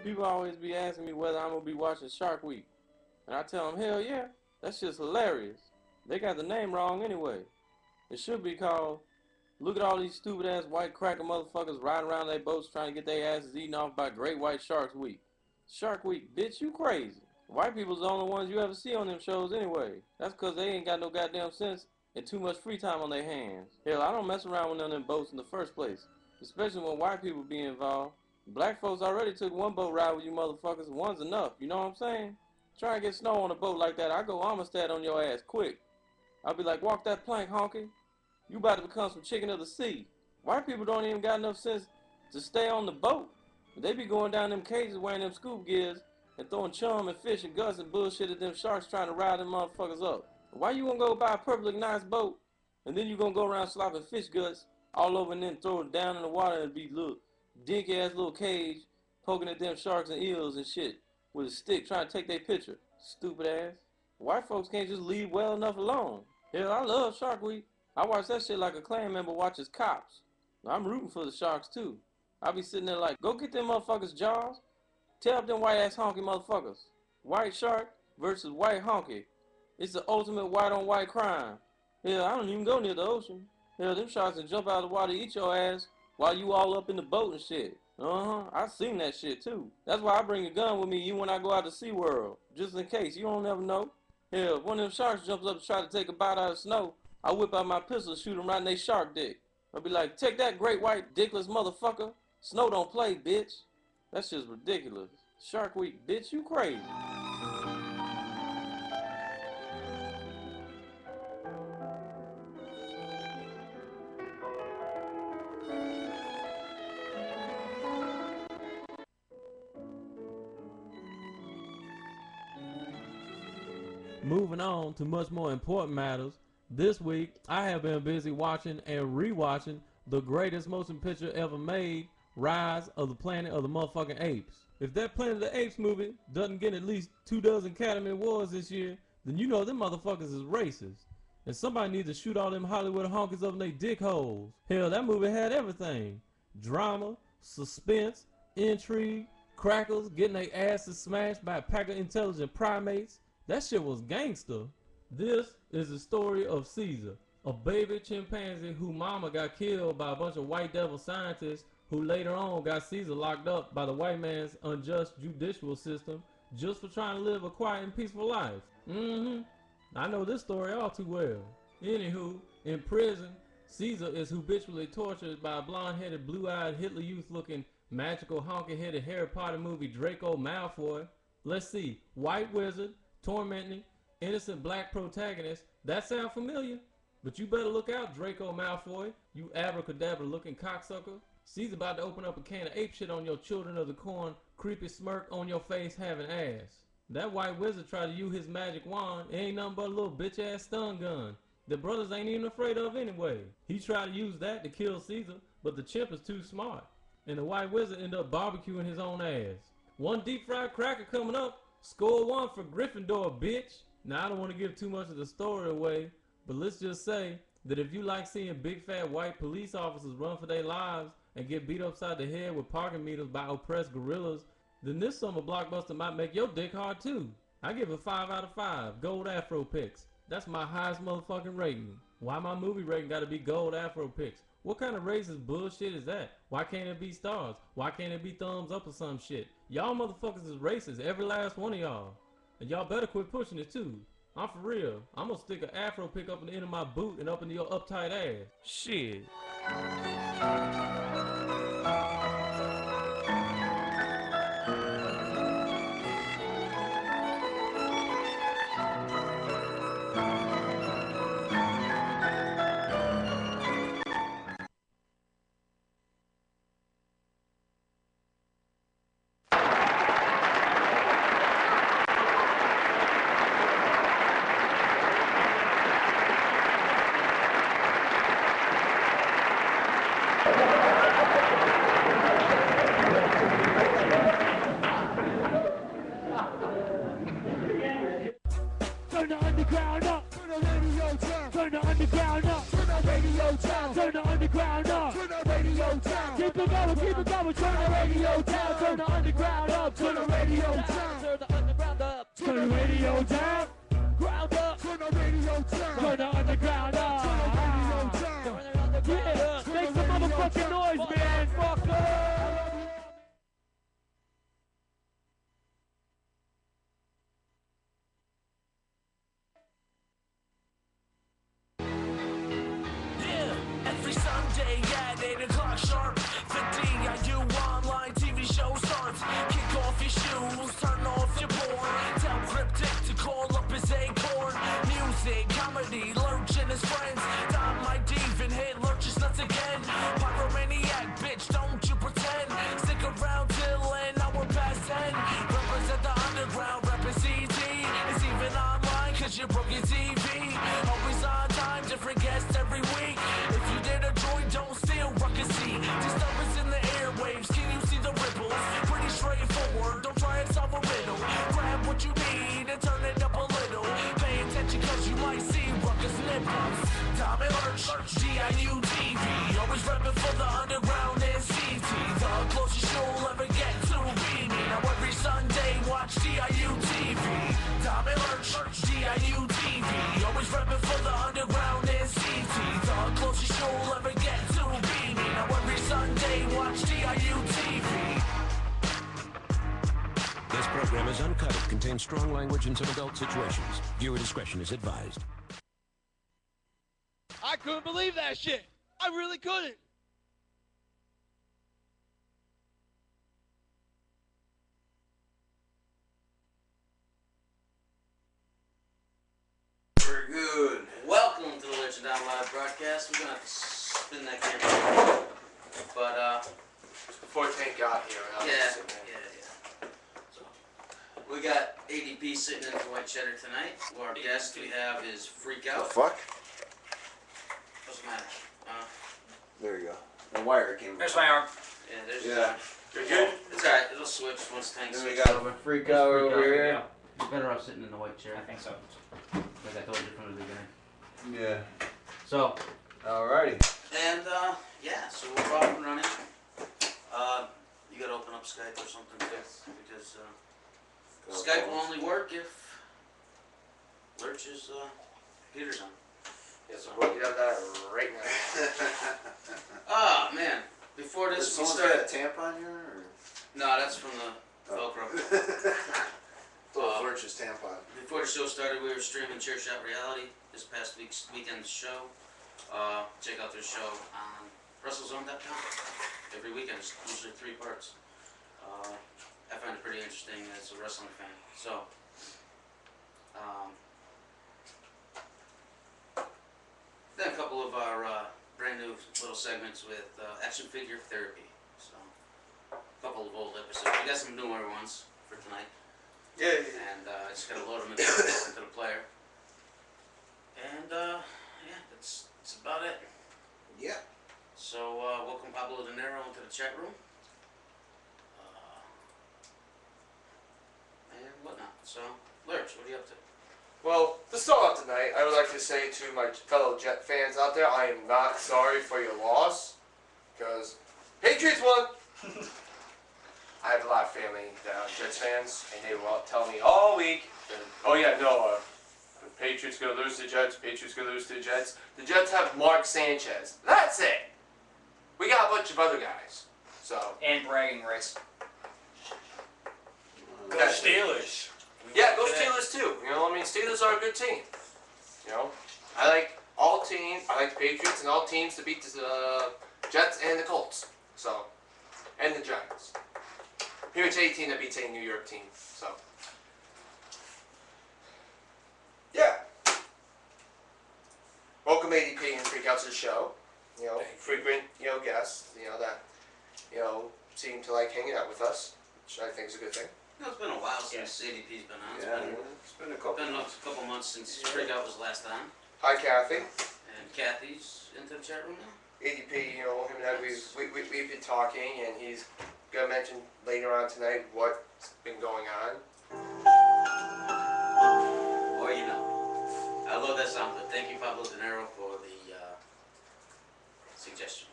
People always be asking me whether I'm gonna be watching Shark Week. And I tell them, hell yeah, that's just hilarious. They got the name wrong anyway. It should be called, look at all these stupid ass white cracker motherfuckers riding around their boats trying to get their asses eaten off by great white sharks week. Shark Week, bitch, you crazy. White people's the only ones you ever see on them shows anyway. That's cause they ain't got no goddamn sense and too much free time on their hands. Hell, I don't mess around with none of them boats in the first place. Especially when white people be involved. Black folks already took one boat ride with you motherfuckers. One's enough, you know what I'm saying? Try and get snow on a boat like that, I go Amistad on your ass quick. I'll be like, walk that plank, honky. You about to become some chicken of the sea. White people don't even got enough sense to stay on the boat. They be going down them cages wearing them scoop gears and throwing chum and fish and guts and bullshit at them sharks trying to ride them motherfuckers up. Why you gonna go buy a perfectly nice boat and then you gonna go around slopping fish guts all over and then throw it down in the water and be little dinky ass little cage poking at them sharks and eels and shit with a stick trying to take their picture? Stupid ass. White folks can't just leave well enough alone. Hell, I love Shark Week. I watch that shit like a Klan member watches Cops. I'm rooting for the sharks too. I be sitting there like, go get them motherfuckers' jaws. Tell up them white ass honky motherfuckers. White shark versus white honky. It's the ultimate white on white crime. Hell, I don't even go near the ocean. Hell, them sharks can jump out of the water, eat your ass while you all up in the boat and shit. I seen that shit too. That's why I bring a gun with me even when I go out to SeaWorld. Just in case, you don't never know. Hell, if one of them sharks jumps up to try to take a bite out of snow, I whip out my pistol and shoot him right in their shark dick. I'll be like, take that great white dickless motherfucker. Snow don't play, bitch. That's just ridiculous. Shark Week, bitch, you crazy. Moving on to much more important matters, this week I have been busy watching and rewatching the greatest motion picture ever made, Rise of the Planet of the Motherfucking Apes. If that Planet of the Apes movie doesn't get at least 24 Academy Awards this year, then you know them motherfuckers is racist. And somebody needs to shoot all them Hollywood honkies up in their dick holes. Hell, that movie had everything. Drama, suspense, intrigue, crackers getting their asses smashed by a pack of intelligent primates. That shit was gangster. This is the story of Caesar, a baby chimpanzee whose mama got killed by a bunch of white devil scientists who later on got Caesar locked up by the white man's unjust judicial system just for trying to live a quiet and peaceful life. I know this story all too well. Anywho, in prison, Caesar is habitually tortured by a blonde-headed, blue-eyed, Hitler Youth-looking, magical, honky-headed Harry Potter movie Draco Malfoy. Let's see, white wizard, tormenting, innocent black protagonist. That sound familiar? But you better look out, Draco Malfoy, you abracadabra-looking cocksucker. Caesar about to open up a can of ape shit on your children of the corn, creepy smirk on your face having ass. That white wizard tried to use his magic wand. It ain't nothing but a little bitch-ass stun gun. The brothers ain't even afraid of anyway. He tried to use that to kill Caesar, but the chimp is too smart. And the white wizard ended up barbecuing his own ass. One deep fried cracker coming up. Score one for Gryffindor, bitch. Now, I don't want to give too much of the story away, but let's just say that if you like seeing big fat white police officers run for their lives and get beat upside the head with parking meters by oppressed gorillas, then this summer blockbuster might make your dick hard too. I give it 5 out of 5. Gold Afro picks. That's my highest motherfucking rating. Why my movie rating gotta be gold Afro picks? What kind of racist bullshit is that? Why can't it be stars? Why can't it be thumbs up or some shit? Y'all motherfuckers is racist, every last one of y'all. And y'all better quit pushing it too. I'm for real. I'm gonna stick an Afro pick up in the end of my boot and up into your uptight ass. Shit. Turn the underground up. Turn the radio down. Turn the underground up. Turn the radio down. Turn the underground up. Turn the radio radio down. Keep it going, turn the radio down. Turn the underground up, turn the radio down. Turn the underground up, turn the radio down. Ground up, turn the radio down. Turn the underground up, turn the radio down. Yeah, make some motherfucking noise, man. Fuck up. Every Sunday at 8 o'clock sharp, 15 IU online TV show starts. Kick off your shoes, turn off your porn. Tell Cryptic to call up his acorn. Music, comedy, Lurch and his friends. Don my div and hit Lurch's nuts again. Pyromaniac, bitch, don't you pretend. Stick around till an hour past 10. Represent the underground, reppin' CD. It's even online cause you broke your TV. Always on time, different guests every week. If you did a joint, don't steal ruckus seat. Disturbance in the airwaves, can you see the ripples? Pretty straightforward, don't try and solve a riddle. Grab what you need and turn it up a little. Pay attention cause you might see ruckus nipples. Tom and Lurch, GIU TV. Always reppin' for the underground and CT. The closest you'll ever get to be me. Now every Sunday, watch GIU TV. Tom and Lurch, GIU TV. Always reppin' for the underground and CT. The closest you'll ever get to be me. Now every Sunday, watch GIU TV. This program is uncut. It contains strong language and some adult situations. Viewer discretion is advised. I couldn't believe that shit. I really couldn't. We're good. Welcome to the Lurch Down Live broadcast. We're gonna have to spin that camera. But Before Tank got here, yeah. So we got ADP sitting in the white cheddar tonight. Our guest we have is Freakout. Fuck? What's the matter? There you go. The wire came. There's my arm. Yeah, there's Yeah. You're good? It's alright, it'll switch once Tank Then we switches got over. Freakout over here. You're better off sitting in the white chair. I think so. Like I told you from the beginning. Yeah. So, Alrighty. and yeah, so we're off and running. You gotta open up Skype or something too, because Skype will only work if Lurch's computer's on. Yeah, so we'll have that right now. Ah, man. Before Does this, we someone got a started. tampon here? Or? No, that's from the Velcro. Lurch's tampon. Before the show started, we were streaming Chair Shot Reality this past weekend's show. Check out their show on WrestleZone.com. Every weekend, it's usually 3 parts. I find it pretty interesting as a wrestling fan. So, then a couple of our brand new little segments with action figure therapy. So, a couple of old episodes. We got some newer ones for tonight. Yeah. And I just gotta load them into the player. And yeah, that's about it. Yeah. So welcome Pablo De Niro into the chat room. And whatnot. So, Lurch, what are you up to? Well, to start off tonight, I would like to say to my fellow Jet fans out there, I am not sorry for your loss, because Patriots won. I have a lot of family that are Jets fans, and they will tell me all week, that, oh yeah, no, the Patriots gonna lose to the Jets, Patriots gonna lose to the Jets. The Jets have Mark Sanchez. That's it. We got a bunch of other guys, so. And bragging rights. Go Steelers. Yeah, go Steelers too. You know, I mean, Steelers are a good team. You know, I like all teams. I like the Patriots and all teams to beat the Jets and the Colts. So, and the Giants. Pretty much any team that beats any New York team. So, yeah. Welcome ADP and Freakout to the show. You know, frequent guests. You know that seem to like hanging out with us, which I think is a good thing. No, it's been a while since ADP's been on. It's been a couple. Been a couple months since Freakout was last on. Hi, Kathy. And Kathy's into the chat room now. ADP, him and I, we've been talking, and he's gonna mention later on tonight what's been going on. Or I love that sound clip. Thank you, Pablo De Niro, for the suggestion.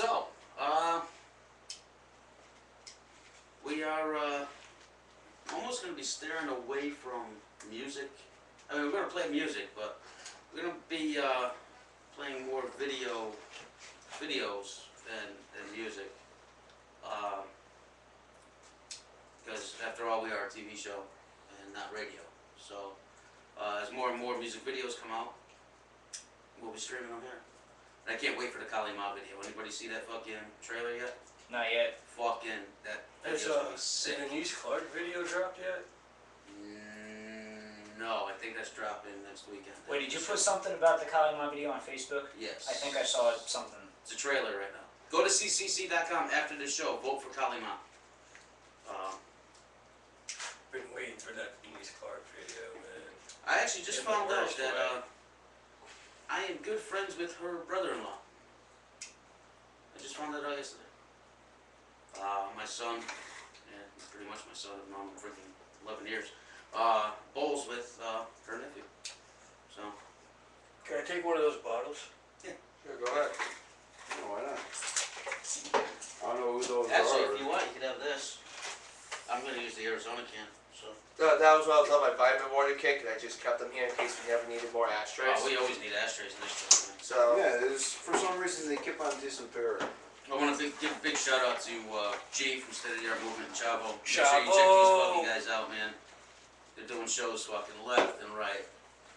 So, we are almost going to be steering away from music. I mean, we're going to play music, but we're going to be playing more videos than music. Because after all, we are a TV show and not radio. So, as more and more music videos come out, we'll be streaming them here. And I can't wait for the Kali Ma video. Anybody see that fucking trailer yet? Not yet. Fucking, that Has video's gonna be sick. the Denise Clark video dropped yet? No, I think that's dropping next weekend. Wait, did you put something about the Kali Ma video on Facebook? Yes. I think I saw something. It's a trailer right now. Go to ccc.com after the show. Vote for Kali Ma. Been waiting for that Denise Clark video, man. I actually just found out that I am good friends with her brother-in-law. I just found that out yesterday. My son, and pretty much my son, I've known him freaking 11 years, bowls with her nephew. So. Can I take one of those bottles? Yeah. Sure, go ahead. Oh, why not? I don't know who those Actually, are. if you want, you could have this. I'm going to use the Arizona can. So. That was what I was on my vitamin water kick, and I just kept them here in case we never needed more ashtrays. We always need ashtrays in this show. So Yeah, for some reason they keep on disappearing. I want to give a big shout out to G from State of the Art Movement and Chavo. Make Chavo! sure you check these fucking guys out, man. They're doing shows fucking left and right.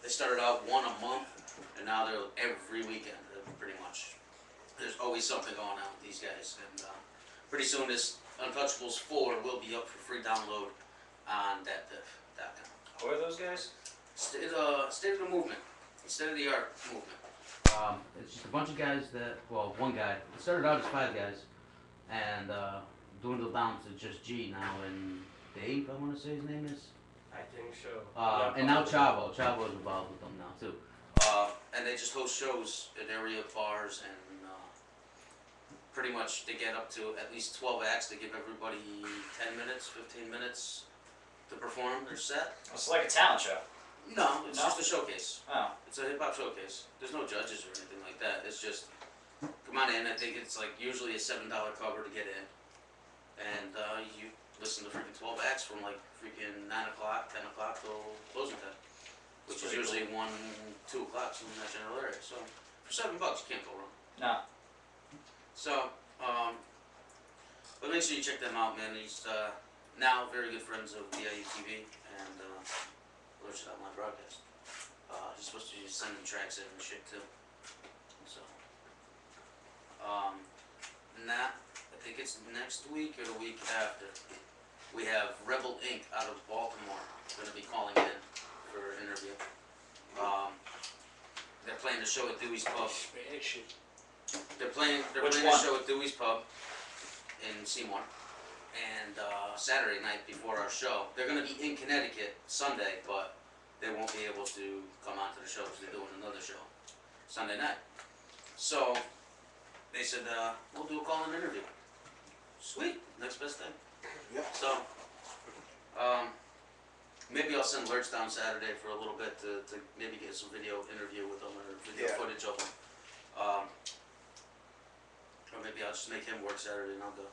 They started out one a month, and now they're every weekend, pretty much. There's always something going on with these guys, and pretty soon this Untouchables 4 will be up for free download on datdiff.com. Who are those guys? State of the Movement, State of the Art Movement. It's just a bunch of guys that, well, one guy. It started out as 5 guys, and dwindled down to just G now, and Dave, I want to say his name is. I think so. And now Chavo is involved with them now too. And they just host shows at area bars, and pretty much they get up to at least 12 acts. They give everybody 10 minutes, 15 minutes to perform their set. It's like a talent show. No, it's just a showcase. Oh. It's a hip-hop showcase. There's no judges or anything like that. It's just, come on in. I think it's like usually a $7 cover to get in. And you listen to freaking 12 acts from like freaking 9 o'clock, 10 o'clock till closing time. Which is usually 1, 2 o'clock in that general area. So for $7 you can't go wrong. No. So, but make sure you check them out, man. He's now very good friends of DIU TV and Lurch on my broadcast. He's supposed to be sending tracks in and shit too. So, I think it's next week or the week after. We have Rebel Inc. out of Baltimore going to be calling in for an interview. They're playing the show at Dewey's Pub. They're playing the show at Dewey's Pub in Seymour, and Saturday night before our show. They're going to be in Connecticut Sunday, but they won't be able to come out to the show because they're doing another show Sunday night. So they said, we'll do a call-in interview. Sweet, next best thing. Yeah. So, maybe I'll send Lurch down Saturday for a little bit to maybe get some video interview with them or video footage of them. Or maybe I'll just make him work Saturday and I'll go.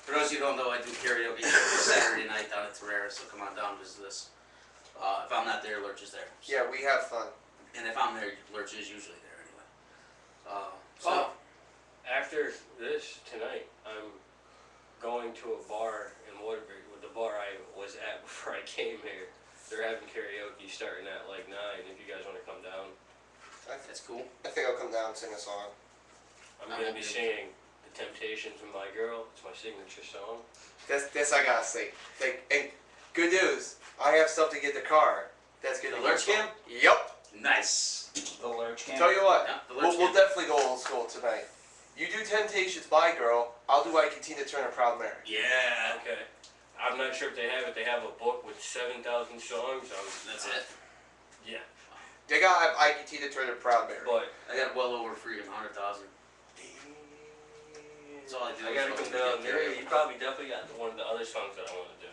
For those of you who don't know, I do karaoke Saturday night down at Terrera, so come on down and visit us. If I'm not there, Lurch is there. So. Yeah, we have fun. And if I'm there, Lurch is usually there anyway. After this tonight, I'm going to a bar in Waterbury, with the bar I was at before I came here. They're having karaoke starting at like 9. If you guys want to come down, that's cool. I think I'll come down and sing a song. I'm gonna be singing "The Temptations" with My Girl. It's my signature song. That's I gotta say. And good news, I have stuff to get the car. That's good. The Lurch cam? Yep. Nice. The Lurch cam. Tell you what, Yeah, the Lurch we'll cam. definitely go old school tonight. You do Temptations, My Girl. I'll do I Continue to Turn a Proud Mary. Yeah. Okay. I'm not sure if they have it. They have a book with 7,000 songs. That's it. Yeah. They got I Continue to Turn a Proud Mary. But I got well over 100,000. That's all I do. I gotta come down there. You probably definitely got one of the other songs that I want to do.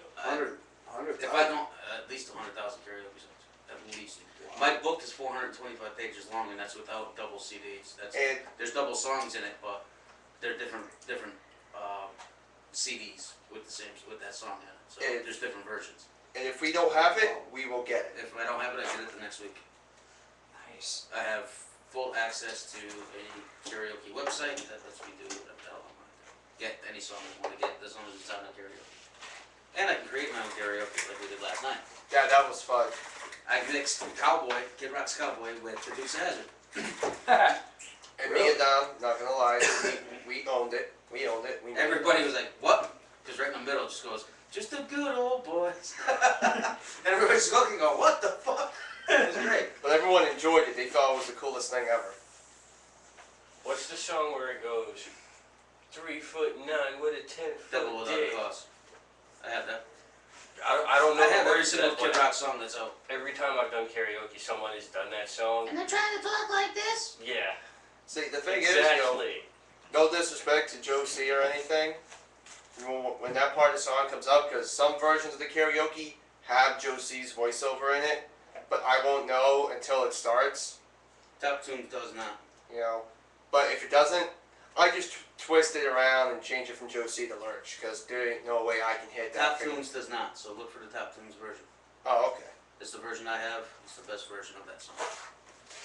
100,000. If I don't, at least 100,000 karaoke songs. at least. My book is 425 pages long, and that's without double CDs. There's double songs in it, but they're different CDs with that song in it. So there's different versions. And if we don't have it, we will get it. If I don't have it, I get it the next week. Nice. I have full access to a karaoke website that lets me do whatever the hell I want to get any song I want to get, as long as it's on a karaoke. And I can create my own karaoke like we did last night. Yeah, that was fun. I mixed Cowboy, Kid Rock's Cowboy, with the Dukes of Hazzard. And me and Dom, not gonna lie, we owned it. We owned it. Everybody was like, what? Because right in the middle it just goes, just the good old boys. And everybody's looking, going, what the fuck? It was great. But everyone enjoyed it. They thought it was the coolest thing ever. What's the song where it goes, 3'9" with a 10-foot Devil Without dick? a Cause. I have that. I don't know. I have every words to single that, Kid Rock song that's out. Every time I've done karaoke, someone has done that song. And they're trying to talk like this? Yeah. See, the thing Exactly. is, no disrespect to Joe C or anything, when that part of the song comes up, because some versions of the karaoke have Joe C's voiceover in it, but I won't know until it starts. Top Tunes does not. You know, but if it doesn't, I just twist it around and change it from Joe C to Lurch, because there ain't no way I can hit that. Top Tunes does not, so look for the Top Tunes version. Oh, okay. It's the version I have. It's the best version of that song.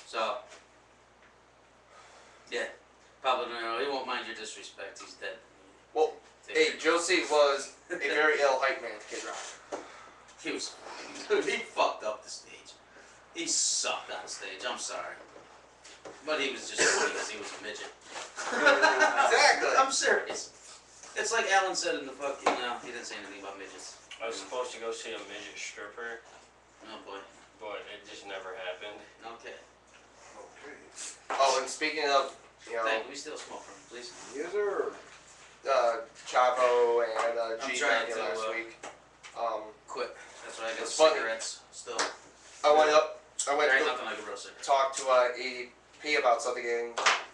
So, yeah. Probably, he won't mind your disrespect. He's dead. Well, hey, Joe C was a very ill hype man to Kid Rock. He was, dude, he fucked up the stage. He sucked on stage, I'm sorry. But he was just funny because he was a midget. Exactly. I'm serious. It's like Alan said in the fucking, no, he didn't say anything about midgets. I was supposed to go see a midget stripper, Oh boy. but it just never happened. Okay. Oh, and speaking of, you know, Thank you. We still smoke from him, please. Yes, sir. Chavo and I'm G trying down here to, last week. Quit. That's why I got It's funny. cigarettes still. I went There ain't to nothing like a real cigarette. talk to ADP about something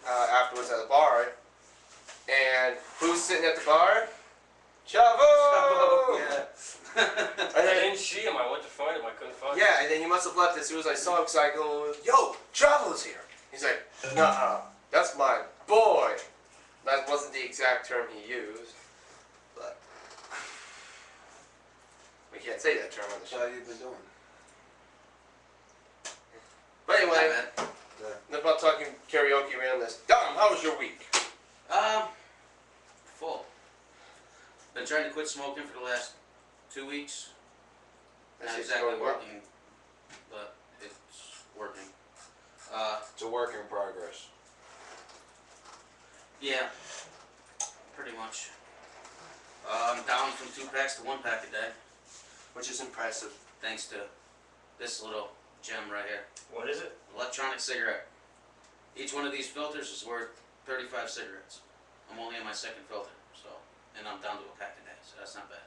afterwards at the bar, and who's sitting at the bar? Chavo! Yeah. And I then, didn't see him. I went to find him. I couldn't find him. yeah, and then he must have left as soon as I saw him, because I go, yo, Chavo's here. He's like, nuh-uh, that's my boy. That wasn't the exact term he used, but we can't say that term on the show. How you been doing? But anyway, Not bad. enough about talking karaoke around this. Dom, how was your week? Full. Been trying to quit smoking for the last 2 weeks. That Not shit's exactly going well. working, but it's working. It's a work in progress. Yeah, pretty much. I'm down from 2 packs to 1 pack a day, Which is impressive. thanks to this little gem right here. What is it? Electronic cigarette. Each one of these filters is worth 35 cigarettes. I'm only on my 2nd filter, so, and I'm down to a pack a day, so that's not bad.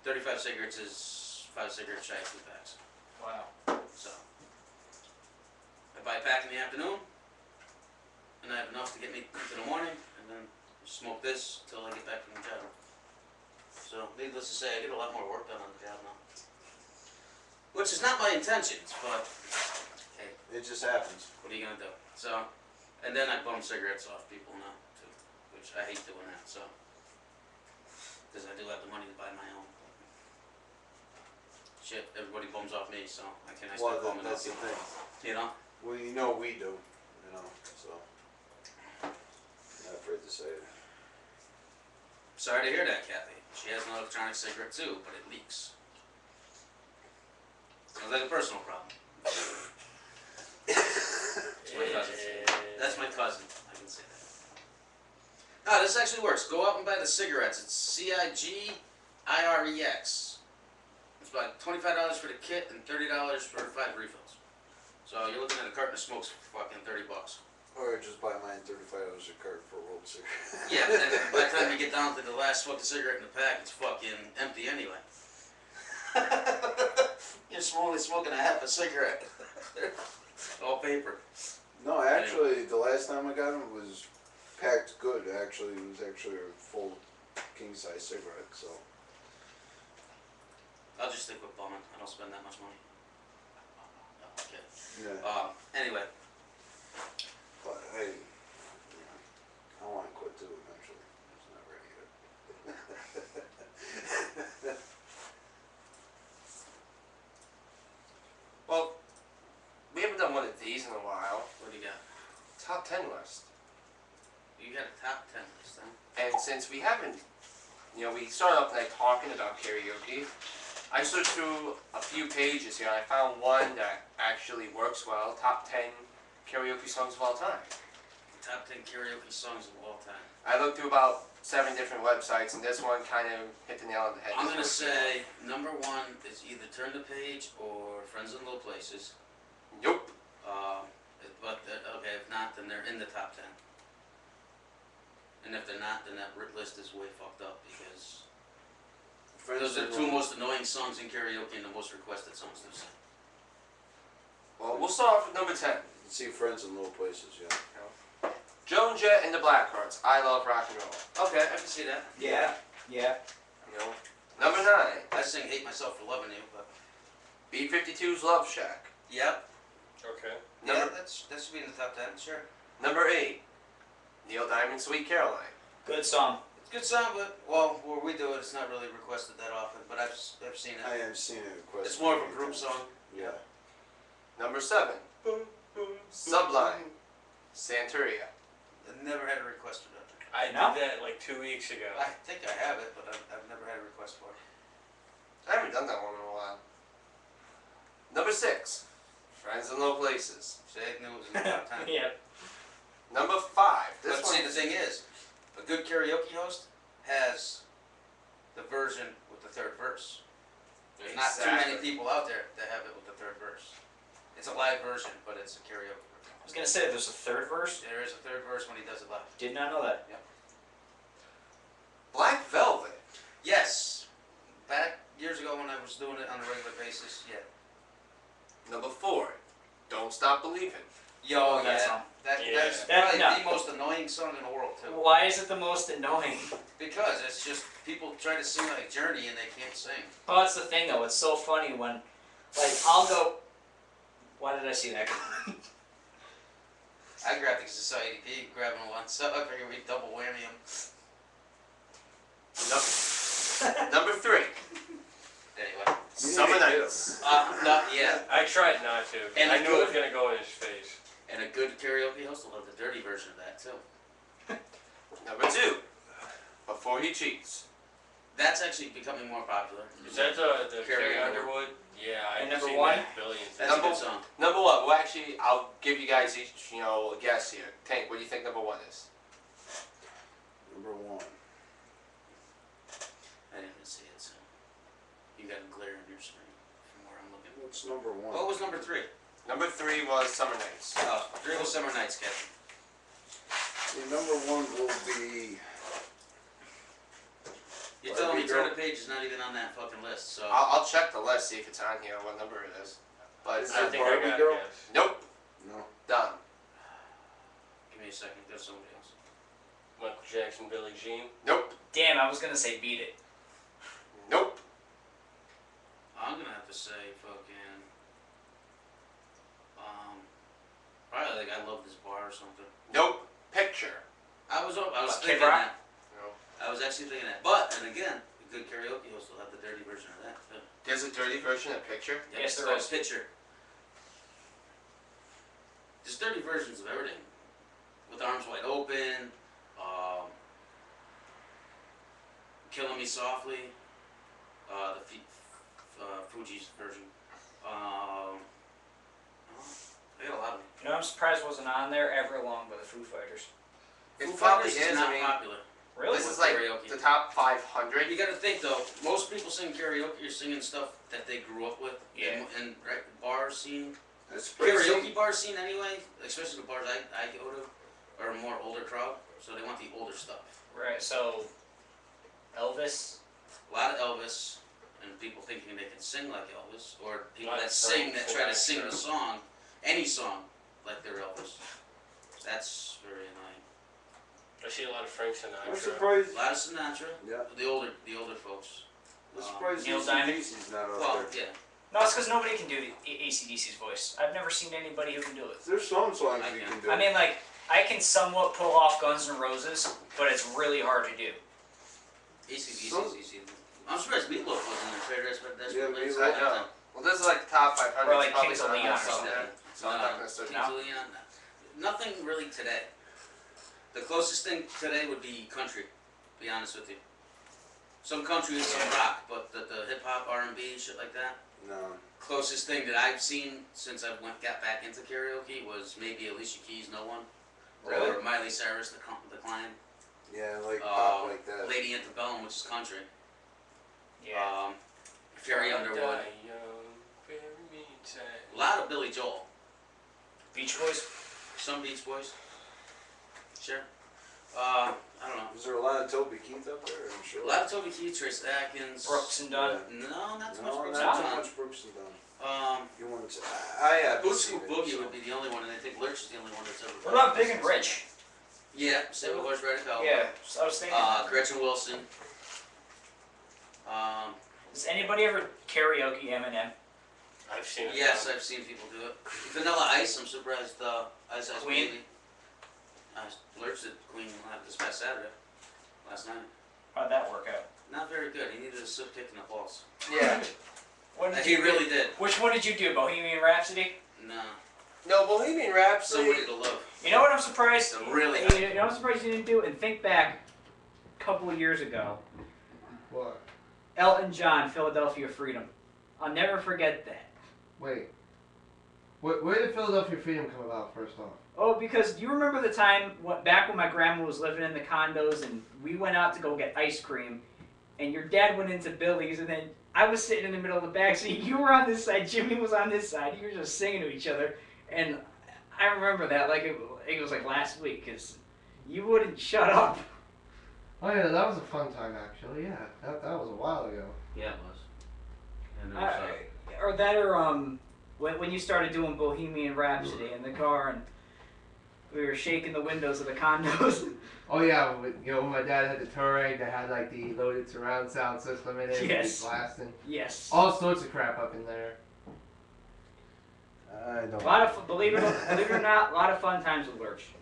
35 cigarettes is 5 cigarettes shy of 2 packs. Wow. So, I buy a pack in the afternoon, and I have enough to get me into the morning, and then smoke this till I get back from the job. So, needless to say, I get a lot more work done on the job now. Which is not my intentions, but hey, It just happens. what are you gonna do? So, and then I bum cigarettes off people now, too, which I hate doing that, so. Because I do have the money to buy my own. Shit, everybody bums off me, so I can't Well, start bumming off that's the people. thing. You know? Well, you know we do. You know, so. Not afraid to say it. Sorry to hear that, Kathy. She has an electronic cigarette too, but it leaks. Sounds like a personal problem. That's my cousin. That's my cousin. I can say that. Ah, this actually works. Go out and buy the cigarettes. It's CIGIREX. It's about $25 for the kit and $30 for 5 refills. So you're looking at a carton of smokes for fucking $30. Or just buy mine $35 a cart for a rolled cigarette. Yeah, but then by the time you get down to the last fucking cigarette in the pack, it's fucking empty anyway. You're only smoking a half a cigarette. All paper. No, actually, the last time I got them was packed good. Actually, it was actually a full king-size cigarette, so. I'll just stick with bumming. I don't spend that much money. Okay. Yeah. Anyway. But hey, I want to quit too eventually. It's not ready yet. Well, we haven't done one of these in a while. What do you got? Top 10 list. You got a top 10 list, huh? And since we haven't, we started off the night talking about karaoke, I searched through a few pages here and I found one that actually works well. Top 10 karaoke songs of all time. Top 10 karaoke songs of all time. I looked through about 7 different websites and this one kind of hit the nail on the head. I'm going to say number 1 is either Turn the Page or Friends in Low Places. Nope. But, okay, if not, then they're in the top 10. And if they're not, then that list is way fucked up because those are the 2 most annoying songs in karaoke and the most requested songs to sing. Well, we'll start off with number 10. See Friends in Low Places, yeah. Joan Jett and the Blackhearts, I Love Rock and Roll. Okay, I can see that. Yeah. Yeah. Number 9. I sing Hate Myself for Loving You, but... B-52's Love Shack. Yep. Okay. Yeah, that should be in the top 10, sure. Number 8. Neil Diamond, Sweet Caroline. Good song. It's a good song, but, well, where we do it, it's not really requested that often, but I've seen it. I have seen it requested. It's more of a group song. Yeah. Number 7. Sublime, Santeria. I've never had a request for that. I did that like 2 weeks ago. I think I have it, but I've never had a request for it. I haven't done that one in a while. Number 6. Friends in Low Places. Say knew it was in the top 10. Yeah. Number 5. This But one. see, the thing is, a good karaoke host has the version with the 3rd verse. There's not too many people out there that have it with the 3rd verse. It's a live version, but it's a karaoke version. I was gonna say there's a 3rd verse. There is a 3rd verse when he does it live. Did not know that. Yep. Black Velvet. Yes. Back years ago when I was doing it on a regular basis, yeah. Number 4. Don't Stop Believing. Yo, that yeah. song. That's That- probably no. the most annoying song in the world, too. Why is it the most annoying? Because it's just people try to sing like Journey and they can't sing. Well, that's the thing though. It's so funny when, like, I'll go. Why did I see that coming? I grabbed the Society P, grabbing one, so I figured we'd double whammy him. Number 3. Anyway. Summer Nights. Not yet. I tried not to. And I a knew it was good- gonna go in his face. And a good karaoke host will love the dirty version of that, too. Number 2. Before He Cheats. That's actually becoming more popular. Is that the Carrie Carrie Underwood? Underwood? Yeah, And I've number seen 1? that billions. That's a good song. Number 1. Well, actually, I'll give you guys each, a guess here. Tank, what do you think number 1 is? Number 1. I didn't even see it, so. You got a glare on your screen from where I'm looking. What's number 1? What was number 3? Number 3 was Summer Nights. 3 was Summer Nights, Captain. See, number 1 will be... You're telling me Turn the Page is not even on that fucking list, so. I'll check the list, see if it's on here, what number it is. But Is I it think Barbie I got Girl? a guess. nope, No. done. Give me a second, there's somebody else. Michael Jackson, Billie Jean. Nope, Damn, I was gonna say Beat It. nope, I'm gonna have to say fucking. Probably like I Love This Bar or something. nope. Picture. I was What, thinking Kid Rock? that. No. I was actually thinking that. But, and again, a good karaoke host will have the dirty version of that, too. There's a dirty version of Picture. Yep, Yes, it's there called is. Picture. There's dirty versions of everything. With Arms Wide Open, Killing Me Softly, the Fuji's version. They got a lot of them. You know, I'm surprised it wasn't on there ever along by the Foo Fighters. It Foo probably Fighters is, not I mean, popular. Really? this is with like karaoke. the top 500. You gotta think though, most people sing karaoke, you're singing stuff that they grew up with. Yeah. And right, bar scene. That's pretty Karaoke bar scene anyway, especially the bars I go to, are a more older crowd, so they want the older stuff. Right. So, Elvis. A lot of Elvis, and people thinking they can sing like Elvis, or people Like that sing, that try to Frank sing the Sinatra. song, any song, like they're Elvis. That's very annoying. I see a lot of Frank I'm Sinatra. surprised. A lot of Sinatra, Yeah. the older folks. I'm surprised Neil Easy Diamond? Easy's not up Well, there. yeah. No, it's because nobody can do AC/DC's voice. I've never seen anybody who can do it. There's some songs you can do. I mean, like, I can somewhat pull off Guns N' Roses, but it's really hard to do. AC/DC's easy. I'm surprised Meatloaf wasn't in there. That's Yeah, really Meatloaf. I know. Well, this is like the top 500. Or like probably Kings of not Leon or something. something. So I'm not gonna search Kings of Leon. Nothing really today. The closest thing today would be country. To be honest with you. Some country and some rock, but the hip hop, R&B, shit like that. No. Closest thing that I've seen since I got back into karaoke was maybe Alicia Keys' "No One," or Miley Cyrus, "The Climb." Yeah, like pop like that. Lady Antebellum, which is country. Yeah. Ferry Underwood. A lot of Billy Joel. Beach Boys. Some Beach Boys. Sure. I don't know. Is there a lot of Toby Keith up there? I'm sure. A lot of Toby Keith, Trace Atkins. Brooks and Dunn. No, not too much No, Brooks not and too Dunn. much Brooks and Dunn. You want to? I have. Boot Scoop Boogie would be the only one, and I think Lurch is the only one that's ever. What about Big and Rich? Yeah, Same Horse Radical. Yeah, so I was thinking. Gretchen Wilson. Does anybody ever karaoke Eminem? I've seen it. Yes, I've seen people do it. Vanilla Ice, I'm surprised. Ice Ice Queen? Baby. Lurch did Queen this past Saturday, last night. How'd that work out? Not very good. He needed a slip kick in the balls. Yeah. He really did. Which one did you do? Bohemian Rhapsody? No. No, Bohemian Rhapsody. Somebody to Love. You know what I'm surprised? Really? You know what I'm surprised you didn't do? And think back a couple of years ago. What? Elton John, Philadelphia Freedom. I'll never forget that. Wait. Where did Philadelphia Freedom come about, first off? Oh, because do you remember the time back when my grandma was living in the condos and we went out to go get ice cream and your dad went into Billy's and then I was sitting in the middle of the backseat. You were on this side, Jimmy was on this side. You were just singing to each other. And I remember that like it was like last week because you wouldn't shut up. Oh yeah, that was a fun time actually. Yeah, that was a while ago. Yeah, it was. And it was, Or that or when you started doing Bohemian Rhapsody in the car and we were shaking the windows of the condos. Oh yeah, when my dad had the Touareg that had like the loaded surround sound system in it, Yes. blasting. Yes. All sorts of crap up in there. I don't. A lot of believe it or not, a lot of fun times with Lurch.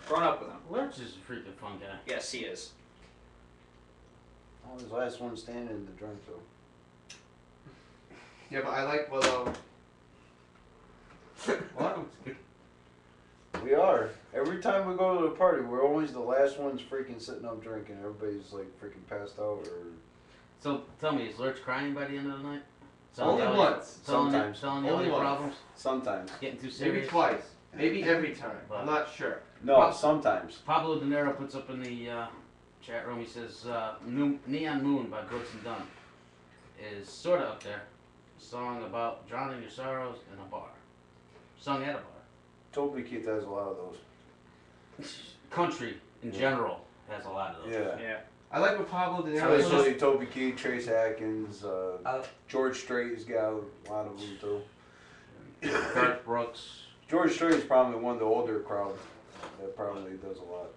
Grown up with him. Lurch is a freaking fun guy. Yes, he is. I was the last one standing in the drink though. Yeah, but I like what? We are. Every time we go to the party, we're always the last ones freaking sitting up drinking. Everybody's like freaking passed out or. So tell me, is Lurch crying by the end of the night? Only once. Sometimes. Telling you all Only your once. problems? Sometimes. Getting too serious? Maybe twice. Maybe every time. I'm not sure. No, sometimes. Pablo De Niro puts up in the chat room, he says, Neon Moon by Brooks and Dunn is sort of up there. A song about drowning your sorrows in a bar. Sung at a bar. Toby Keith has a lot of those. Country, in general, has a lot of those. Yeah. I like what Pablo De Niro Especially Toby Keith, Trace Atkins, George Strait's got a lot of them too. Garth Brooks. George Strait is probably one of the older crowd that probably does a lot.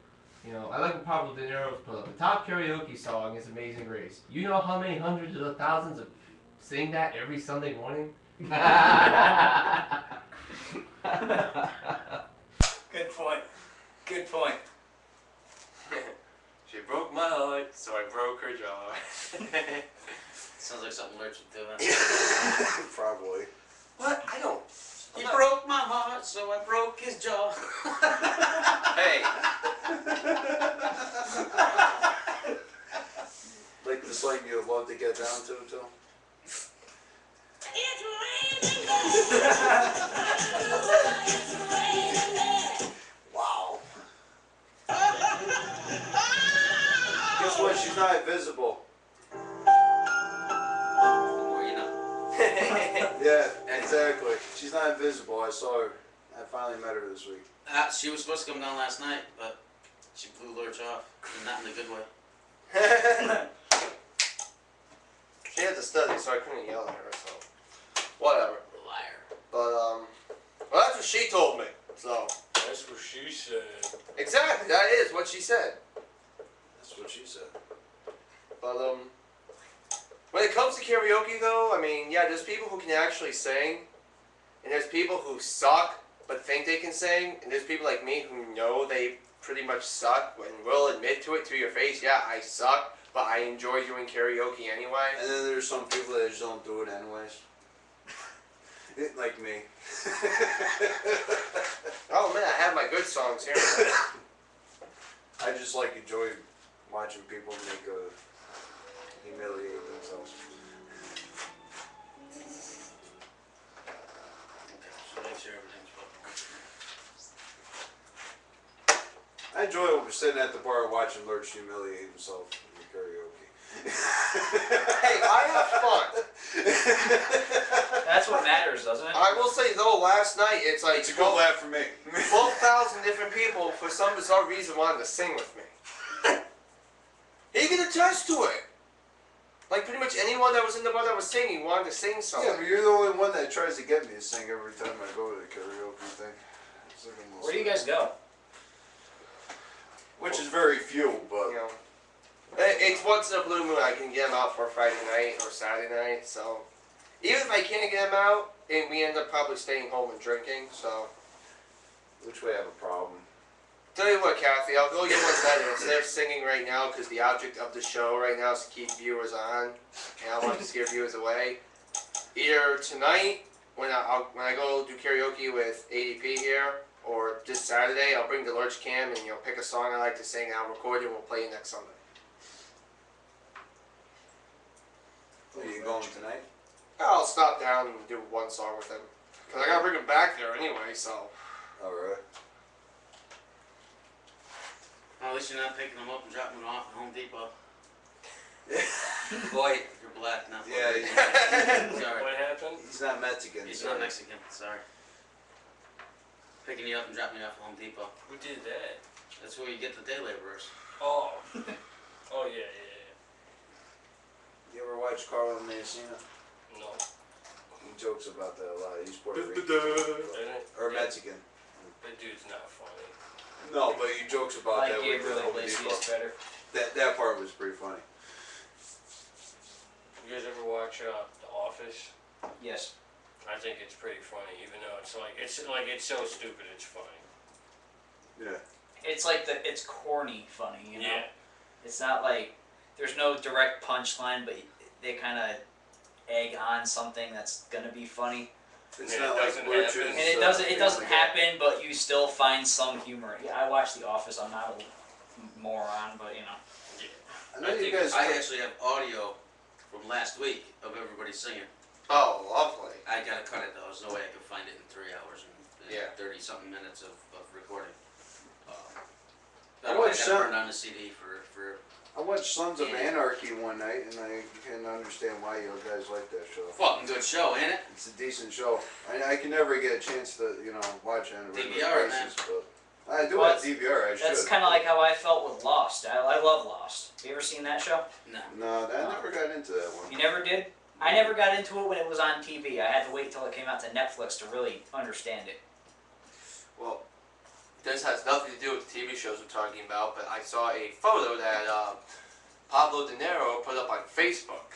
You know, I like what Pablo De Niro's put up. The top karaoke song is Amazing Grace. You know how many hundreds of thousands of sing that every Sunday morning? Good point. Good point. She broke my heart, so I broke her jaw. Sounds like something Lurch would do. Probably. What? I don't. He broke my heart, so I broke his jaw. Hey. Like the song you'd love to get down to too. Wow. Guess what? She's not invisible. Or you know. Yeah, exactly. She's not invisible. I saw her. I finally met her this week. She was supposed to come down last night, but she blew Lurch off. And not in a good way. She had to study, so I couldn't yell at her, so. Whatever. Liar. But, well, that's what she told me, so. That's what she said. Exactly, that is what she said. That's what she said. But, When it comes to karaoke, though, I mean, yeah, there's people who can actually sing, and there's people who suck but think they can sing, and there's people like me who know they pretty much suck and will admit to it to your face. Yeah, I suck, but I enjoy doing karaoke anyway. And then there's some people that just don't do it anyways. Like me. Oh man, I have my good songs here. I just like enjoy watching people humiliate themselves. So make sure everything's I enjoy sitting at the bar watching Lurch humiliate himself in the karaoke. Hey, I have fun. That's what matters, doesn't it? I will say though, last night it's like It's a good laugh for me. 12,000 different people for some bizarre reason wanted to sing with me. He can attest to it. Like pretty much anyone that was in the bar that was singing wanted to sing something. Yeah, but you're the only one that tries to get me to sing every time I go to the karaoke thing. It's like almost- Where do you guys go? Which is very few, but You know, it's once in a blue moon I can get them out for Friday night or Saturday night. So even if I can't get them out, and we end up probably staying home and drinking. So which way I have a problem. tell you what, Kathy, I'll go get one better instead of singing right now because the object of the show right now is to keep viewers on, and I want to scare viewers away. Either tonight when I go do karaoke with ADP here, or this Saturday I'll bring the Lurch cam and pick a song I like to sing and I'll record it and we'll play it next Sunday. Are you going tonight? I'll stop down and do one song with him because I gotta bring him back there anyway. So. Alright. Well, at least you're not picking them up and dropping them off at Home Depot. Boy, you're black now. Yeah, Sorry. What happened? He's not Mexican. He's not Mexican, sorry. Picking you up and dropping you off at Home Depot. Who did that? That's where you get the day laborers. Oh. Oh yeah, yeah, You ever watch Carl and Messina? yeah. No. He jokes about that a lot. He's Puerto Rican. Didn't Or Yeah. Mexican. That dude's not funny. No, but he jokes about Like that with Gabriel the Home Iglesias Depot. better. That part was pretty funny. You guys ever watch The Office? Yes. I think it's pretty funny, even though it's so stupid it's funny. Yeah. It's like it's corny funny, you know? Yeah. It's not like there's no direct punchline, but they kind of egg on something that's gonna be funny. It's Yeah, not it like doesn't Lurch's, happen. And it doesn't Family Guy. happen, but you still find some humor. Yeah, I watch The Office. I'm not a moron, but you know. I know you guys. I actually have audio from last week of everybody singing. Oh, lovely. I gotta cut it though. There's no way I could find it in 3 hours and Yeah. 30 something minutes of recording. I I watched gotta burn on the CD for. I watched Sons of Anarchy one night, and I can understand why you guys like that show. Fucking good show, ain't it? It's a decent show. I can never get a chance to, watch it on a regular DVR it, basis, but I do Well, have DVR. I should. That's kind of like how I felt with Lost. I love Lost. You ever seen that show? No. No, I never got into that one. You never did? I never got into it when it was on TV. I had to wait till it came out to Netflix to really understand it. Well, this has nothing to do with the TV shows we're talking about, but I saw a photo that Pablo De Niro put up on Facebook.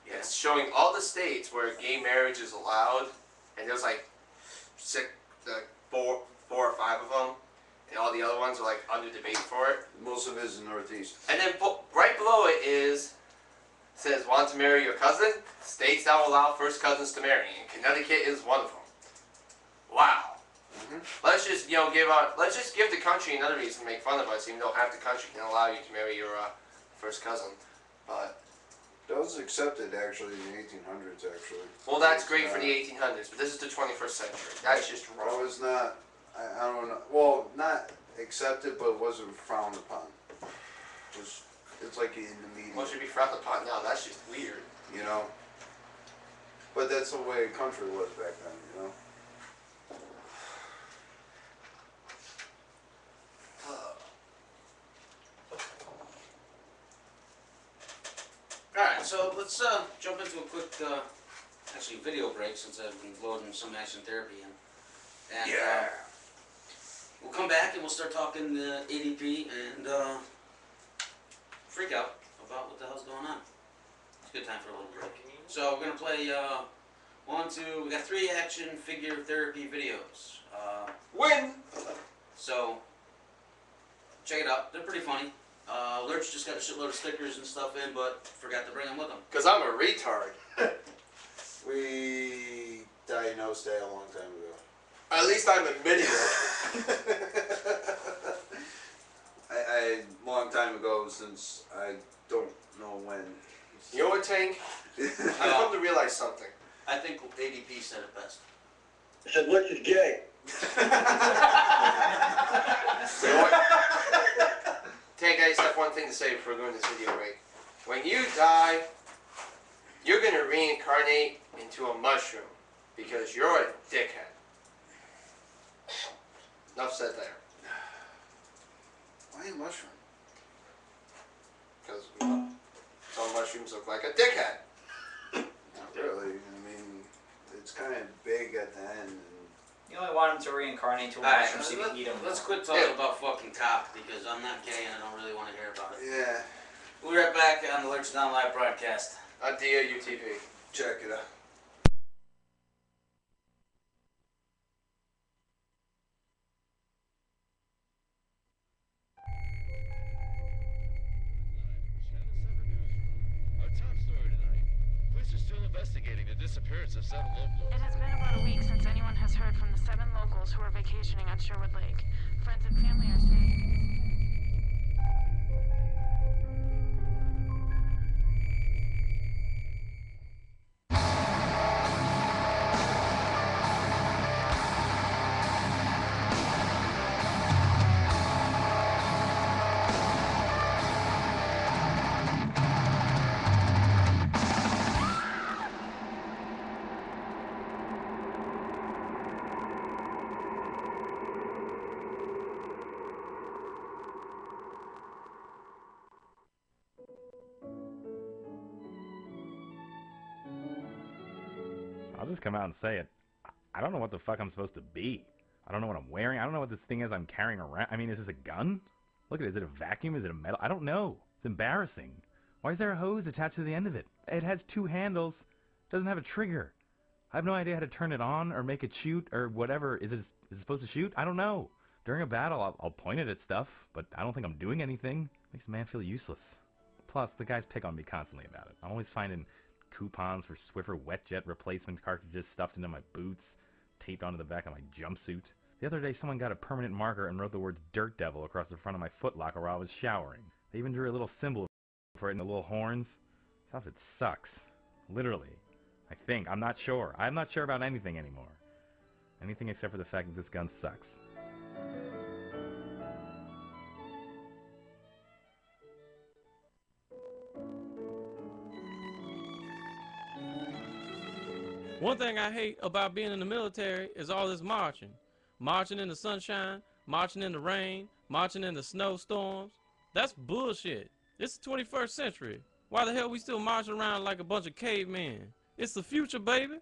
Yeah. It's showing all the states where gay marriage is allowed, and there's like four or five of them, and all the other ones are like under debate for it. Most of it is in the Northeast. And then right below it says, want to marry your cousin? States that will allow first cousins to marry, and Connecticut is one of them. Wow. Let's just let's just give the country another reason to make fun of us, even though half the country can allow you to marry your first cousin. But That was accepted actually in the 1800s. Actually. well, that's great for the 1800s, but this is the 21st century. That's just That wrong. was not. I don't know. Well, not accepted, but it wasn't frowned upon. It's like in the media. What should be frowned upon now? That's just weird. But that's the way the country was back then. Alright, so let's jump into a quick, actually video break since I've been loading some action therapy in. And, we'll come back and we'll start talking ADP and Freakout about what the hell's going on. It's a good time for a little break. So we're gonna play we got 3 action figure therapy videos. Win! So check it out. They're pretty funny. Lurch just got a shitload of stickers and stuff in, but forgot to bring them with him. Because I'm a retard. We diagnosed that a long time ago. At least I'm admitting it. A long time ago, since I don't know when. You know what, Tank? I've come to realize something. I think ADP said it best. I said, Lurch is gay. You know what? Tank, I just have one thing to say before going this video break. When you die, you're going to reincarnate into a mushroom because you're a dickhead. Enough said there. Why a mushroom? Because some mushrooms look like a dickhead. Not really. I mean, it's kind of big at the end. And You only want him to reincarnate into a mushroom so you can eat him. Let's quit talking about fucking cock because I'm not gay and I don't really want to hear about it. yeah. We'll be right back on the Lurch Down Live broadcast. Idea UTV. Check it out. Our top story tonight. Police are still investigating the disappearance of 7 locals. It has been about a week since anyone has heard from the 7 locals who are vacationing on Sherwood Lake. Friends and family are saying... I'll just come out and say it. I don't know what the fuck I'm supposed to be. I don't know what I'm wearing. I don't know what this thing is I'm carrying around. I mean, is this a gun? Look at it. Is it a vacuum? Is it a metal? I don't know. It's embarrassing. Why is there a hose attached to the end of it? It has 2 handles. It doesn't have a trigger. I have no idea how to turn it on or make it shoot or whatever. Is it supposed to shoot? I don't know. During a battle, I'll point it at stuff, but I don't think I'm doing anything. Makes a man feel useless. Plus, the guys pick on me constantly about it. I'm always finding coupons for Swiffer WetJet replacement cartridges stuffed into my boots, taped onto the back of my jumpsuit. The other day, someone got a permanent marker and wrote the words Dirt Devil across the front of my footlocker while I was showering. They even drew a little symbol for it in the little horns. This outfit sucks. Literally. I think. I'm not sure. I'm not sure about anything anymore. Anything except for the fact that this gun sucks. One thing I hate about being in the military is all this marching. Marching in the sunshine, marching in the rain, marching in the snowstorms. That's bullshit. It's the 21st century. Why the hell we still marching around like a bunch of cavemen? It's the future, baby.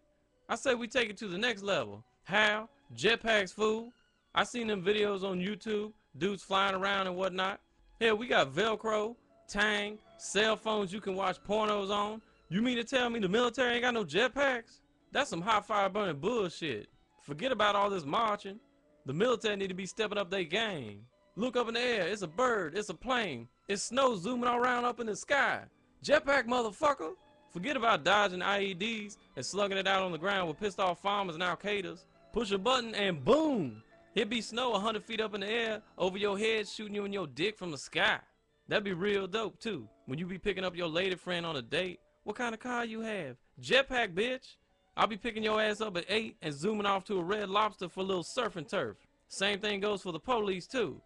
I say we take it to the next level. How? Jetpacks, fool. I seen them videos on YouTube, dudes flying around and whatnot. Hell, we got Velcro, Tang, cell phones you can watch pornos on. You mean to tell me the military ain't got no jetpacks? That's some hot fire burning bullshit. Forget about all this marching. The military need to be stepping up their game. Look up in the air, it's a bird, it's a plane, it's snow zooming around up in the sky. Jetpack, motherfucker. Forget about dodging IEDs and slugging it out on the ground with pissed off farmers and Al-Qaedas. Push a button and boom! It be snow 100 feet up in the air over your head shooting you in your dick from the sky. That'd be real dope too. When you be picking up your lady friend on a date, what kind of car you have? Jetpack, bitch. I'll be picking your ass up at 8 and zooming off to a Red Lobster for a little surf and turf. Same thing goes for the police too.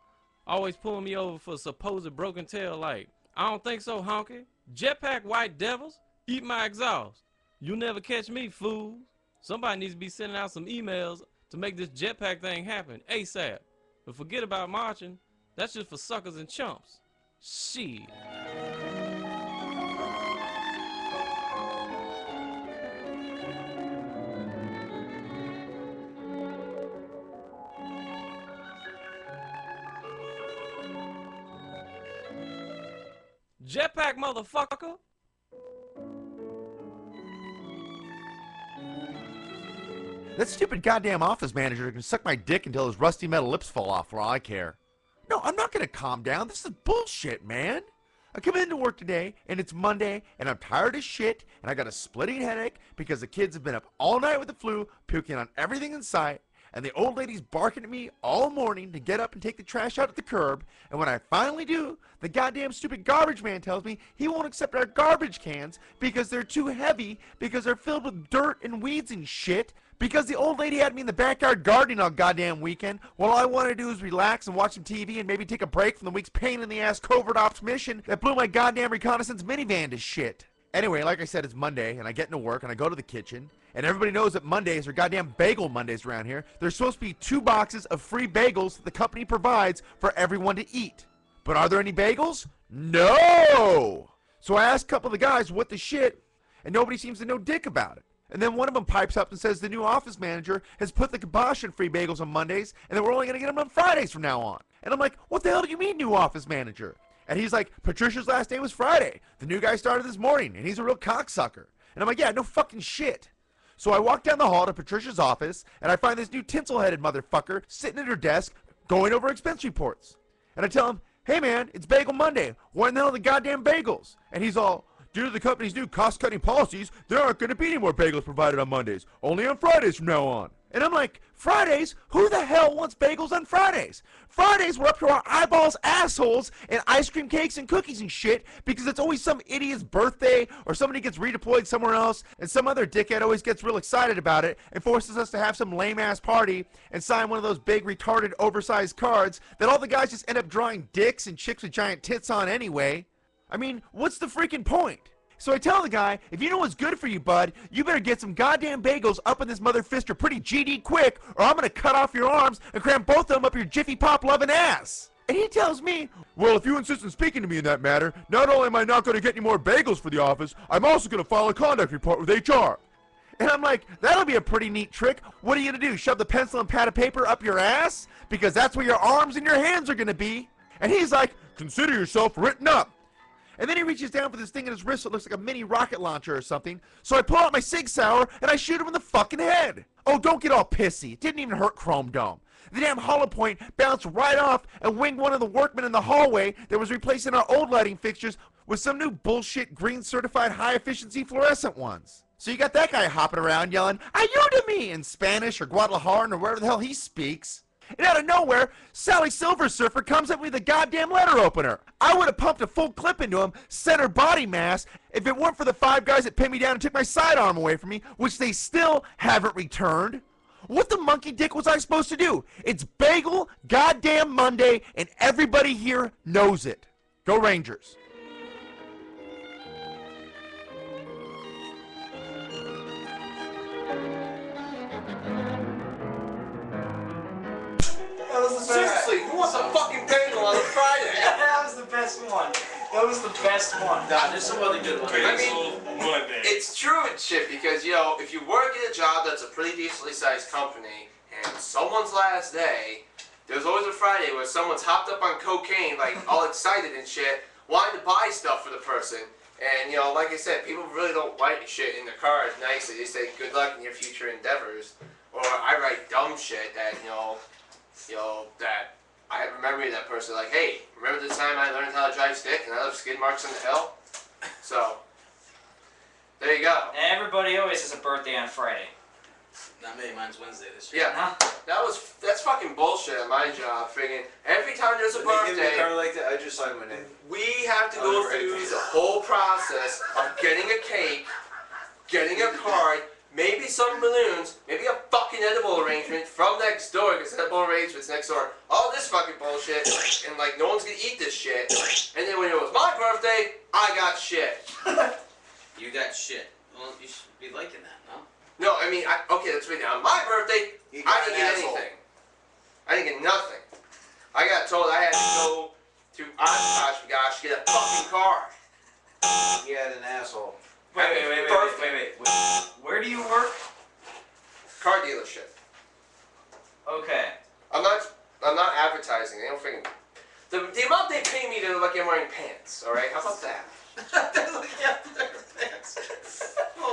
Always pulling me over for a supposed broken tail light. I don't think so, honky. Jetpack white devils, eat my exhaust. You'll never catch me, fools. Somebody needs to be sending out some emails to make this jetpack thing happen ASAP. But forget about marching. That's just for suckers and chumps. Shit. Jetpack, motherfucker. That stupid goddamn office manager can suck my dick until his rusty metal lips fall off for all I care. No, I'm not gonna calm down. This is bullshit, man. I come into work today, and it's Monday, and I'm tired as shit, and I got a splitting headache because the kids have been up all night with the flu, puking on everything in sight, and the old lady's barking at me all morning to get up and take the trash out at the curb, and when I finally do, the goddamn stupid garbage man tells me he won't accept our garbage cans because they're too heavy, because they're filled with dirt and weeds and shit, because the old lady had me in the backyard gardening all goddamn weekend, while all I want to do is relax and watch some TV and maybe take a break from the week's pain-in-the-ass covert ops mission that blew my goddamn reconnaissance minivan to shit. Anyway, like I said, it's Monday, and I get into work, and I go to the kitchen, and everybody knows that Mondays are goddamn bagel Mondays around here. There's supposed to be 2 boxes of free bagels that the company provides for everyone to eat. But are there any bagels? No! So I asked a couple of the guys what the shit, and nobody seems to know dick about it. And then one of them pipes up and says the new office manager has put the kibosh on free bagels on Mondays, and that we're only going to get them on Fridays from now on. And I'm like, what the hell do you mean, new office manager? And he's like, Patricia's last day was Friday. The new guy started this morning, and he's a real cocksucker. And I'm like, yeah, no fucking shit. So I walk down the hall to Patricia's office, and I find this new tinsel-headed motherfucker sitting at her desk going over expense reports. And I tell him, hey man, it's Bagel Monday. Where in the hell are the goddamn bagels? And he's all, due to the company's new cost-cutting policies, there aren't going to be any more bagels provided on Mondays. Only on Fridays from now on. And I'm like, Fridays? Who the hell wants bagels on Fridays? Fridays, we're up to our eyeballs, assholes, and ice cream cakes and cookies and shit because it's always some idiot's birthday or somebody gets redeployed somewhere else and some other dickhead always gets real excited about it and forces us to have some lame-ass party and sign one of those big, retarded, oversized cards that all the guys just end up drawing dicks and chicks with giant tits on anyway. I mean, what's the freaking point? So I tell the guy, if you know what's good for you, bud, you better get some goddamn bagels up in this mother fister pretty GD quick, or I'm gonna cut off your arms and cram both of them up your Jiffy Pop loving ass. And he tells me, well, if you insist on speaking to me in that matter, not only am I not gonna get any more bagels for the office, I'm also gonna file a conduct report with HR. And I'm like, that'll be a pretty neat trick. What are you gonna do, shove the pencil and pad of paper up your ass? Because that's where your arms and your hands are gonna be. And he's like, consider yourself written up. And then he reaches down for this thing in his wrist that looks like a mini rocket launcher or something. So I pull out my Sig Sauer and I shoot him in the fucking head. Oh, don't get all pissy. It didn't even hurt Chrome Dome. The damn hollow point bounced right off and winged one of the workmen in the hallway that was replacing our old lighting fixtures with some new bullshit green certified high efficiency fluorescent ones. So you got that guy hopping around yelling, "Ayúdame" in Spanish or Guadalajaran or wherever the hell he speaks. And out of nowhere, Sally Silver Surfer comes up with a goddamn letter opener. I would have pumped a full clip into him, center body mass, if it weren't for the 5 guys that pinned me down and took my sidearm away from me, which they still haven't returned. What the monkey dick was I supposed to do? It's Bagel goddamn Monday, and everybody here knows it. Go Rangers. Seriously, who wants a fucking bagel on a Friday? That was the best one. That was the best one. Nah, there's some other good ones. I mean, it's true and shit because, you know, if you work at a job that's a pretty decently sized company and someone's last day, there's always a Friday where someone's hopped up on cocaine, like all excited and shit, wanting to buy stuff for the person. And, you know, like I said, people really don't write shit in their cards nicely. They say, good luck in your future endeavors. Or I write dumb shit that, that I have a memory of that person, like, hey, remember the time I learned how to drive stick and I left skid marks on the hill? So, there you go. And everybody always has a birthday on Friday. Not me, mine's Wednesday this year. Yeah, that's fucking bullshit at my job, friggin' every time there's a birthday, Give me a card like that, I just signed my name. we have to go through the whole process of getting a cake, getting a card, maybe some balloons, maybe a fucking edible arrangement from next door, because edible arrangements next door, all this fucking bullshit, and like no one's gonna eat this shit. And then when it was my birthday, I got shit. You got shit. Well, you should be liking that, no? No, I mean, okay, let's read it. On my birthday, I didn't get anything. I didn't get nothing. I got told I had to go to Oshkosh to get a fucking car. He had an asshole. Wait. Where do you work? Car dealership. Okay. I'm not advertising. They don't freaking. The amount they pay me, they're like I'm wearing pants. All right, how about that? They're looking at their pants.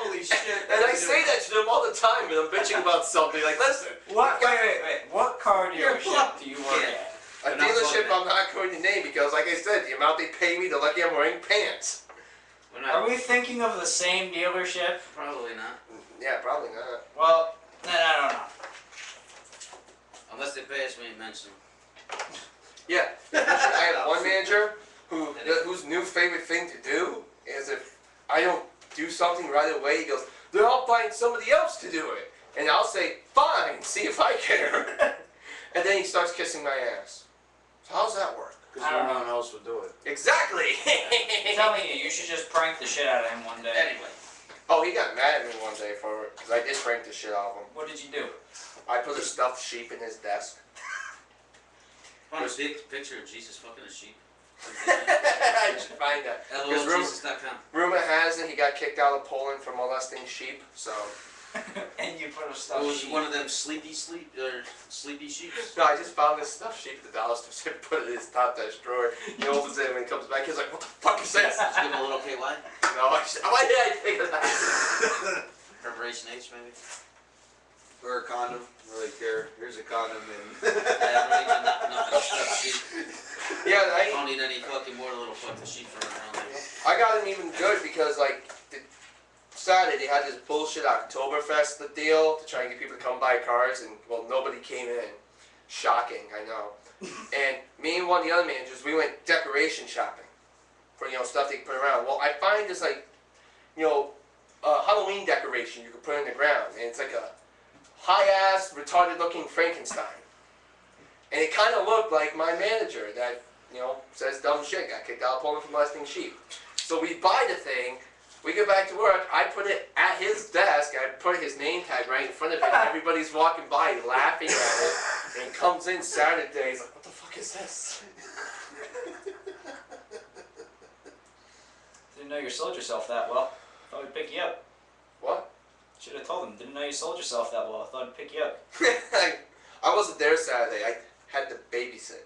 Holy shit. And I say that to them all the time when I'm bitching about something. Like, listen. What? Wait. What car dealership do you work at? A dealership I'm not going to name because, like I said, the amount they pay me, they're lucky I'm wearing pants. Are we thinking of the same dealership? Probably not. Yeah, probably not. Well, then I don't know. Unless they pay us, we ain't mention them. Yeah. I have one manager whose new favorite thing to do is if I don't do something right away, he goes, then I'll find somebody else to do it. And I'll say, fine, see if I care. And then he starts kissing my ass. So how's that work? Because no one else would do it. Exactly. I'm telling you should just prank the shit out of him one day. Anyway. Oh, he got mad at me one day for it, because I did prank the shit out of him. What did you do? I put a stuffed sheep in his desk. Found a picture of Jesus fucking a sheep. I should find that. LOLJesus.com. Rumor has it he got kicked out of Poland for molesting sheep, so... And you put a stuffed It was sheep. one of them sleepy sheep. No, I just found this stuffed sheep at the dollar store and put it in his top desk drawer. He opens it when he comes back, he's like, what the fuck is this? Just give him a little KY. No, why did I think of that? Preparation H, maybe. Or a condom. Really care. Here's a condom and... Nothing. Stuffed sheep. Yeah, I don't need any fucking more little fucking sheep running around there. I got him even good because, like, Saturday they had this bullshit Oktoberfest deal to try and get people to come buy cars, and, well, nobody came in. Shocking, I know. And me and one of the other managers, we went decoration shopping for, stuff they can put around. Well, I find this, like, Halloween decoration you can put in the ground, and it's like a high-ass, retarded-looking Frankenstein. And it kind of looked like my manager that, says dumb shit, got kicked out of Poland for molesting sheep. So we buy the thing, we get back to work, I put it at his desk, I put his name tag right in front of it, everybody's walking by laughing at it, and he comes in Saturday, he's like, what the fuck is this? Didn't know you sold yourself that well. Thought we'd pick you up. What? Should have told him. Didn't know you sold yourself that well. Thought I'd pick you up. I wasn't there Saturday, I had to babysit.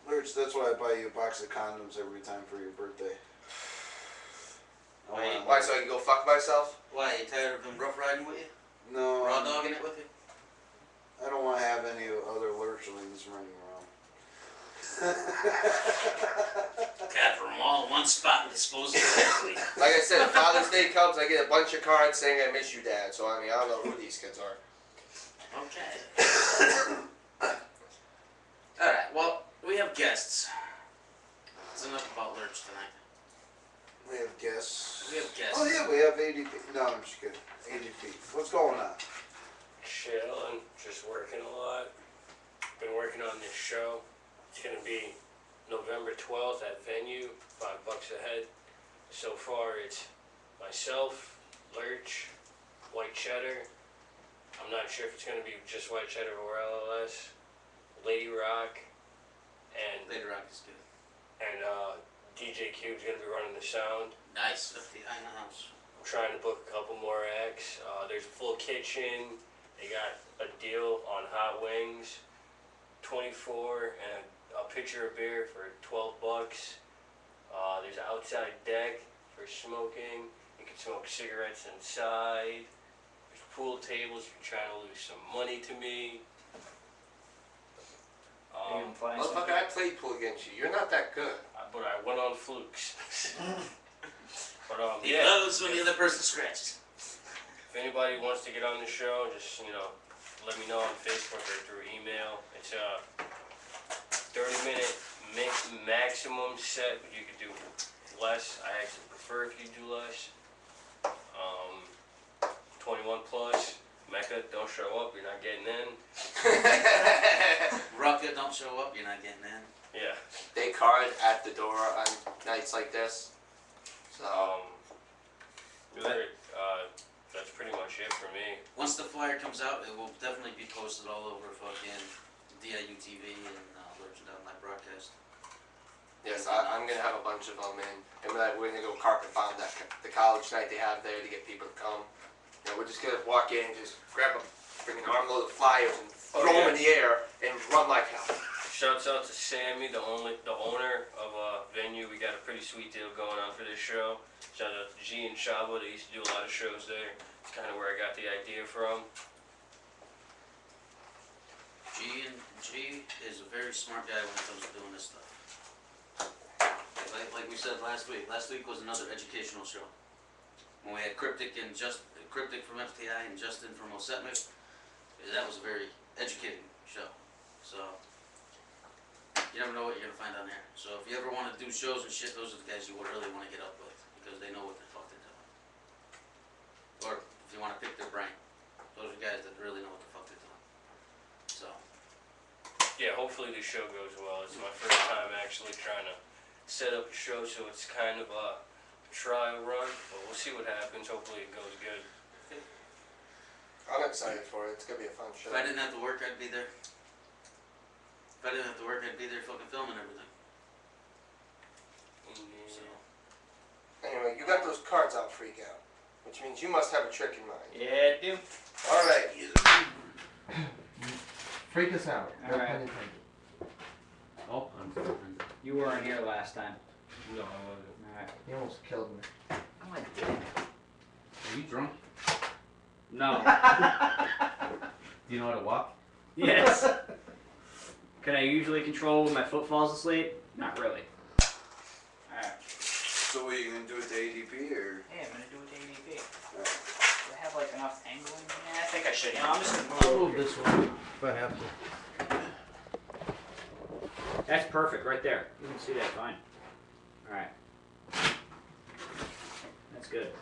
Lurch, that's why I buy you a box of condoms every time for your birthday. Why, so I can go fuck myself? Why, you tired of him rough riding with you? No. Raw dogging it with you? I don't want to have any other lurchlings running around. Gather them all in one spot and dispose of them quickly. Like I said, if Father's Day comes, I get a bunch of cards saying I miss you, Dad. So, I don't know who these kids are. Okay. Alright, well, we have guests. That's enough about Lurch tonight. We have guests. We have guests. Oh yeah, we have ADP. No, I'm just kidding. ADP. What's going on? Chilling, just working a lot. Been working on this show. It's gonna be November 12th at Venue, $5 a head. So far it's myself, Lurch, White Cheddar. I'm not sure if it's gonna be just White Cheddar or LLS. Lady Rock, and Lady Rock is good. And DJ Cube's gonna be running the sound. Nice, FDI in the house. I'm trying to book a couple more acts. There's a full kitchen. They got a deal on hot wings, 24, and a pitcher of beer for $12. There's an outside deck for smoking. You can smoke cigarettes inside. There's pool tables if you're trying to lose some money to me. Motherfucker, I played pool against you. You're not that good. But I went on flukes. But He yeah. loves when the other person scratches. If anybody wants to get on the show, just let me know on Facebook or through email. It's a 30-minute maximum set, but you could do less. I actually prefer if you do less. 21 plus. Mecca, don't show up, you're not getting in. Rucka, don't show up, you're not getting in. Yeah. They card at the door on nights like this. So, that's pretty much it for me. Once the flyer comes out, it will definitely be posted all over fucking DIU TV and Lurch and Down Live Broadcast. yes, I'm going to have a bunch of them in. And we're going to go carpet bomb the college night they have there to get people to come. We're just going to walk in, just grab a freaking armload of flyers and throw them in the air and run like hell. Shouts out to Sammy, the owner of a venue. We got a pretty sweet deal going on for this show. Shout out to G and Shabo. They used to do a lot of shows there. It's kind of where I got the idea from. G is a very smart guy when it comes to doing this stuff. Like we said last week. Last week was another educational show. When we had Cryptic from FTI and Justin from Osetnik, that was a very educating show. So you never know what you're gonna find on there. So if you ever want to do shows and shit, those are the guys you would really want to get up with because they know what the fuck they're doing. Or if you want to pick their brain, those are guys that really know what the fuck they're doing. So yeah, hopefully this show goes well. It's my first time actually trying to set up a show, so it's kind of a trial run, but we'll see what happens. Hopefully it goes good. I'm excited for it. It's gonna be a fun show. If I didn't have to work, I'd be there. If I didn't have to work, I'd be there fucking filming everything. So. Anyway, you got those cards out, Freakout, which means you must have a trick in mind. Yeah, I do. All right. Freak us out. All right. Oh, Unsigned. You weren't here last time. No, I wasn't. Alright. He almost killed me. Oh, I didn't. Are you drunk? No. Do you know how to walk? Yes. Can I usually control when my foot falls asleep? Not really. Alright. So what are you going to do with the ADP, or? Yeah, I'm gonna do it with ADP. Do I have like enough angling? Yeah, I think I should. You know, I'm just gonna move this one if I have to. That's perfect right there. You can see that fine. Alright. That's good.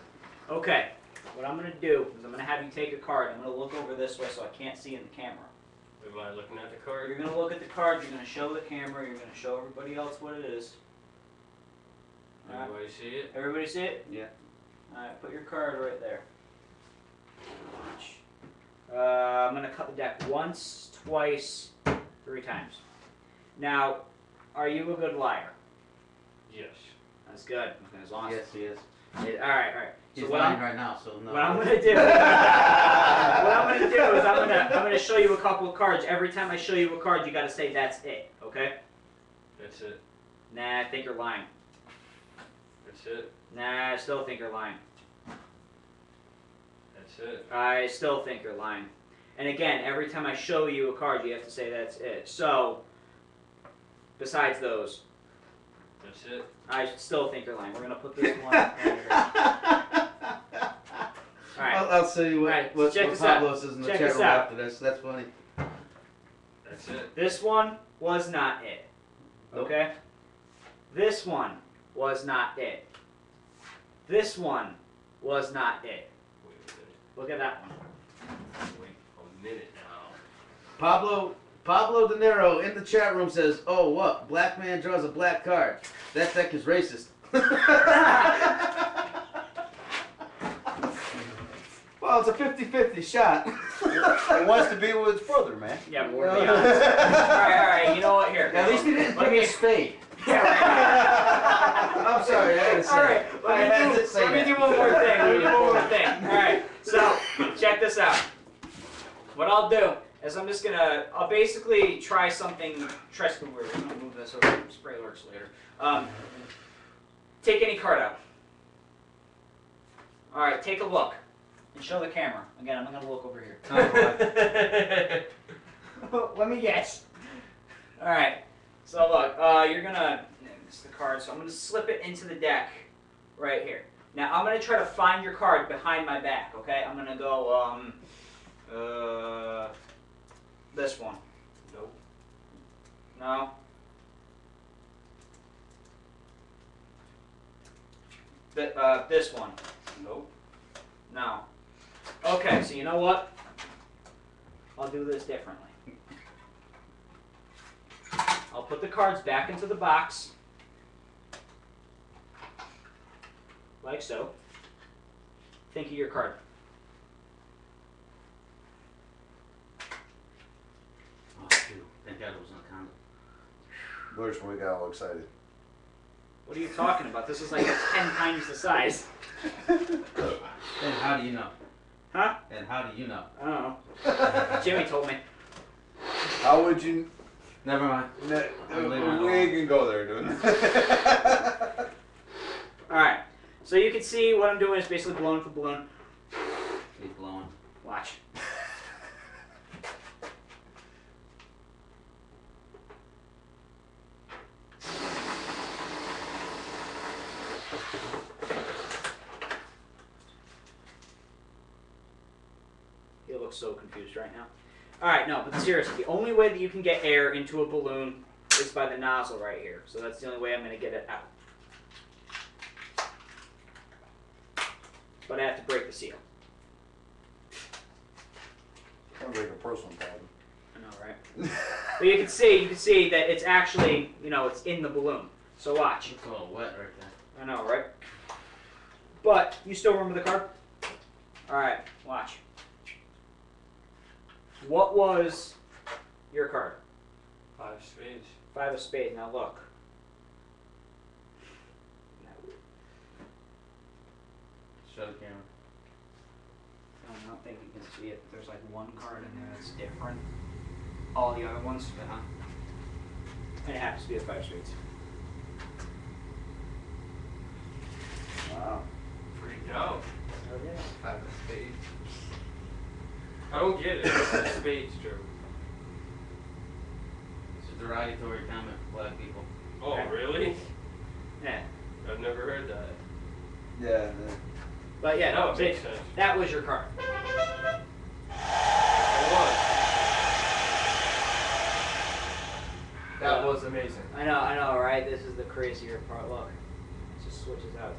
Okay. What I'm going to do is I'm going to have you take a card. I'm going to look over this way so I can't see in the camera. Am I looking at the card? You're going to look at the card. You're going to show the camera. You're going to show everybody else what it is. Everybody see it? Everybody see it? Yeah. Alright, put your card right there. I'm going to cut the deck once, twice, 3 times. Now, are you a good liar? Yes. That's good. As long as Yes, he is. Alright. He's So lying right now, so no. What I'm gonna do, is I'm gonna show you a couple of cards. Every time I show you a card, you gotta say that's it. Okay? That's it. Nah, I think you're lying. That's it. Nah, I still think you're lying. That's it. I still think you're lying. And again, every time I show you a card, you have to say that's it. So, besides those, that's it. I still think you're lying. We're gonna put this one. Alright. I'll show you what, Alright, what, check what this Pablo out. says in the Check chat this room out. after this. That's funny. That's it. This one was not it. Okay? This one was not it. This one was not it. Look at that one. Wait a minute now. Pablo De Niro in the chat room says, "Oh, what? Black man draws a black card. That deck is racist." Well, it's a 50-50 shot. He wants to be with his brother, man. Yeah, but we're being honest. Alright, you know what? Here. At least he didn't take a spade. Yeah, right. I'm sorry, I had to say Alright, it. let me do one more thing. Alright, so, check this out. What I'll do is I'll basically try something weird. I'm gonna move this over, spray Lurch later. Take any card out. Alright, take a look. And show the camera. Again, I'm gonna look over here. Let me guess. Alright, so look, you're gonna, this is the card, so I'm gonna slip it into the deck right here. Now, I'm gonna try to find your card behind my back, okay? I'm gonna go, this one. Nope. No? This one. Nope. No. Okay, so you know what? I'll do this differently. I'll put the cards back into the box. Like so. Think of your card. Oh, shoot. Thank God it was not condom. Lurch, we got all excited. What are you talking about? This is like 10 times the size. And how do you know? Huh? And how do you know? I don't know. Jimmy told me. How would you Never mind. We can go there, dude. Alright. So you can see what I'm doing is basically blowing up the balloon. Keep blowing. Watch. He looks so confused right now. Alright, no, but seriously, the only way that you can get air into a balloon is by the nozzle right here. So that's the only way I'm going to get it out. But I have to break the seal. Sounds like a personal problem. I know, right? But you can see that it's actually, it's in the balloon. So watch. It's all wet right there. I know, right? But you still remember the card? Alright, watch. What was your card? 5 of spades. 5 of spades. Now look. Show the camera. I don't think you can see it. There's like one card in there that's different. All the other ones, and it happens to be a 5 of spades. Wow. Freaked out. Oh yeah. 5 of spades. I don't get it. It's a spades joke. It's a derogatory comment for black people. Oh, really? Yeah. I've never heard that. Yeah. But yeah, That no, would make sense. that was your card. That was amazing. I know, right? This is the crazier part. Look, it just switches out.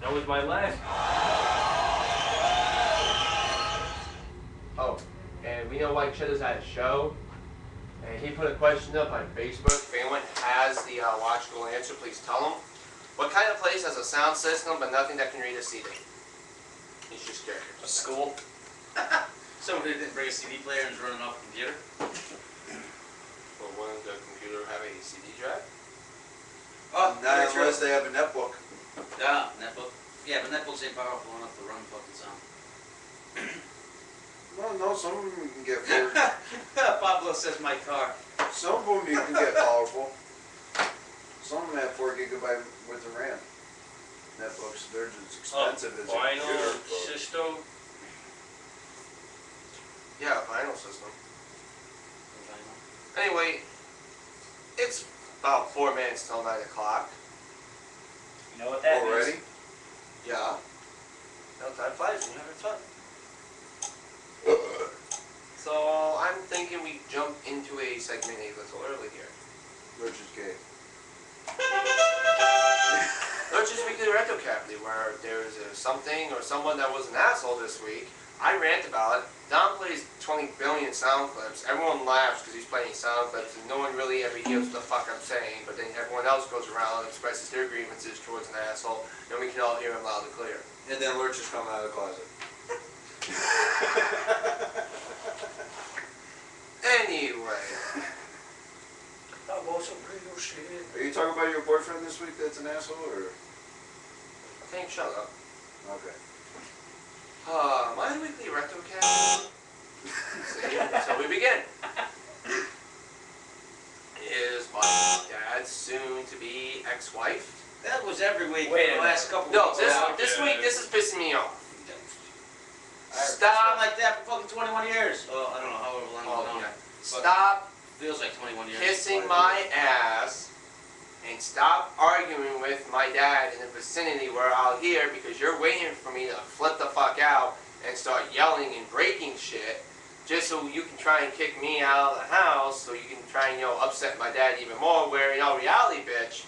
That was my last. Oh, and we know why Cheddar's at a show. And he put a question up on Facebook. If anyone has the logical answer, please tell him. What kind of place has a sound system but nothing that can read a CD? He's just curious. A school? Somebody didn't bring a CD player and is running off a computer? Well, wouldn't the computer have a CD drive? Oh, Not unless they have a netbook. Yeah, netbook. Yeah, but netbooks ain't powerful enough to run fucking sound. Well, no, some of them you can get forward. Pablo says my car. Some of them you can get powerful. Some of them have 4 gigabyte with the RAM. Netbooks, they're just expensive as a Vinyl computer. system. Yeah, vinyl system. Anyway, it's about 4 minutes till 9 o'clock. You know what that Already? means? Yeah. No, time flies when you're having fun. So I'm thinking we jump into a segment a little early here. Lurch is gay. Lurch's Weekly Retro Cavity, where there's something or someone that was an asshole this week. I rant about it. Don plays 20 billion sound clips. Everyone laughs because he's playing sound clips, and no one really ever hears what the fuck I'm saying. But then everyone else goes around and expresses their grievances towards an asshole, and we can all hear him loud and clear. And then Lurch is coming out of the closet. Anyway. Are you talking about your boyfriend this week that's an asshole, or? I think shut up. Okay. My Weekly Retro Cavity. So we begin. Is my dad's soon-to-be ex-wife. That was every week for Wait the last couple No, weeks. this week, this is pissing me off. It's been like that for fucking 21 years. Oh, I don't know, however long it's been on. Stop Feels like 21 years. kissing my ass and stop arguing with my dad in the vicinity where I'll hear, because you're waiting for me to flip the fuck out and start yelling and breaking shit just so you can try and kick me out of the house, so you can try and, upset my dad even more, where in all reality, bitch,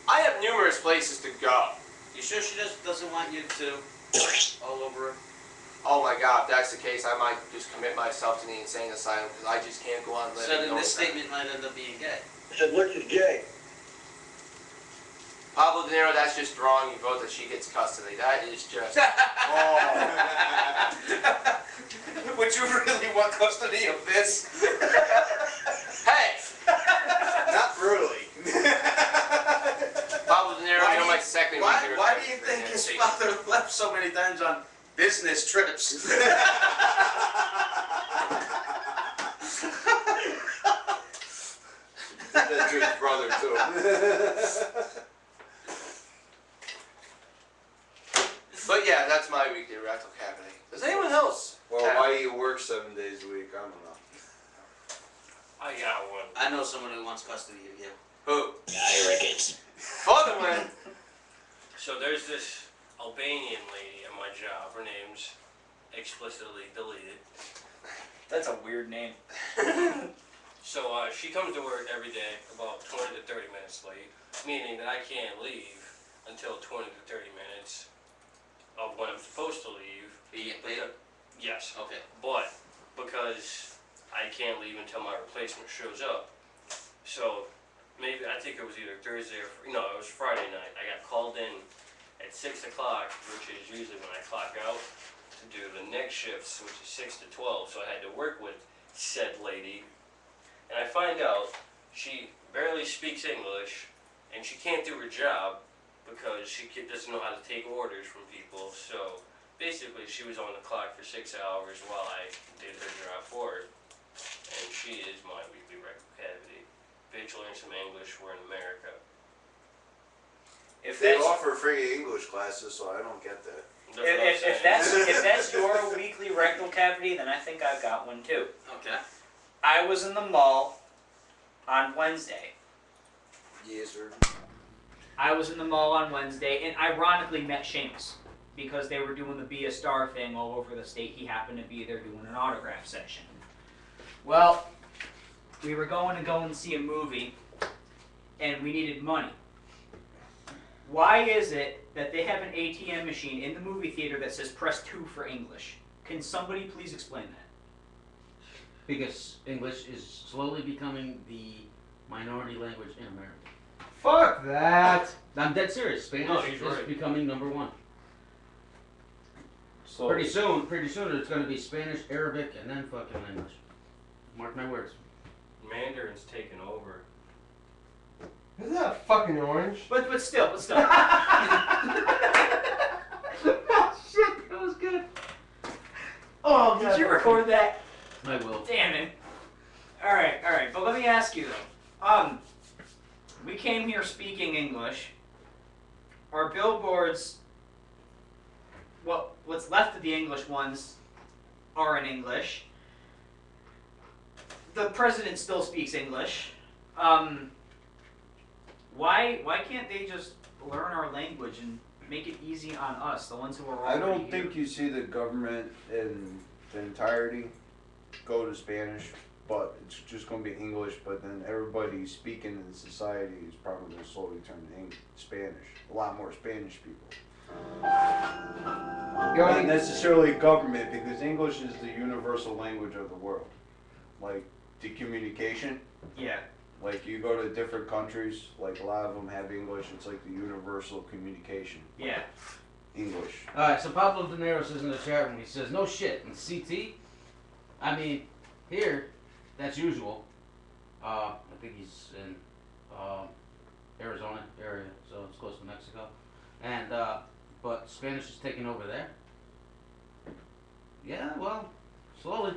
I have numerous places to go. You sure she just doesn't want you to all over her? Oh my god, if that's the case, I might just commit myself to the insane asylum, because I just can't go on living. So then this statement might end up being gay. I said, Lurch is gay. Pablo De Niro, that's just wrong. You vote that she gets custody. That is just wrong. Would you really want custody of this? Hey! Not really. Pablo De Niro, my second week. Why do you think his father left so many times on business trips? That's his brother too. But yeah, that's my weekday rectal cavity. Does anyone else? Well, why do you work 7 days a week? I don't know. I got one. I know someone who wants custody of you. Who? Guy Ricketts. Father man. So there's this Albanian lady at my job. Her name's explicitly deleted. That's a weird name. So she comes to work every day about 20 to 30 minutes late, meaning that I can't leave until 20 to 30 minutes of when I'm supposed to leave. But you get paid? Yes. Okay. But because I can't leave until my replacement shows up. So maybe, I think it was either Thursday or, no, it was Friday night. I got called in at 6 o'clock, which is usually when I clock out, to do the next shifts, which is 6 to 12. So I had to work with said lady. And I find out she barely speaks English, and she can't do her job because she doesn't know how to take orders from people. So basically, she was on the clock for 6 hours while I did her job for her. And she is my weekly rectal cavity. Bitch, learn some English. We're in America. If they offer free English classes, so I don't get that. If that's your weekly rectal cavity, then I think I've got one too. Okay. I was in the mall on Wednesday. Yes, sir. I was in the mall on Wednesday and ironically met Seamus because they were doing the Be a Star thing all over the state. He happened to be there doing an autograph session. Well, we were going to go and see a movie and we needed money. Why is it that they have an ATM machine in the movie theater that says press 2 for English? Can somebody please explain that? Because English is slowly becoming the minority language in America. Fuck that. I'm dead serious. Spanish is right. becoming #1. So Pretty soon it's going to be Spanish, Arabic, and then fucking English. Mark my words. Mandarin's taken over. Isn't that fucking orange? But still. Oh shit, that was good. Oh, Did you record that? I will. Damn it. Alright. But let me ask you though. We came here speaking English. Our billboards, what's left of the English ones are in English. The president still speaks English. Why can't they just learn our language and make it easy on us, the ones who are already I don't here? think you see the government in the entirety go to Spanish, but it's just going to be English. But then everybody speaking in society is probably going to slowly turn to Spanish. A lot more Spanish people. Not necessarily government, because English is the universal language of the world. Like the communication. Yeah. Like you go to different countries, like a lot of them have English. It's like the universal communication. Yeah. English. Alright, so Pablo De Niro says in the chat room, he says, no shit, in CT, I mean, here, that's usual. I think he's in Arizona area, so it's close to Mexico. And, but Spanish is taking over there. Yeah, well, slowly.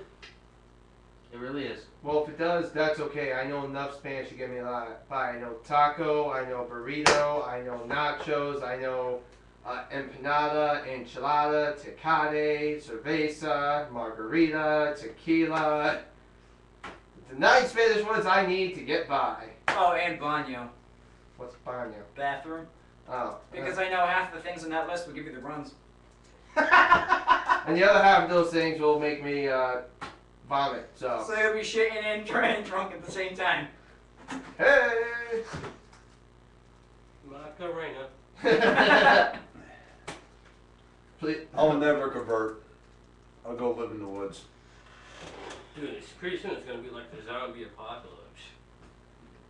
It really is. Well, if it does, that's okay. I know enough Spanish to get me by. I know taco, I know burrito, I know nachos, I know empanada, enchilada, tecate, cerveza, margarita, tequila. The 9 Spanish words I need to get by. Oh, and baño. What's baño? Bathroom. Oh. Because I know half the things on that list will give you the runs. And the other half of those things will make me vomit. So you'll be shitting and drunk at the same time. Hey! Macarena. Please, I'll never convert. I'll go live in the woods. Dude, pretty soon it's going to be like the zombie apocalypse.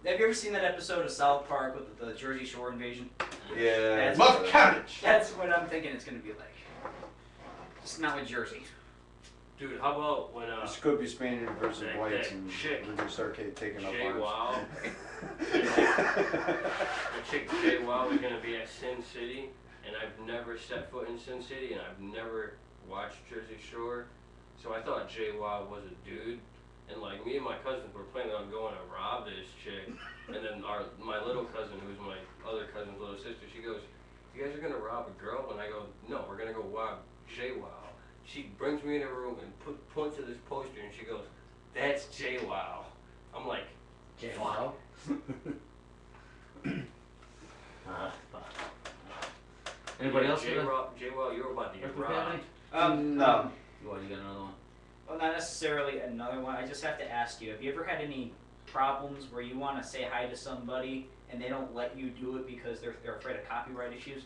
Have you ever seen that episode of South Park with the Jersey Shore invasion? Yeah. Love cabbage! That's what I'm thinking it's going to be like. Just not with Jersey. Dude, how about when This could be Spaniards versus that whites, and chick, we're gonna start taking up Jay arms. Wow. The chick Jay Wow is gonna be at Sin City, and I've never set foot in Sin City, and I've never watched Jersey Shore, so I thought Jay Wow was a dude, And like me and my cousins were planning on going to rob this chick, and then my little cousin, who's my other cousin's little sister, she goes, "You guys are gonna rob a girl?" And I go, "No, we're gonna go rob JWoww." She brings me in a room and points to this poster, and she goes, "That's JWoww." I'm like, JWoww. Anybody else? JWoww, you're about to get robbed. No. Well, you got another one? Well, not necessarily another one. I just have to ask you, have you ever had any problems where you want to say hi to somebody and they don't let you do it because they're afraid of copyright issues?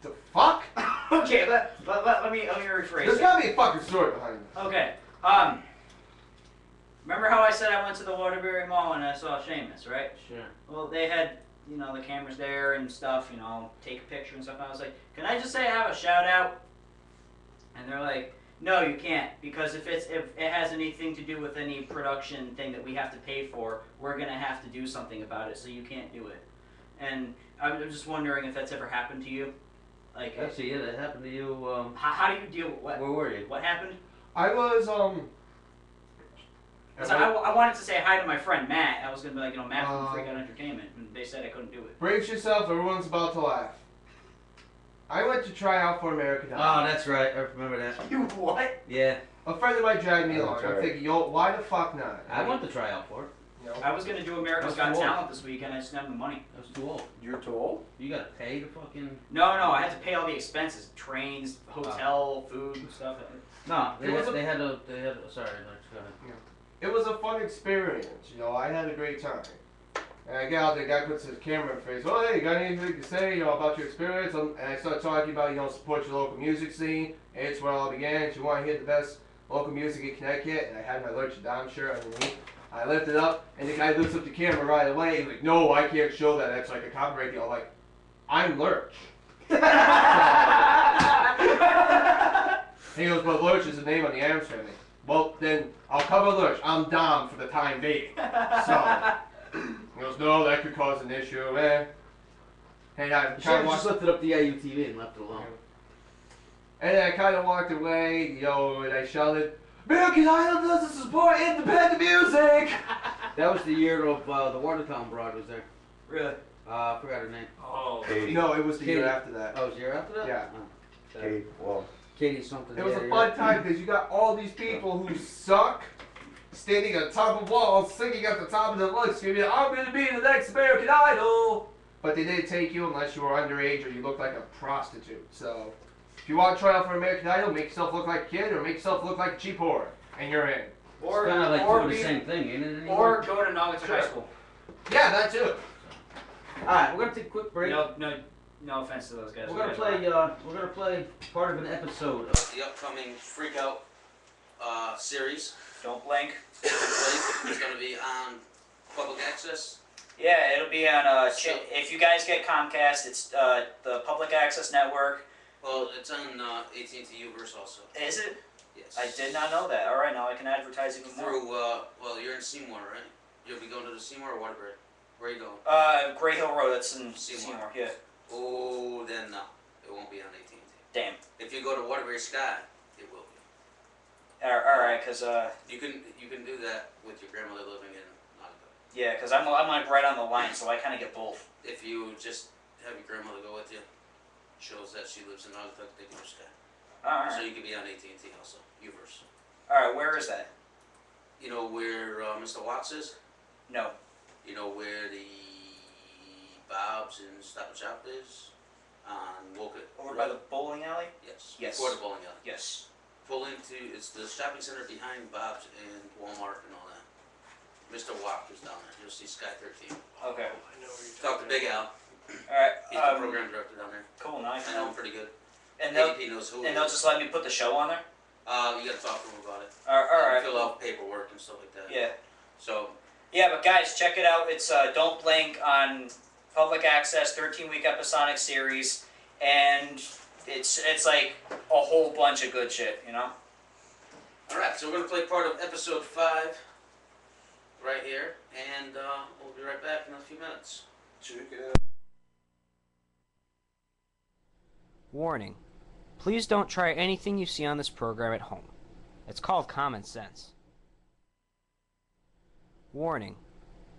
The fuck? Okay, let me rephrase There's it. gotta be a fucking story behind this. Okay. Remember how I said I went to the Waterbury Mall and I saw Seamus, right? Sure. Well, they had, you know, the cameras there and stuff, you know, take a picture and stuff. And I was like, can I just say I have a shout out? And they're like, no, you can't, because if it has anything to do with any production thing that we have to pay for, we're gonna have to do something about it, so you can't do it. And I'm just wondering if that's ever happened to you. Like, Actually, yeah, that happened to you. how do you deal with what? Where were you? What happened? I was So I wanted to say hi to my friend Matt. I was gonna be like, you know, Matt from Freakout Entertainment, and they said I couldn't do it. Brace yourself, everyone's about to laugh. I went to try out for American Idol. Oh, that's right. I remember that. You what? Yeah. A friend of mine dragged me along. That's I'm right. thinking, yo, why the fuck not? I went to try out for it. You know? I was gonna do America's Got Talent this weekend. I just didn't have the money. I was too old. You're too old? You gotta pay to fucking. No, I had to pay all the expenses: trains, hotel, food, and stuff. No, It was they had a. Sorry, Lurch, go ahead. Yeah. It was a fun experience, you know. I had a great time. And I get out there, the guy puts his camera in face. Oh, hey, you got anything to say, you know, about your experience? And I start talking about, you know, support your local music scene. It's where it all began. If you want to hear the best local music in Connecticut, and I had my Lurch Down shirt underneath. I lift it up, and the guy lifts up the camera right away. He's like, no, I can't show that. That's like a copyright deal. I'm like, I'm Lurch. He goes, but Lurch is the name on the Aramis family. Well, then I'll cover Lurch. I'm Dom for the time being. So, he goes, no, that could cause an issue. Hey, I You kind should of have walked, just lifted up the IUTV and left it alone. and then I kind of walked away, you know, and I shouted, American Idol doesn't support independent music. That was the year of the Watertown broad was there. Really? I forgot her name. Oh. Katie. No, it was the year Katie. after that. Oh, it was the year after that? Yeah. Oh. Kate, well, Katie something. It was yeah, a you're fun right. time because you got all these people who suck standing on top of walls, singing at the top of the lungs, screaming, I'm going to be the next American Idol. But they didn't take you unless you were underage or you looked like a prostitute. So if you want to try out for American Idol, make yourself look like a kid or make yourself look like a cheap whore. And you're in. Or It's kind of like or doing be- the same thing, ain't it? Anymore? Or go to Naugatuck High School. Yeah, that too. Alright, we're gonna take a quick break. No offense to those guys. We're gonna play part of an episode of The upcoming Freakout series. Don't blink. It's going to be on public access. Yeah, it'll be on. If you guys get Comcast, it's the public access network. Well, it's on AT&T Uverse also. Is it? Yes. I did not know that. All right, now I can advertise even more. Through, well, you're in Seymour, right? You'll be going to the Seymour or Waterbury? Where are you going? Gray Hill Road. That's in Seymour. Yeah. Oh, then no. It won't be on AT&T. Damn. If you go to Waterbury Sky, it will be. All right, cause You can do that with your grandmother living in Naugatuck. yeah, cause I'm like right on the line, so I kind of get both. If you just have your grandmother go with you, shows that she lives in Naugatuck, they give her Sky. All right. So you could be on AT&T also, Uverse. All right, where is that? You know where Mr. Watts is? No. You know where the Bob's and Stop and Shop is? On Woken. Over by the bowling alley? Yes. Yes. Before the bowling alley. Yes. Pull into, it's the shopping center behind Bob's and Walmart and all that. Mr. Watt is down there. You'll see Sky 13. Okay. Talk to Big Al. Alright. He's the program director down there. Cool, nice. I know him pretty good. And ADP knows who and he they'll is. just let me put the show on there? You gotta talk to him about it. Alright. Fill out paperwork and stuff like that. Yeah. So, Yeah, but guys, check it out. It's Don't Blink on public access, 13-week episodic series, and it's like a whole bunch of good shit, you know? alright, so we're gonna play part of episode 5 right here, and we'll be right back in a few minutes. Check it out. Warning. Please don't try anything you see on this program at home. It's called common sense. Warning.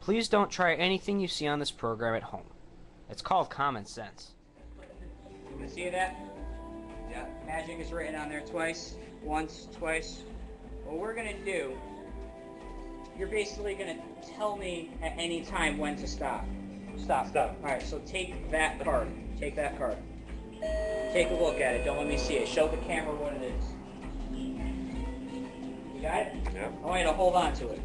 Please don't try anything you see on this program at home. It's called common sense. You see that? Yeah. Magic is written on there twice. Once, twice. What we're gonna do, you're basically gonna tell me at any time when to stop. Stop. Stop. Alright, so take that card. Take that card. Take a look at it. Don't let me see it. Show the camera what it is. You got it? Yeah. I want you to hold on to it.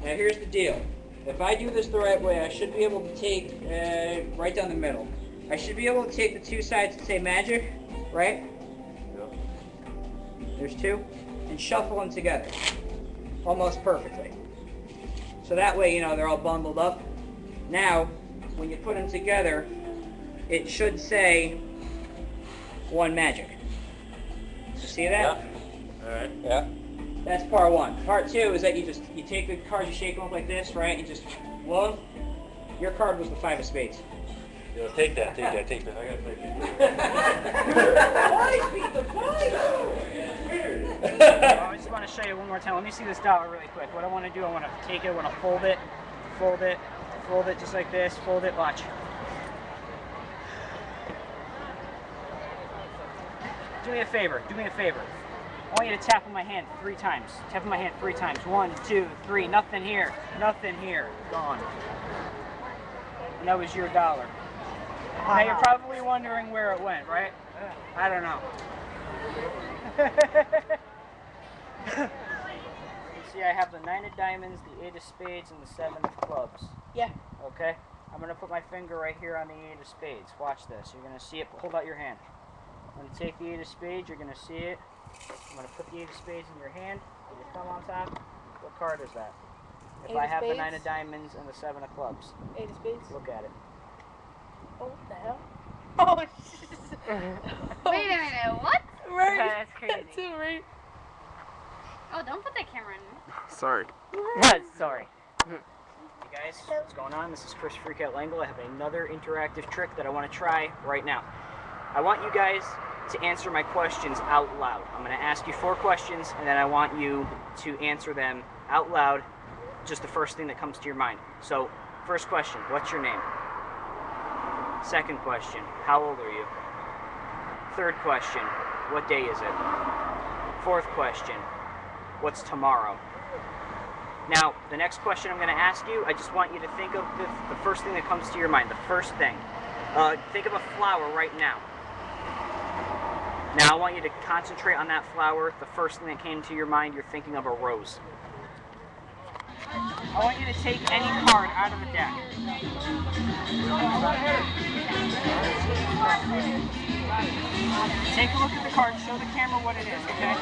Now here's the deal. If I do this the right way, I should be able to take right down the middle. I should be able to take the two sides that say magic, right? Yeah. There's two. And shuffle them together. Almost perfectly. So that way, you know, they're all bundled up. Now, when you put them together, it should say one magic. See that? Yeah. Alright. Yeah. That's part one. Part two is that you take the cards, you shake them up like this, right? You just blow them. Your card was the 5 of spades. You know, take that. I gotta take that. I just want to show you one more time. Let me see this dollar really quick. What I want to do, I want to take it, I want to fold it, just like this, fold it, watch. Do me a favor. I want you to tap on my hand 3 times. Tap on my hand 3 times. 1, 2, 3. Nothing here. Nothing here. Gone. And that was your dollar. Now you're probably wondering where it went, right? I don't know. You see, I have the 9 of diamonds, the 8 of spades, and the 7 of clubs. Yeah. Okay? I'm going to put my finger right here on the 8 of spades. Watch this. You're going to see it. Hold out your hand. I'm going to take the 8 of spades. You're going to see it. I'm going to put the 8 of spades in your hand. Put your thumb on top. What card is that? If I have the 9 of diamonds and the 7 of clubs. 8 of spades. Look at it. Oh, what the hell? Oh, Wait a minute, what? Right. That's crazy. That's it, right? Oh, don't put that camera in me. Sorry. Sorry. You guys, what's going on? This is Chris Freakout Lengyel. I have another interactive trick that I want to try right now. I want you guys to answer my questions out loud. I'm going to ask you 4 questions, and then I want you to answer them out loud, just the first thing that comes to your mind. So, first question, what's your name? Second question, how old are you? Third question, what day is it? Fourth question, what's tomorrow? Now, the next question I'm going to ask you, I just want you to think of the first thing that comes to your mind, the first thing. Think of a flower right now. Now I want you to concentrate on that flower. The first thing that came to your mind, you're thinking of a rose. I want you to take any card out of the deck. Take a look at the card, show the camera what it is, okay?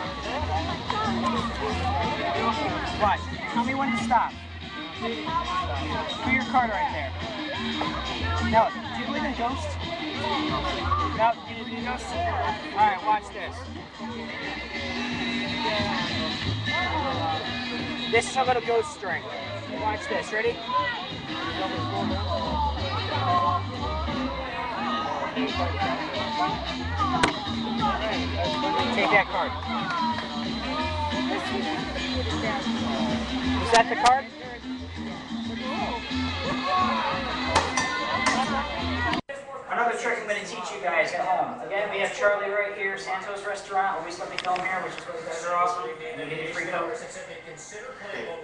Watch. Tell me when to stop. Put your card right there. Now, do you believe in ghosts? No, you believe in ghosts? Alright, watch this. This is a little ghost string. Watch this, ready? Take that card. Is that the card? Another trick I'm going to teach you guys at home. Again, we have Charlie right here, Santos Restaurant. Always let me film here, which is what you guys are awesome. And you get a free coat.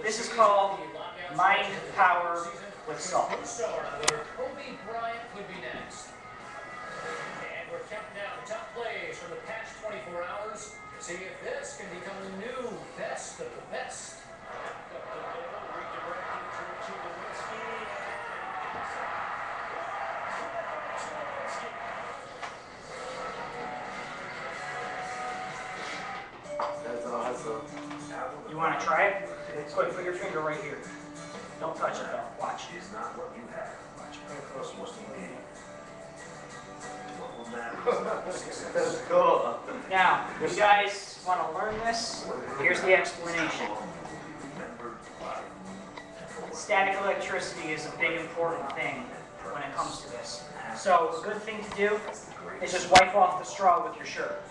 This is called Mind Power with Salt. Kobe Bryant could be next. And we're counting down the top plays from the past 24 hours. See if this can become the new best of the best. That's awesome. You want to try it? Quick, put your finger right here. Don't touch it though. Watch. Watch. Very close. That's cool. Now, if you guys want to learn this, here's the explanation. Static electricity is a big important thing when it comes to this. So a good thing to do is just wipe off the straw with your shirt.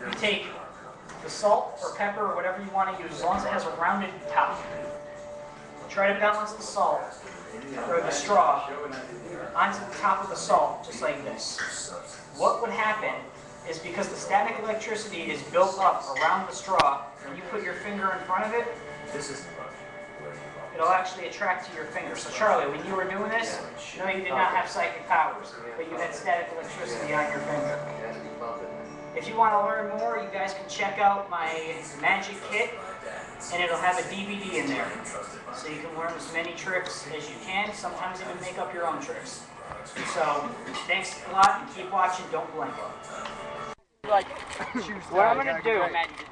You take the salt or pepper or whatever you want to use, as long as it has a rounded top. Try to balance the salt or the straw onto the top of the salt, just like this. What would happen is because the static electricity is built up around the straw, when you put your finger in front of it, it'll actually attract to your finger. So Charlie, when you were doing this, no, you did not have psychic powers, but you had static electricity on your finger. If you want to learn more, you guys can check out my magic kit, and it'll have a DVD in there. So you can learn as many tricks as you can, sometimes even make up your own tricks. So, thanks a lot, and keep watching, don't blink. What I'm gonna do,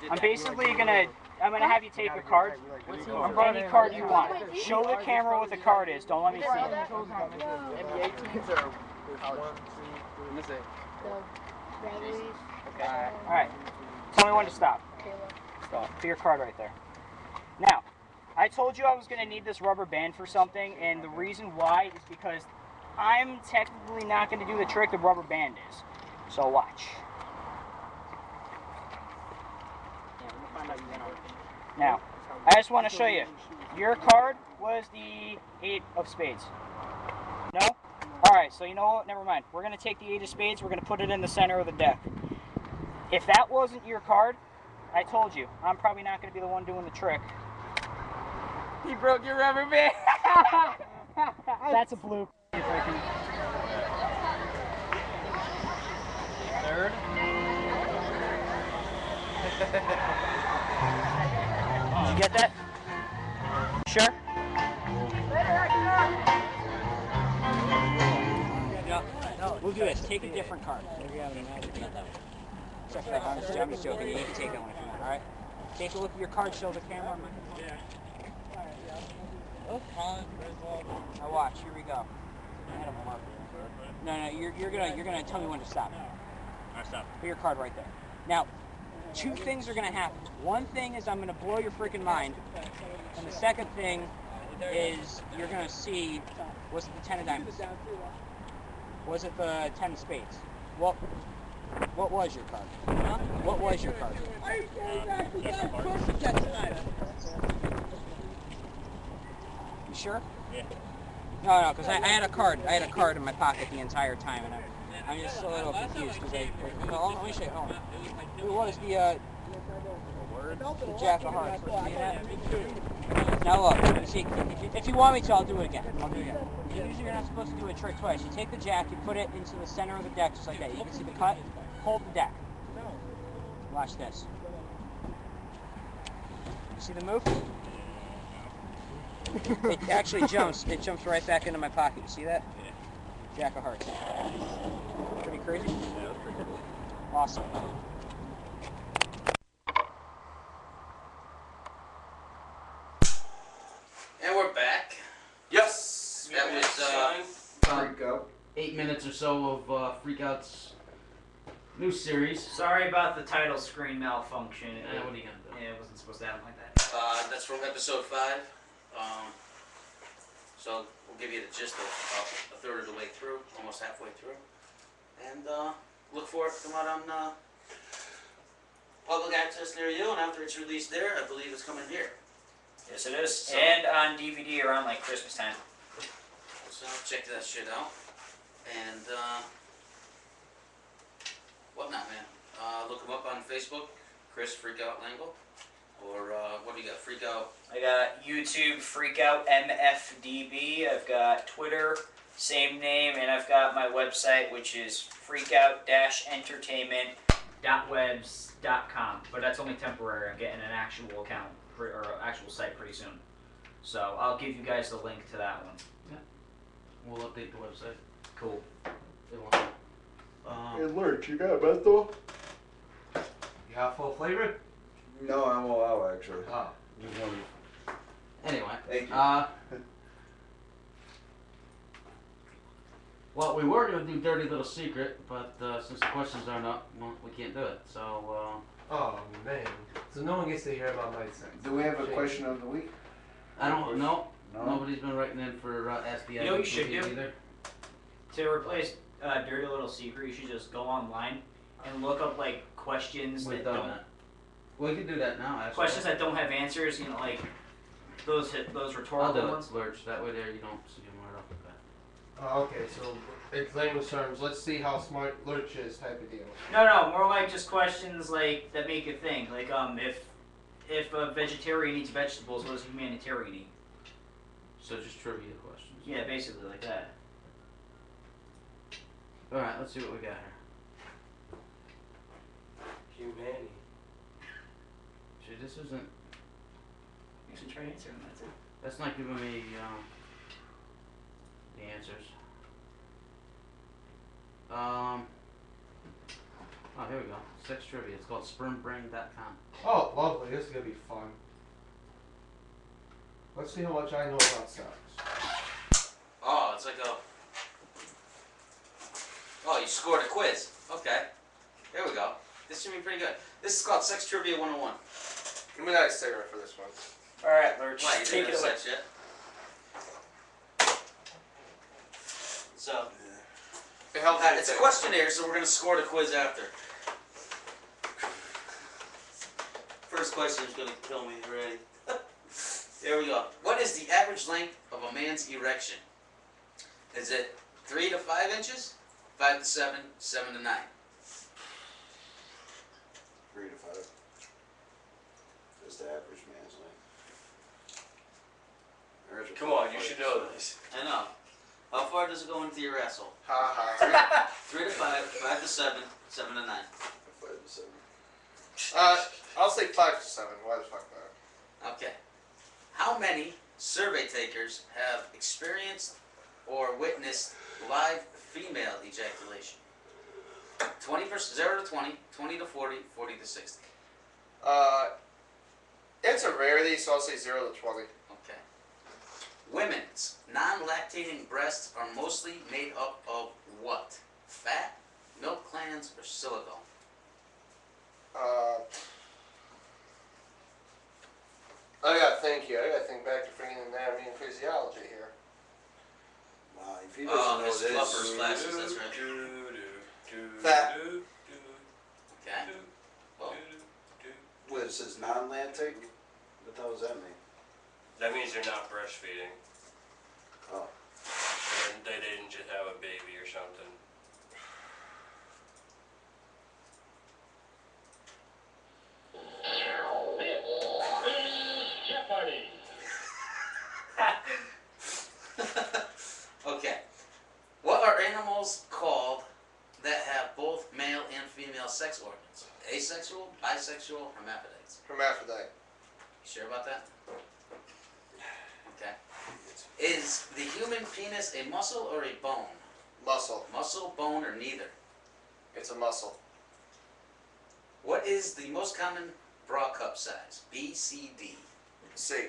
I'm basically gonna have you take a card, any card you want. Show the camera what the card is, don't let me see it. Okay. Alright, tell me when to stop. Stop. Put your card right there. Now, I told you I was going to need this rubber band for something, and the reason why is because I'm technically not going to do the trick the rubber band is. So watch. Now, I just want to show you. Your card was the 8 of spades. No? Alright, so you know what? Never mind. We're going to take the 8 of spades, we're going to put it in the center of the deck. If that wasn't your card, I told you, I'm probably not going to be the one doing the trick. He broke your rubber band. That's a bloop. Third. Did you get that? Sure? No, we'll do this. Take a different card. Check that out. I'm just joking. You can take that one if you want. All right. Take a look at your card. Show the camera. Yeah. Now watch. Here we go. No, you're gonna tell me when to stop. All right, stop. Put your card right there. Now, 2 things are gonna happen. One thing is I'm gonna blow your freaking mind, and the second thing is you're gonna see. Was it the 10 of diamonds? Was it the 10 of spades? What was your card? Huh? What was your card? You sure? Yeah. No, because I had a card. I had a card in my pocket the entire time, and I'm just a little confused because let me show you. Hold on. It was the Jack of Hearts. Now look, see, if you want me to, I'll do it again. Usually you're not supposed to do a trick twice. You take the Jack, you put it into the center of the deck just like that. You can see the cut. Hold the deck. Watch this. You see the move? It actually jumps. It jumps right back into my pocket. You see that? Jack of Hearts. Pretty crazy? Yeah, that's pretty cool. Awesome. And we're back. Yes! That was, Freakout. 8 minutes or so of Freakout's new series. Sorry about the title screen malfunction. What are you gonna do? Yeah, it wasn't supposed to happen like that. That's from episode 5. So we'll give you the gist of about a third of the way through, almost halfway through. And look for it to come out on public access near you, and after it's released there, I believe it's coming here. Yes, it is. So, and on DVD around like Christmas time. So check that shit out. And whatnot, man. Look him up on Facebook, Chris Freakout Lengyel. Or what do you got? Freakout? I got YouTube Freakout MFDB. I've got Twitter, same name, and I've got my website, which is freakout-entertainment.webs.com. But that's only temporary. I'm getting an actual account or actual site pretty soon. So I'll give you guys the link to that one. Yeah. We'll update the website. Cool. Hey, Lurch, you got a menthol? You got full flavor? No, I'm all out actually. Oh. Just one. Anyway. Thank you. Well, we were going to do Dirty Little Secret, but since the questions aren't up, well, we can't do it. So, Oh, man. So no one gets to hear about my sex. Do we have a question of the week? I don't know. No? Nobody's been writing in for Ask the You know what you should do? either. To replace Dirty Little Secret, you should just go online and look up like questions We've that done don't. that. We can do that now, actually. Questions that don't have answers, you know, like those I'll rhetorical do ones. it, Lurch. That way there you don't see him right off the bat. Oh, okay, so in layman's terms, let's see how smart Lurch is type of deal. No, more like just questions like that make you think. Like, if a vegetarian eats vegetables, what does a humanitarian eat? So just trivia questions. Yeah, basically like that. Alright, let's see what we got here. Humanity. See, this isn't... You should try answering that too. That's not giving me, the answers. Oh, here we go. Sex trivia. It's called spermbrain.com. Oh, lovely. This is going to be fun. Let's see how much I know about sex. Oh, it's like a... Oh, you scored a quiz. Okay. There we go. This should be pretty good. This is called Sex Trivia 101. Give me a nice cigarette for this one. Alright, Lurch. Why, you Take didn't it have away. sex yet? So... It helps it's a questionnaire, so we're going to score the quiz after. First question is going to kill me already. Here we go. What is the average length of a man's erection? Is it 3 to 5 inches? 5 to 7, 7 to 9? 3 to 5. That's the average man's length. Come on, you should know this. I know. How far does it go into your asshole? Ha ha. 3 to 5, 5 to 7, 7 to 9. 5 to 7. I'll say 5 to 7. Why the fuck not? Okay. How many survey takers have experienced or witnessed live female ejaculation? 20%, 0 to 20, 20 to 40, 40 to 60. It's a rarity, so I'll say 0 to 20. Okay. Women's non-lactating breasts are mostly made up of what? Fat, milk glands, or silicone? I gotta think here. I gotta think back to freaking anatomy and physiology here. Wow, if he doesn't know Miss this. Fluffer's glasses, that's right. Fat. Okay. Well, What, it says non-lactic? What the hell does that mean? That means they're not breastfeeding. Oh. And they didn't just have a baby or something. okay. What are animals called that have both male and female sex organs? Asexual, bisexual, hermaphrodites? Hermaphrodite. You sure about that? Okay. Is the human penis a muscle or a bone? Muscle. Muscle, bone, or neither? It's a muscle. What is the most common bra cup size? B, C, D? C.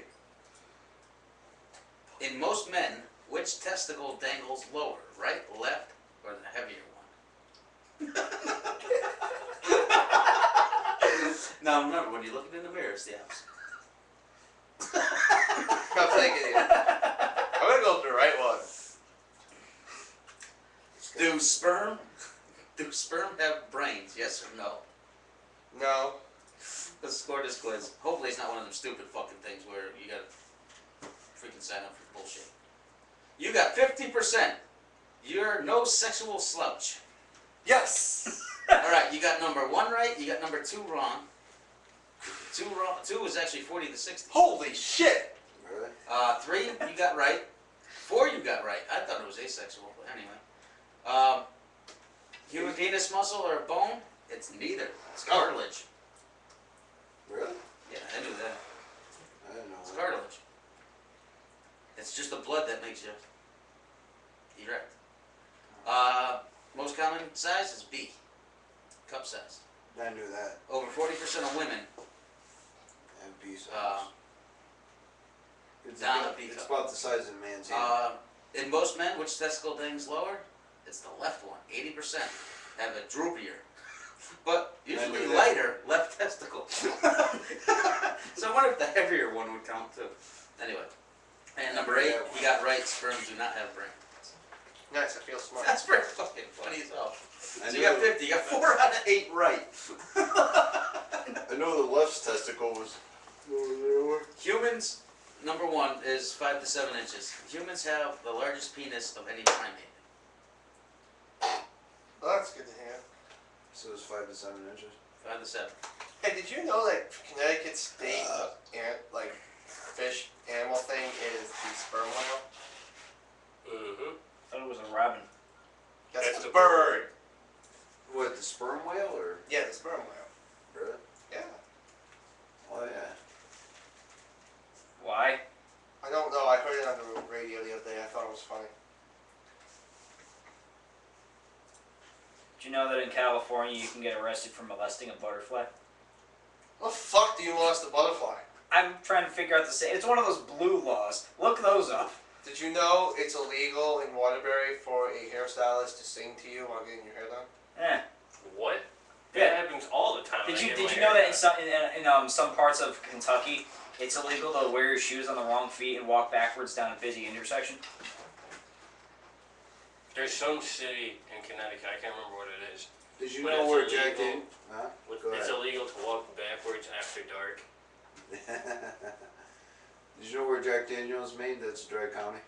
In most men, which testicle dangles lower? Right, left, or the heavier one? Now remember, when you're looking in the mirror, it's the opposite. I'm thinking here. I'm gonna go with the right one. Do sperm have brains? Yes or no? No. Let's score this quiz. Hopefully it's not one of them stupid fucking things where you gotta freaking sign up for bullshit. You got 50%. You're no sexual slouch. Yes! Alright, you got number 1 right, you got number 2 wrong. 2 wrong. 2 is actually 40 to 60. Holy shit! Really? 3 you got right. 4 you got right. I thought it was asexual, but anyway. Human penis muscle or bone? It's neither. It's cartilage. Really? Yeah, I knew that. I didn't know It's that. cartilage. It's just the blood that makes you erect. Most common size is B. Cup size. I knew that. Over 40% of women And B size. It's down about- a B It's cup. about the size of a man's hand. In most men, which testicle dangles lower? It's the left one. 80% have a droopier, but usually that. lighter left testicle. So I wonder if the heavier one would count too. Anyway, and number 8, you got right. Sperm do not have brains. Nice, I feel smart. That's pretty fucking funny as hell. I So you got know- 50. You got 4 out of 8 right. I know the left Ruff's testicles. Humans, number one, is 5 to 7 inches. Humans have the largest penis of any primate. Well, that's good to hear. So it's 5 to 7 inches. 5 to 7. Hey, did you know that Connecticut state like fish animal thing is the sperm whale? Mm-hmm. I thought it was a robin. That's the bird. What, the sperm whale or? Yeah, the sperm whale. Really? Yeah. Oh yeah. Why? I don't know. I heard it on the radio the other day. I thought it was funny. Did you know that in California you can get arrested for molesting a butterfly? What the fuck do you molest a butterfly? I'm trying to figure out the same. It's one of those blue laws. Look those up. Did you know it's illegal in Waterbury for a hairstylist to sing to you while getting your hair done? Yeah. What? Yeah. That happens all the time. Did you know that in some parts of Kentucky it's illegal to wear your shoes on the wrong feet and walk backwards down a busy intersection? There's some city in Connecticut, I can't remember what it is. Did you but know it's where illegal- Jack did? Huh? Go It's ahead. illegal to walk backwards after dark. Did you know where Jack Daniels made? That's Dry County.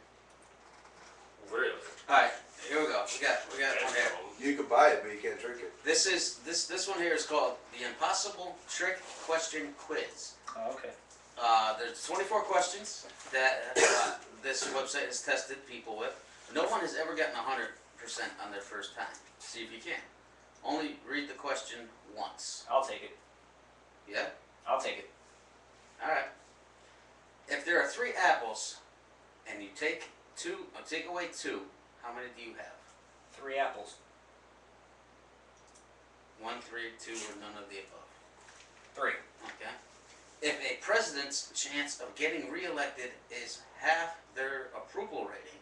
Really? Alright, here we go. We got one here. You could buy it, but you can't drink it. This one here is called the Impossible Trick Question Quiz. Oh, okay. There's 24 questions that this website has tested people with. No one has ever gotten 100% on their first time. See if you can. Only read the question once. I'll take it. Yeah? I'll take it. Alright. If there are 3 apples and you take away 2, how many do you have? 3 apples. 1, 3, 2, or none of the above. 3. Okay. If a president's chance of getting reelected is half their approval rating,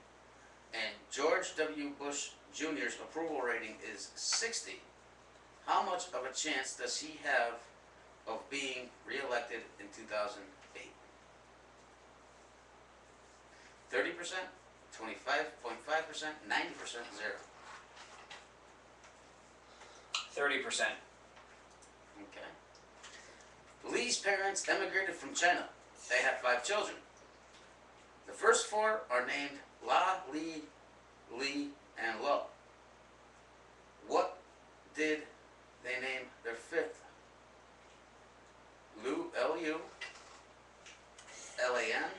and George W. Bush Jr.'s approval rating is 60, how much of a chance does he have of being reelected in 2008? 30%, 25.5%, 90%, 0. 30%. Okay. Lee's parents emigrated from China. They had 5 children. The first 4 are named La, Li, Li, and Lo. What did they name their 5th? Lu, L-U, L-A-N,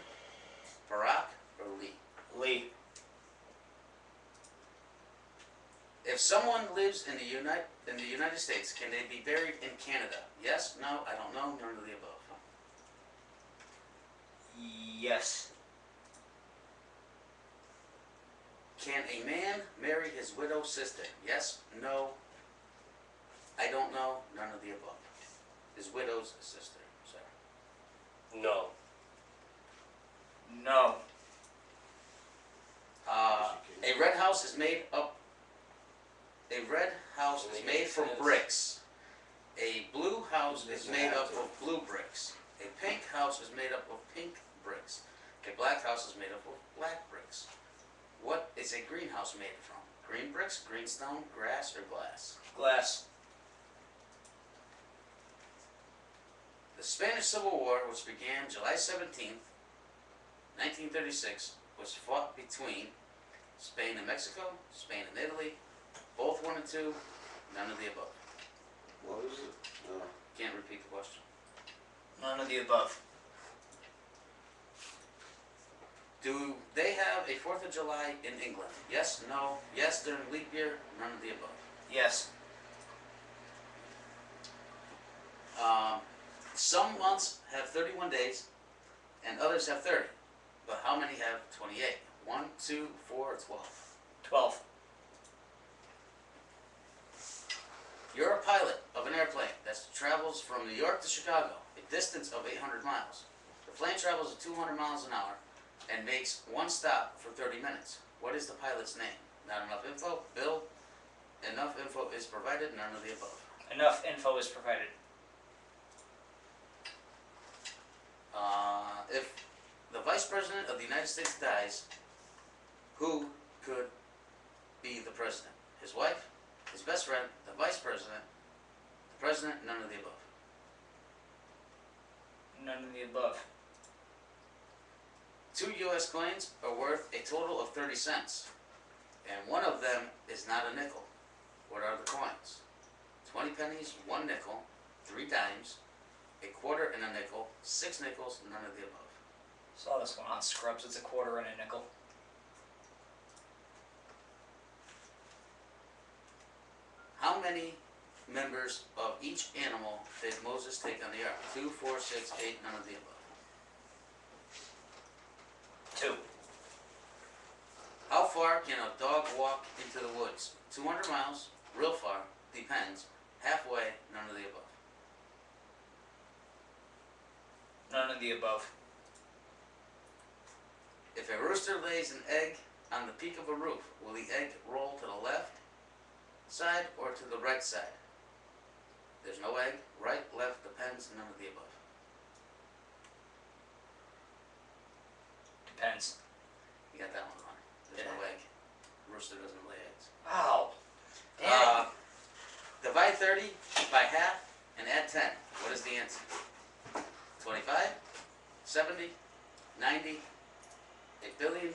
Barack, or Lee? Lee. If someone lives in the United States, can they be buried in Canada? Yes, no, I don't know, none of the above. Yes. Can a man marry his widowed sister? Yes, no, I don't know, none of the above. His widow's sister, sorry. No. No. A red house is made up. A red house is made from bricks. A blue house is made up of blue bricks. A pink house is made up of pink bricks. A black house is made up of black bricks. What is a greenhouse made from? Green bricks, green stone, grass, or glass? Glass. The Spanish Civil War, which began July 17th, 1936, was fought between Spain and Mexico, Spain and Italy, both 1 and 2, none of the above. What was it? No. Can't repeat the question. None of the above. Do they have a 4th of July in England? Yes, no, yes during leap year, none of the above. Yes. Some months have 31 days and others have 30. But how many have 28? 1, 2, 4, 12. 12. You're a pilot of an airplane that travels from New York to Chicago, a distance of 800 miles. The plane travels at 200 miles an hour and makes 1 stop for 30 minutes. What is the pilot's name? Not enough info. Bill, enough info is provided, none of the above. Enough info is provided. If the Vice President of the United States dies, who could be the President? His wife, his best friend, the Vice President, the President, none of the above. None of the above. 2 U.S. coins are worth a total of 30 cents, and one of them is not a nickel. What are the coins? 20 pennies, 1 nickel, 3 dimes, a quarter and a nickel, 6 nickels, none of the above. Saw this one on Scrubs. It's a quarter and a nickel. How many members of each animal did Moses take on the ark? 2, 4, 6, 8, none of the above. 2. How far can a dog walk into the woods? 200 miles, real far, depends, halfway, none of the above. None of the above. If a rooster lays an egg on the peak of a roof, will the egg roll to the left side or to the right side? There's no egg. Right, left, depends, none of the above. Depends. You got that one wrong. There's no egg. Rooster doesn't lay eggs. Wow. Damn. Divide 30 by half and add 10. What is the answer? 25, 70, 90, a billion,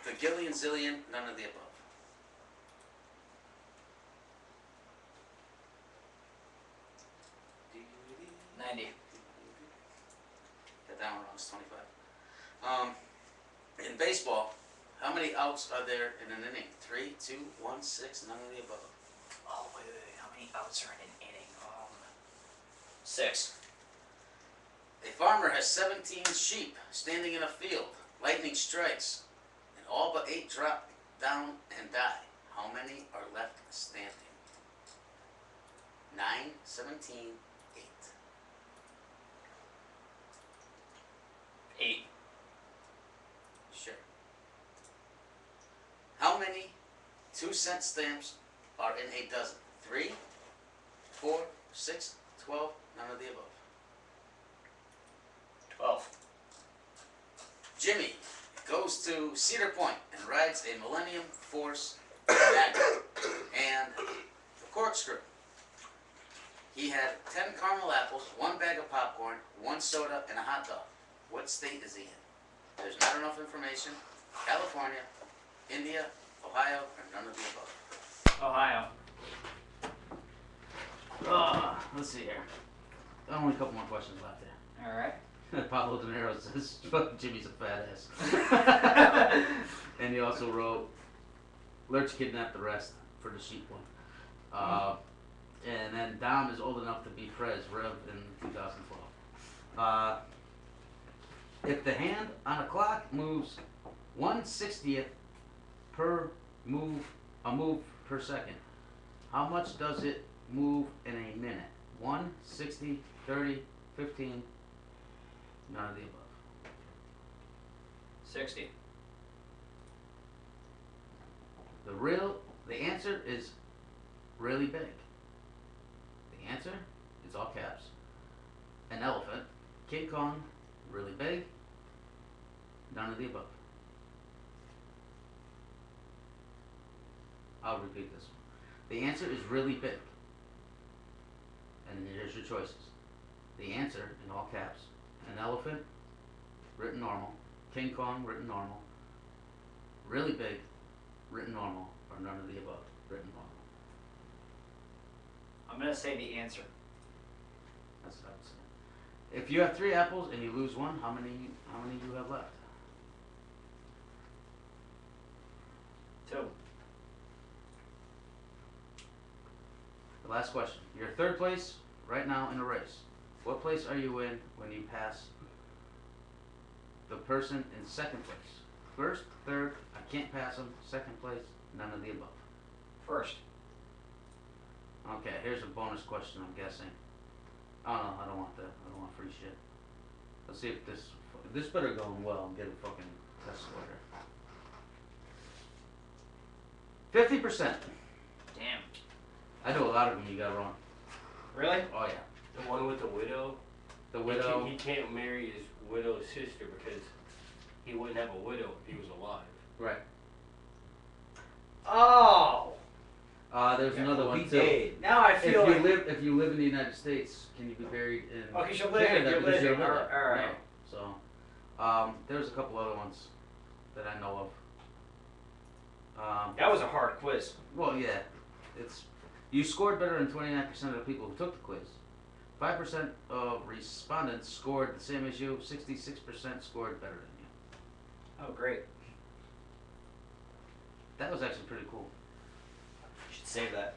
bagillion, zillion, none of the above. Got that one wrong, it's 25. In baseball, how many outs are there in an inning? 3, 2, 1, 6, none of the above. Oh, wait. How many outs are in an inning? 6. A farmer has 17 sheep standing in a field. Lightning strikes, and all but 8 drop down and die. How many are left standing? 9, 17, 8. 8. Sure. How many 2-cent stamps are in a dozen? 3, 4, 6, 12, none of the above. 12. Jimmy goes to Cedar Point and rides a Millennium Force wagon and the corkscrew. He had 10 caramel apples, 1 bag of popcorn, 1 soda, and a hot dog. What state is he in? There's not enough information. California, India, Ohio, or none of the above. Ohio. Let's see here. Only a couple more questions left there. Alright. Pablo De Niro says Jimmy's a fat ass. And he also wrote Lurch kidnapped the rest for the sheep one. And then Dom is old enough to be Prez Rev in 2012. If the hand on a clock moves 1/60th per move, a move per second, how much does it move in a minute? 1, 60, 30, 15, none of the above. 60. The answer is really big. The answer is all caps. An elephant, King Kong, really big, none of the above. I'll repeat this one. The answer is really big. And here's your choices. The answer, in all caps, an elephant, written normal, King Kong, written normal, really big, written normal, or none of the above, written normal. I'm going to say the answer. That's what I would say. If you have 3 apples and you lose 1, how many do you have left? 2. The last question. You're 3rd place right now in a race. What place are you in when you pass the person in 2nd place? 1st, 3rd, I can't pass them. 2nd place, none of the above. 1st. Okay, here's a bonus question, I'm guessing. Oh no, I don't want that. I don't want free shit. Let's see if this better go well and get a fucking test score here. 50%. Damn. I know a lot of them you got wrong. Really? Oh yeah. The one with the widow? The widow. He can't marry his widow's sister because he wouldn't have a widow if he was alive. Right. Oh! There's another one too. Hey, now I feel if you live in the United States, can you be buried in Oh, because you're living, Canada? you're Because living. you're All right. No. So, there's a couple other ones that I know of. That was a hard quiz. Well, yeah, you scored better than 29% of the people who took the quiz. 5% of respondents scored the same as you. 66% scored better than you. Oh, great. That was actually pretty cool. You should save that.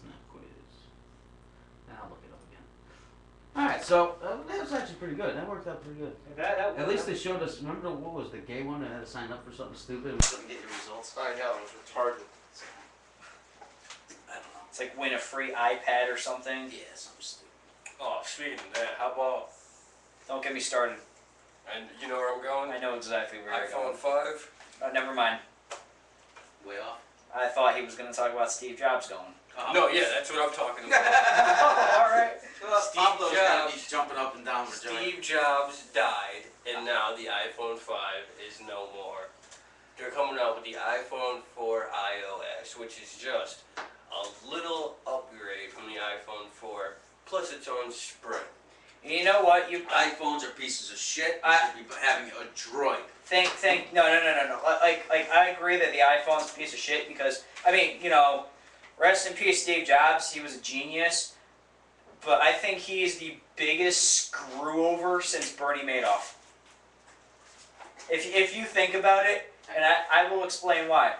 Snap quiz. Now I'll look it up again. Alright, so that was actually pretty good. That worked out pretty good. At least they showed us, remember what was the gay one that had to sign up for something stupid? We couldn't get your results. I know, it was retarded. I don't know. It's like win a free iPad or something. Yeah, something stupid. Oh, speaking of that, how about... Don't get me started. And you know where I'm going? I know exactly where you're iPhone going. 5? Never mind. Way off. I thought he was going to talk about Steve Jobs going. No, yeah, that's what I'm talking about. Oh, alright. Pablo's gotta be jumping up and down for joy. Steve Jobs died, and now the iPhone 5 is no more. They're coming out with the iPhone 4 iOS, which is just a little upgrade from the iPhone 4, plus its own Sprint. You know what? iPhones are pieces of shit. You should be having a droid. No. Like, I agree that the iPhone's a piece of shit because, I mean, you know, rest in peace, Steve Jobs. He was a genius, but I think he's the biggest screw over since Bernie Madoff. If you think about it, and I will explain why.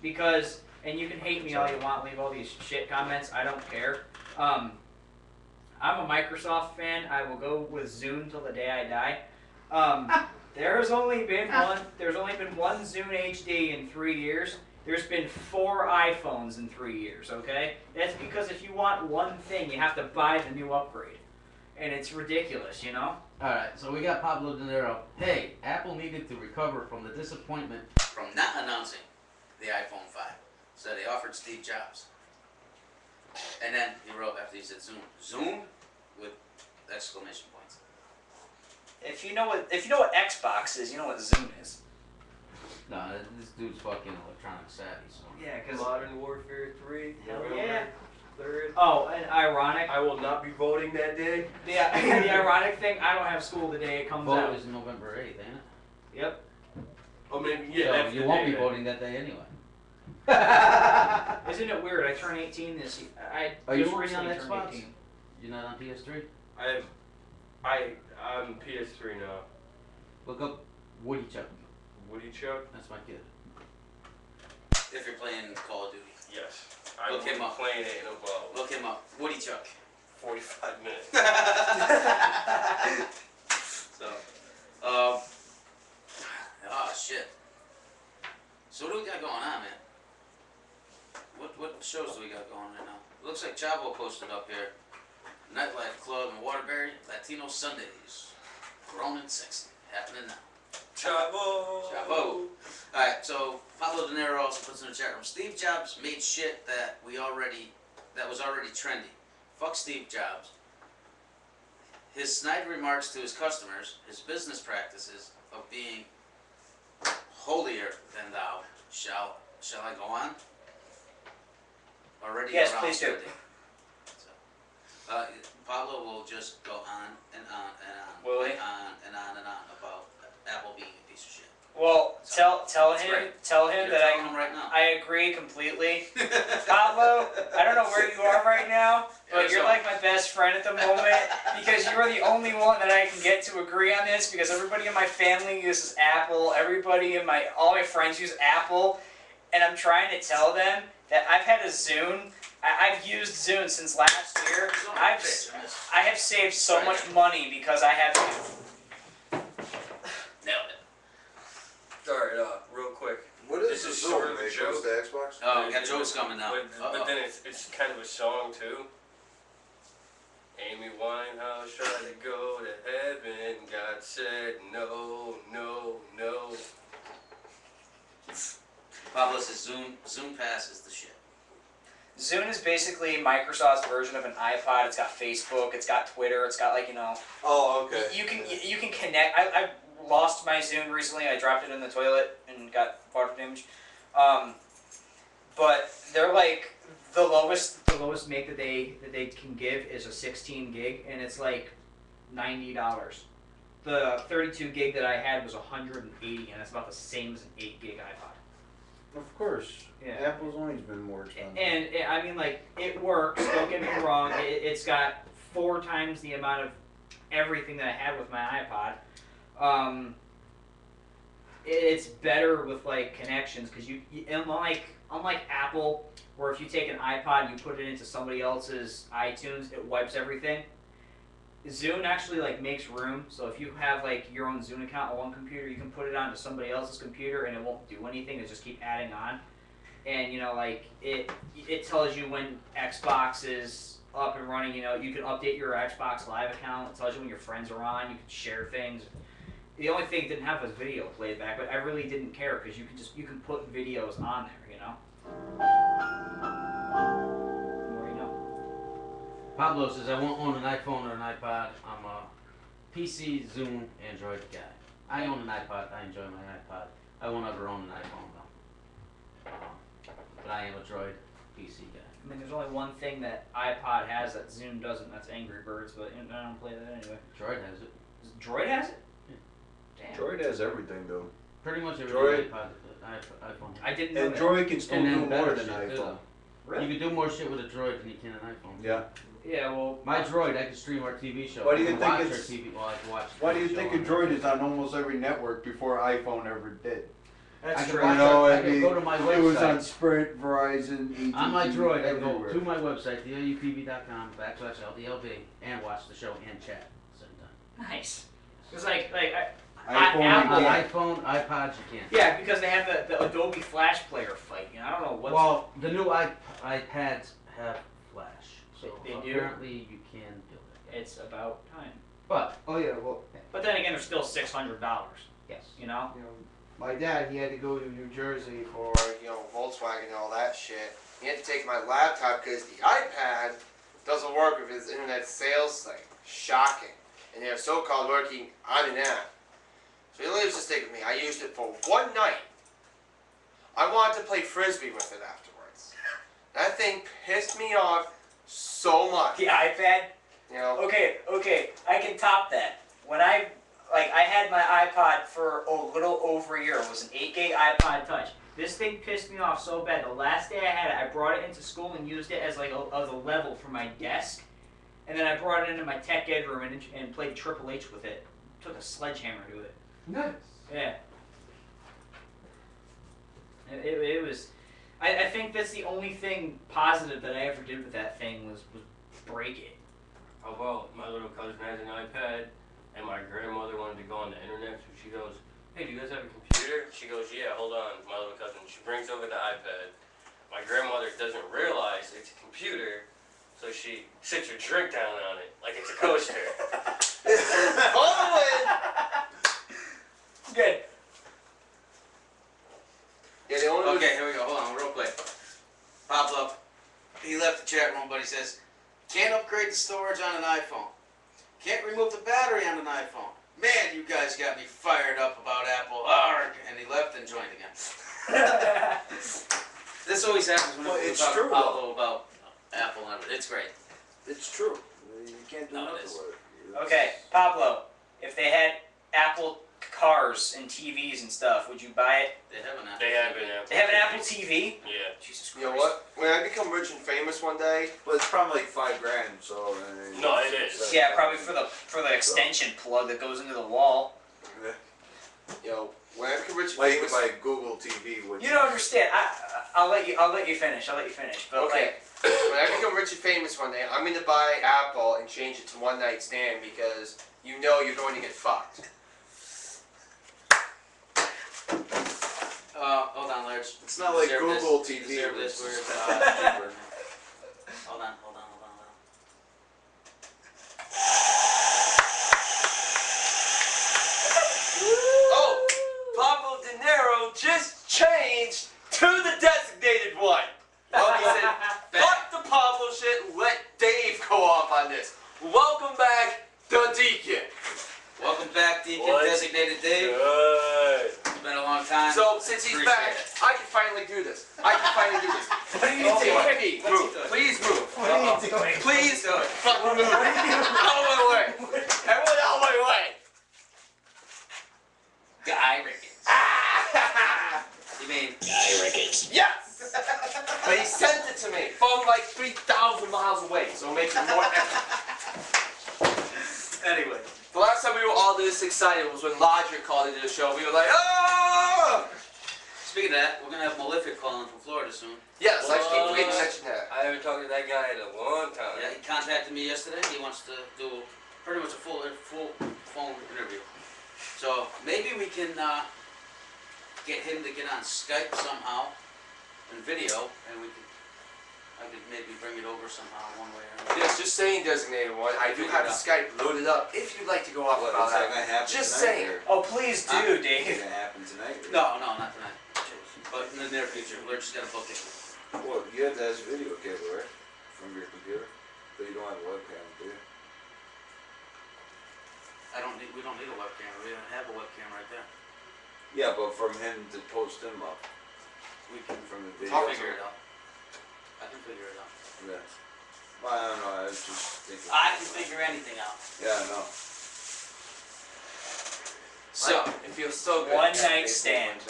Because, and you can hate me all you want, leave all these shit comments. I don't care. I'm a Microsoft fan. I will go with Zune till the day I die. There's only been one Zune HD in 3 years. There's been 4 iPhones in 3 years, okay? That's because if you want one thing, you have to buy the new upgrade. And it's ridiculous, you know? Alright, so we got Pablo De Niro. Hey, Apple needed to recover from the disappointment from not announcing the iPhone 5. So they offered Steve Jobs. And then he wrote after he said Zoom. Zoom with exclamation points. If you know what Xbox is, you know what Zoom is. No, this dude's fucking electronic savvy, so. Yeah, because Modern Warfare 3. Hell November yeah. 3rd. Oh, and ironic. I will not be voting that day. The ironic thing, I don't have school the day it comes out. Vote is November 8th, ain't it? Yep. Oh, maybe, yeah. So you won't be voting that day anyway. Isn't it weird? I turn 18 this year. Are you just working on recently turned Xbox? 18. You're not on PS3? I'm PS3 now. Look up Woody Chuck. Woody Chuck? That's my kid. If you're playing Call of Duty. Yes. I Look will him be up. playing it in about Look him up. Woody Chuck. 45 minutes. So, oh shit. So what do we got going on, man? What shows do we got going right now? Looks like Chavo posted up here. Nightlife Club in Waterbury, Latino Sundays. Grown and sexy. Happening now. Chavo! Chavo. Alright, so Pablo De Niro also puts in the chat room. Steve Jobs made shit that was already trendy. Fuck Steve Jobs. His snide remarks to his customers, his business practices of being holier than thou. Shall I go on? Already yes, around please do. 30. So, Pablo will just go on and on and on. Will he? And on about Apple being a piece of shit. Well, So, tell that's him great. tell him You're that telling him right now. I agree completely. Pablo, I don't know where you are right now, but you're like my best friend at the moment because you are the only one that I can get to agree on this because everybody in my family uses Apple, all my friends use Apple, and I'm trying to tell them that I've had a Zune. I've used Zune since last year. I have saved so much money because I have Zune. Nailed it. Alright, real quick. What is this? the Sort Zune, of a mate? joke. What's the Xbox? Oh, we got jokes coming now. But then it's kind of a song too. Amy Winehouse tried to go to heaven. God said no, no, no. Pablo says Zoom Pass is the shit. Zune is basically Microsoft's version of an iPod. It's got Facebook, it's got Twitter, it's got Oh, okay. You can connect. lost my Zune recently. I dropped it in the toilet and got water damage. But they're like the lowest make that they can give is a 16 gig, and it's like $90. The 32 gig that I had was 180, and that's about the same as an 8 gig iPod. Of course. Yeah. Apple's always been more expensive. And I mean, like, it works. Don't get me wrong. It's got 4 times the amount of everything that I had with my iPod. It's better with like connections because you unlike Apple, where if you take an iPod and you put it into somebody else's iTunes, it wipes everything. Zune actually like makes room, so if you have like your own Zune account on one computer, you can put it onto somebody else's computer and it won't do anything. It just keep adding on, and you know, like it tells you when Xbox is up and running. You know, you can update your Xbox Live account. It tells you when your friends are on. You can share things. The only thing it didn't have was video playback, but I really didn't care because you can put videos on there. You know. The more you know. Pablo says, I won't own an iPhone or an iPod. I'm a PC, Zune, Android guy. I own an iPod. I enjoy my iPod. I won't ever own an iPhone, though. But I am a Droid PC guy. I mean, there's only one thing that iPod has that Zune doesn't. That's Angry Birds, but I don't play that anyway. Droid has it. Droid has it? Yeah. Damn. Droid has everything, though. Pretty much every Droid, iPhone. I didn't know and that. Droid can still do more better than shit, iPhone. too. Really? You can do more shit with a Droid than you can an iPhone. Yeah. Yeah, well, my Droid, I can stream our TV show. Why do you I can think watch it's? our TV, well, I can watch the Why do TV you show think a on Droid there. is on almost every network before iPhone ever did? That's true. You know, I can go to my website. It was on Sprint, Verizon, AT&T, On my Droid, I can go everywhere. to my website, theupv.com/LDLB, and watch the show and chat at the same time. Nice. It's like iPhone, iPods, you can't. Yeah, because they have the Adobe Flash Player fight. You know, I don't know what's. Well, the new iPads have Flash, so They do? apparently you can do it. It's about time. But But then again, they're still $600. Yes. You know. My dad, he had to go to New Jersey for, Volkswagen and all that shit. He had to take my laptop because the iPad doesn't work with his internet sales site. Shocking. And they're so-called working on an app. So he leaves this thing with me. I used it for one night. I wanted to play Frisbee with it afterwards. That thing pissed me off so much. The iPad? You know? Okay, I can top that. When I had my iPod for a little over a year. It was an 8 gig iPod Touch. This thing pissed me off so bad. The last day I had it, I brought it into school and used it as like as a level for my desk. And then I brought it into my tech ed room and played Triple H with it. Took a sledgehammer to it. Nice. Yeah. It was. I think that's the only thing positive that I ever did with that thing was break it. How about my little cousin has an iPad, and my grandmother wanted to go on the internet, so she goes, hey, do you guys have a computer? She goes, yeah, hold on, my little cousin. She brings over the iPad. My grandmother doesn't realize it's a computer, so she sits her drink down on it, like it's a coaster. Good. Yeah, Okay, here we go. Hold on, real quick. Pablo, he left the chat room, but he says, can't upgrade the storage on an iPhone. Can't remove the battery on an iPhone. Man, you guys got me fired up about Apple. Arrgh. And he left and joined again. This always happens when we talk to Pablo about Apple and everything. It's great. It's true. You can't do nothing with it. Okay, Pablo, if they had Apple cars and TVs and stuff, would you buy it? They have an Apple. They have an Apple. They have an Apple TV? Yeah. Jesus Christ. You know what? When I become rich and famous one day, Well, it's probably like $5,000, so. No, it is. Yeah, probably for the extension plug that goes into the wall. When I become rich and Like you famous, could buy a Google TV. Which You don't understand. I'll let you finish. But okay. When I become rich and famous one day, I'm going to buy Apple and change it to one night stand because you know you're going to get fucked. Hold on, Lurch. It's not like Google TV. You deserve this. which is Hold on. Oh, Pablo De Niro just changed to the designated one. Well, he said, fuck the Pablo shit, let Dave go off on this. Welcome back, the Deacon. Welcome back, Deacon Designated Dave. Good. It's been a long time. So, since he's back, I can finally do this. I can finally do this. What are you doing? Move. Please move. What are you doing? Please fucking move. Out of my way. Everyone out of my way. Guy Ricketts. You mean Guy Ricketts? Yes! But he sent it to me from like 3,000 miles away, so it makes it more epic. Anyway, the last time we were all this excited was when Lodger called into the show. We were like, oh! Speaking of that, we're going to have Malefic calling from Florida soon. Yes, I keep forgetting to mention that. I haven't talked to that guy in a long time. Yeah, he contacted me yesterday. He wants to do pretty much a full phone interview. So maybe we can get him to get on Skype somehow and video, and I could maybe bring it over somehow one way or another. Yes, just saying, Designated One. I do have Skype loaded up. If you'd like to go off about that, just saying. Oh, please do, Dave. It's gonna happen tonight. No, not tonight. But in the near future, Lurch has got to book it. Well, you have to have a video cable, right? From your computer, but you don't have a webcam, do you? We don't need a webcam. We have a webcam right there. Yeah, but from him to post him up. We can from the video. I'll figure it out. I can figure it out. Yeah. Well, I don't know. I was just thinking. I can figure anything out. Yeah, I know. So, it feels so good. One night stand.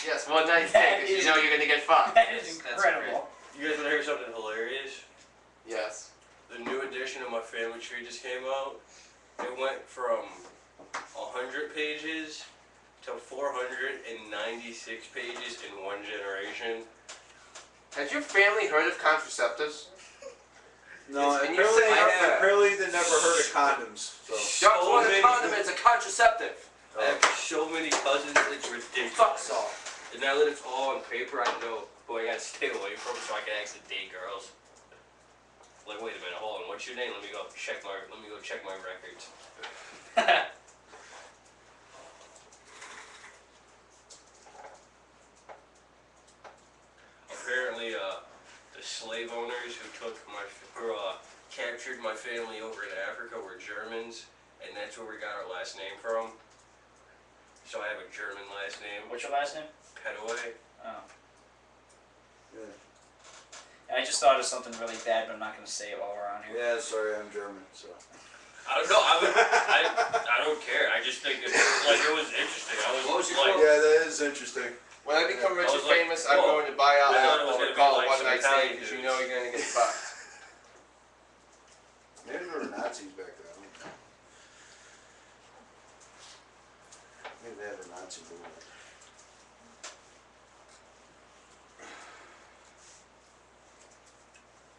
Yes, one night stand, because you know you're going to get fucked. That is incredible. You guys want to hear something hilarious? Yes. The new edition of my family tree just came out. It went from 100 pages to 496 pages in one generation. Has your family heard of contraceptives? No, and you're saying apparently they never heard of condoms. So. Don't want a condom, it's a contraceptive. I have so many cousins, it's ridiculous. Fuck all. And now that it's all on paper, I know who I gotta stay away from so I can actually date girls. Like, wait a minute, hold on, what's your name? Let me go check my records. Apparently, the slave owners who captured my family over in Africa were Germans, and that's where we got our last name from. So I have a German last name. What's your last name? Petaway. Oh. Yeah. I just thought of something really bad, but I'm not going to say it while we're on here. Yeah, sorry, I'm German, so. I don't know. I don't care. I just think it was interesting. What was your quote? Yeah, that is interesting. When I become rich and famous, I'm going to buy out Apple and call it one night stand because you know you're going to get fucked. Maybe there were Nazis back then. I don't know. Maybe they had a Nazi movement.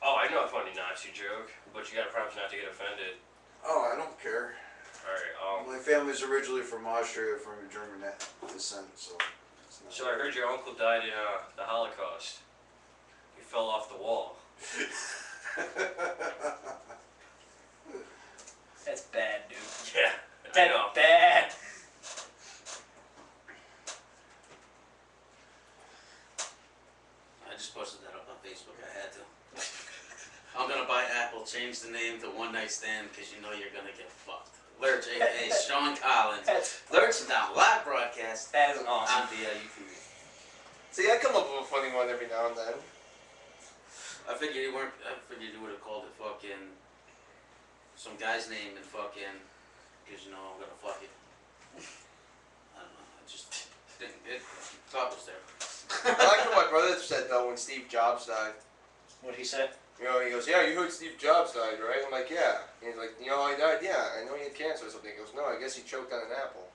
Oh, I know a funny Nazi joke, but you gotta promise not to get offended. Oh, I don't care. Alright, my family's originally from Austria, from a German descent, so. So I heard your uncle died in the Holocaust. He fell off the wall. That's bad, dude. Yeah, I know. Bad. I just posted that up on Facebook. I had to. I'm gonna buy Apple, change the name to One Night Stand because you know you're gonna get fucked. Lurch, aka Sean Collins. Lurch now, live broadcast. That is awesome. On the YouTube. See, I come up with a funny one every now and then. I figured you would have called it fucking some guy's name and fucking because you know I'm gonna fuck it. I don't know. I just didn't. Thought was there. I like what my brother said though when Steve Jobs died. What'd he say? You know, he goes, yeah, you heard Steve Jobs died, right? I'm like, yeah. And he's like, you know how he died? Yeah, I know he had cancer or something. He goes, no, I guess he choked on an apple.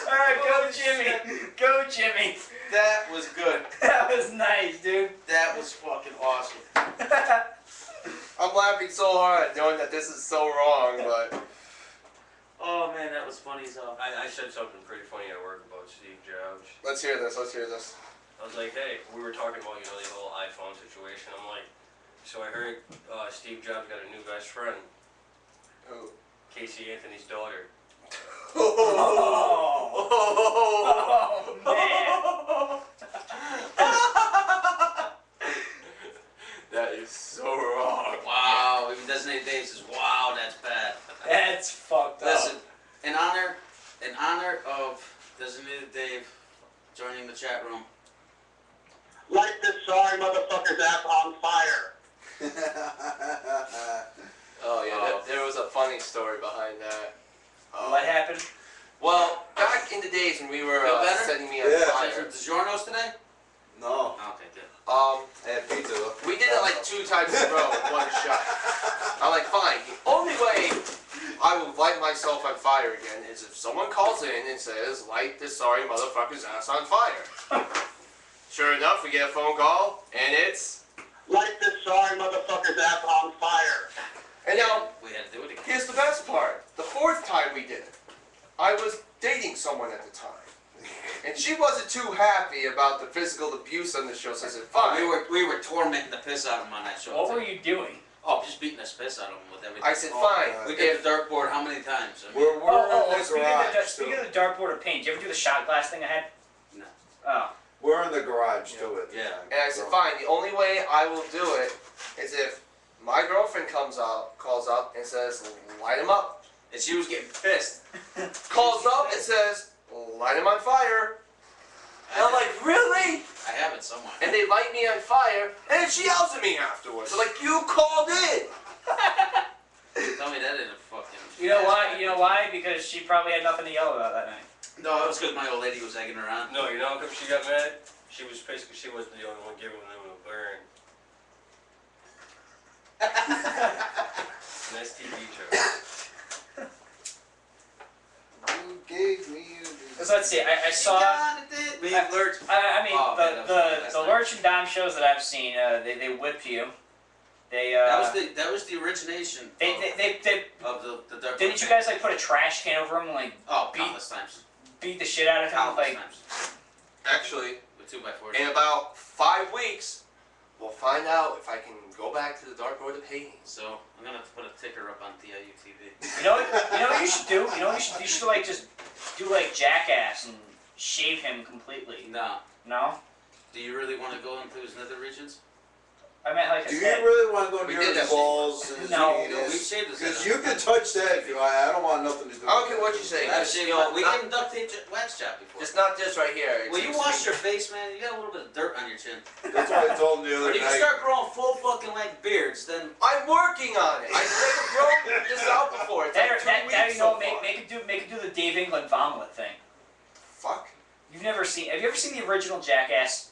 Alright, go Jimmy. Go Jimmy. That was good. That was nice, dude. That was fucking awesome. I'm laughing so hard knowing that this is so wrong, but... Oh man, that was funny as hell. I said something pretty funny at work about Steve Jobs. Let's hear this, let's hear this. I was like, hey, we were talking about, the whole iPhone situation. I'm like, so I heard Steve Jobs got a new best friend. Who? Casey Anthony's daughter. Oh, man. That is so wrong. Wow. joining the chat room. Light this sorry motherfucker's ass on fire. Oh yeah, there was a funny story behind that. What happened? Well, back in the days when we were setting me on fire. DiGiorno's today? No. Okay, good. I had pizza. We did it like 2 times in a row in one shot. I'm like, fine. The only way I will light myself on fire again is if someone calls in and says, light this sorry motherfucker's ass on fire. Sure enough, we get a phone call, and it's... Light this sorry motherfucker's ass on fire. And now, we had to do it again. Here's the best part. The 4th time we did it, I was dating someone at the time. And she wasn't too happy about the physical abuse on the show, so I said, fine. We were tormenting the piss out of him on that show. What were you doing? Oh, just beating the piss out of him with everything. I said, fine. We did the dartboard how many times? I mean, Speaking of the dartboard of paint, did you ever do the shot glass thing I had? No. Oh. We're in the garage too. Yeah. And I said, fine, the only way I will do it is if my girlfriend calls up and says, light him up. And she was getting pissed. Calls up and says, light him on fire. And I'm like, really? I have it somewhere. And they light me on fire, and then she yells at me afterwards. They're like, you called in. Tell me that didn't fucking... You know why? You know why? Because she probably had nothing to yell about that night. No, it was because my old lady was egging her on. No, you know how come she got mad? She was pissed because she wasn't the only one giving them a burn. Nice TV joke. You gave me So let's see. I saw. Lurch. I mean, Oh, the Lurch and Dom shows that I've seen, they whip you. They that was the origination. They of the dark. Didn't you guys like put a trash can over him and like countless times. beat the shit out of him? Countless Like times. Actually, with 2x4s. in about 5 weeks, we'll find out if I can go back to the dartboard of painting. So I'm gonna have to put a ticker up on TIU TV. You know what you should do? You know what you should like just do like Jackass and shave him completely. No. No? Do you really want to go into his nether regions? I meant like Do you really want to go near his balls and his No. anus? We shaved his Because head you up. can touch that if you want. I don't want nothing to do with I don't care what you say. I've shaved You know, we not- gave him duct tape wax job before. It's not this right here. Well, you wash your face, man. You got a little bit of dirt on your chin. That's what I told him the other When you night. can start growing full fucking like beards, then I'm working on it. I've never grown this out before. It's like 2 weeks you know, so far. make it do the Dave England vomit thing. Fuck. Have you ever seen the original Jackass?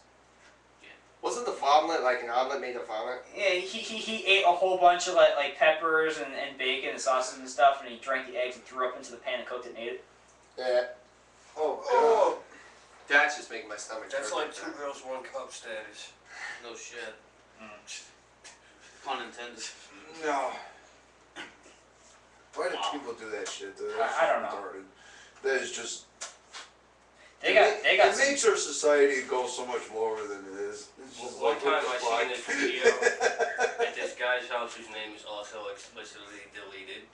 Wasn't the omelet like an omelet made of omelet? Yeah, he ate a whole bunch of like peppers and bacon and sausage and stuff, and he drank the eggs and threw up into the pan and cooked it and ate it. Yeah. Oh. That's just making my stomach That's hurt. like 2 girls, 1 cup status. no shit. Pun intended. No. Why do people do that shit? I don't know. Retarded. That is just. They got It makes our society go so much lower than it is. It's just One like, time what I the fuck? seen this video at this guy's house whose name is also explicitly deleted.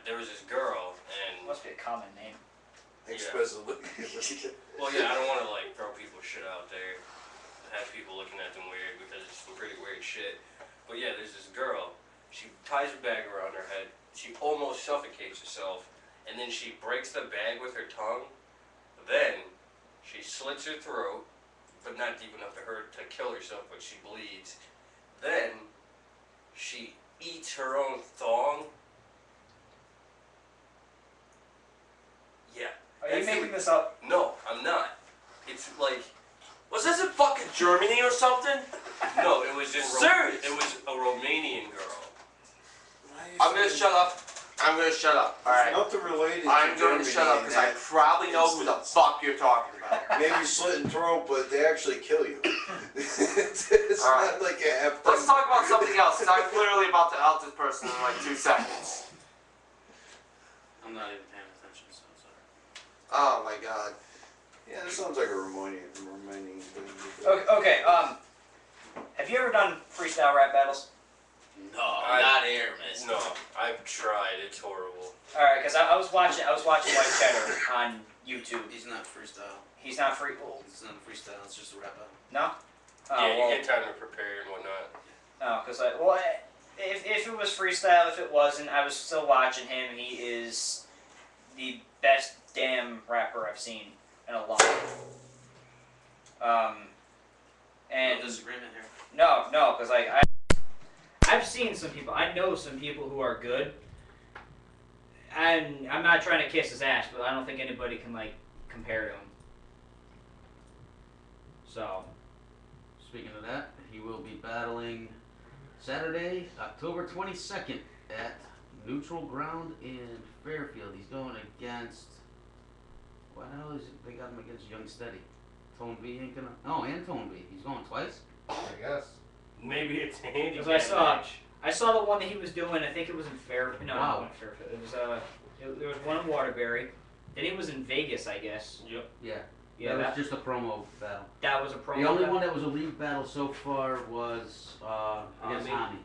There was this girl and... Must be a common name. Explicitly. Well, yeah, I don't want to like throw people's shit out there, have people looking at them weird because it's some pretty weird shit. But yeah, there's this girl. She ties a bag around her head. She almost suffocates herself, and then she breaks the bag with her tongue. Then she slits her throat, but not deep enough to hurt to kill herself, but she bleeds. Then she eats her own thong. Yeah. Are you making this up? No, I'm not. It's like... Was this in fucking Germany or something? No, it was in... Serious? It was a Romanian girl. I'm gonna shut up. I'm gonna shut up. Alright. Nothing related to I'm going to Germany shut up because I probably know who the fuck you're talking about. Maybe slit and throat, but they actually kill you. It's not like a half. Let's talk about something else, because I'm literally about to out this person in like 2 seconds. I'm not even paying attention, so I'm sorry. Oh my god. Yeah, this sounds like a Romanian thing. Okay. Have you ever done freestyle rap battles? No, not here, man. No, I've tried. It's horrible. All right, because I was watching White Cheddar on YouTube. He's not freestyle. He's not free. It's not a freestyle. It's just a rap battle. No. Yeah, well, you get time to prepare and whatnot. No, because if it was freestyle, if it wasn't, I was still watching him. He is the best damn rapper I've seen in a long time. And no disagreement here. No, because I've seen some people. I know some people who are good. And I'm not trying to kiss his ass, but I don't think anybody can like compare to him. So, speaking of that, he will be battling Saturday, October 22nd at Neutral Ground in Fairfield. He's going against. What the hell is it? They got him against Young Steady. Tone V ain't gonna. Oh, and Tone V. He's going twice. I guess. Maybe it's a handicap because match. I saw the one that he was doing. I think it was in Fairfield. No, Wow. not in Fairfield. It was there was one in Waterbury. Then he was in Vegas, I guess. Yep. Yeah. Yeah, that was just a promo battle. That was a promo. The only battle? one that was a league battle so far was against Hami.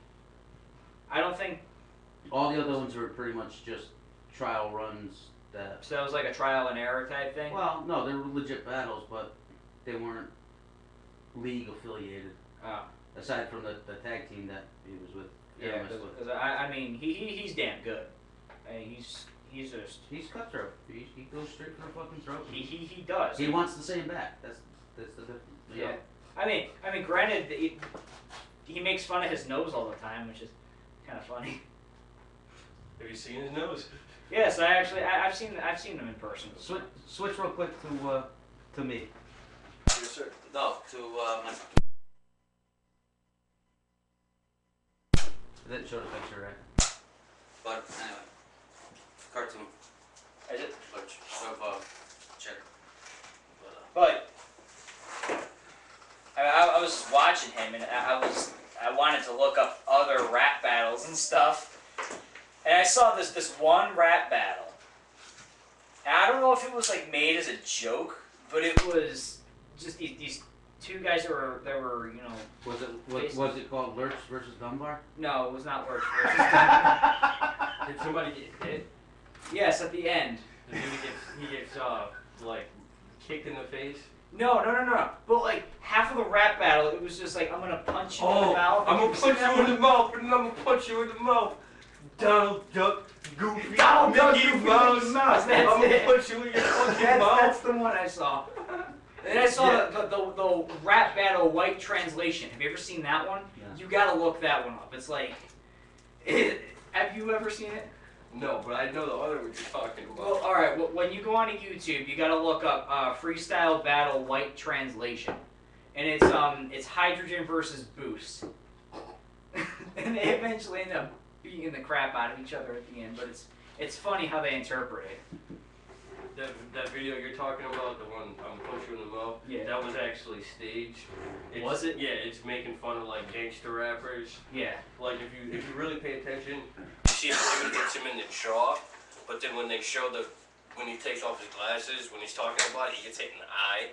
I don't think. All the other ones were pretty much just trial runs. So that was like a trial and error type thing? Well, no, they were legit battles, but they weren't league affiliated. Oh. Aside from the tag team that he was with. Yeah, Aramis with. because I mean, he's damn good. I mean, he's just. He's cutthroat. He goes straight for the fucking throat. He does. He wants the same back. That's the difference. Yeah. I mean, granted, he makes fun of his nose all the time, which is kind of funny. Have you seen his nose? Yes, I've seen him in person. Switch real quick to me. Yes, sir. No, to my. I didn't show the picture, right? But anyway, cartoon. I did. Lurch. Of Cheddar. But I was watching him, and I wanted to look up other rap battles and stuff, and I saw this one rap battle. And I don't know if it was like made as a joke, but it was just these two guys that were you know. Was it called Lurch versus Dunbar? No, it was not Lurch versus Dunbar. Did somebody get hit? Yes, at the end. Did he gets like kicked in the face? No. But like half of the rap battle, it was just like, I'm gonna punch you in the mouth. I'm gonna punch you in the mouth, and I'm gonna punch you in the mouth. Donald Duck, Goofy, Donald Duck, Mickey Goofy, Mouse. Mickey Mouse, I'm that's gonna it. punch you in your fucking mouth. That's the one I saw. And I saw the rap battle white translation. Have you ever seen that one? Yeah. You gotta look that one up. It's like, have you ever seen it? No, but I know the other one you're talking about. Well, all right. Well, when you go onto YouTube, you gotta look up freestyle battle white translation, and it's hydrogen versus boost, and they eventually end up beating the crap out of each other at the end. But it's funny how they interpret it. That video you're talking about, the one I'm punching you in the mouth, Yeah. that was actually staged. Was it? Yeah, it's making fun of like gangster rappers. Yeah. Like if you really pay attention, you see him hits him in the jaw, but then when they show when he takes off his glasses, when he's talking about it, he gets hit in the eye,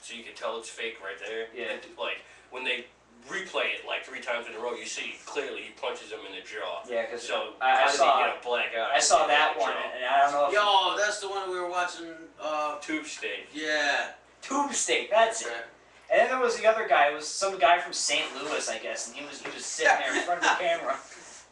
so you can tell it's fake right there. Yeah. And, like when they replay it like 3 times in a row, you see clearly he punches him in the jaw. Yeah, because so I how did saw he get a black eye? I saw in that the one, jaw? and I don't know if Yo, that's the one we were watching. Tube Steak. Yeah. Tube Steak. That's it. And then there was the other guy. It was some guy from St. Louis, I guess, and he was sitting there in front of the camera.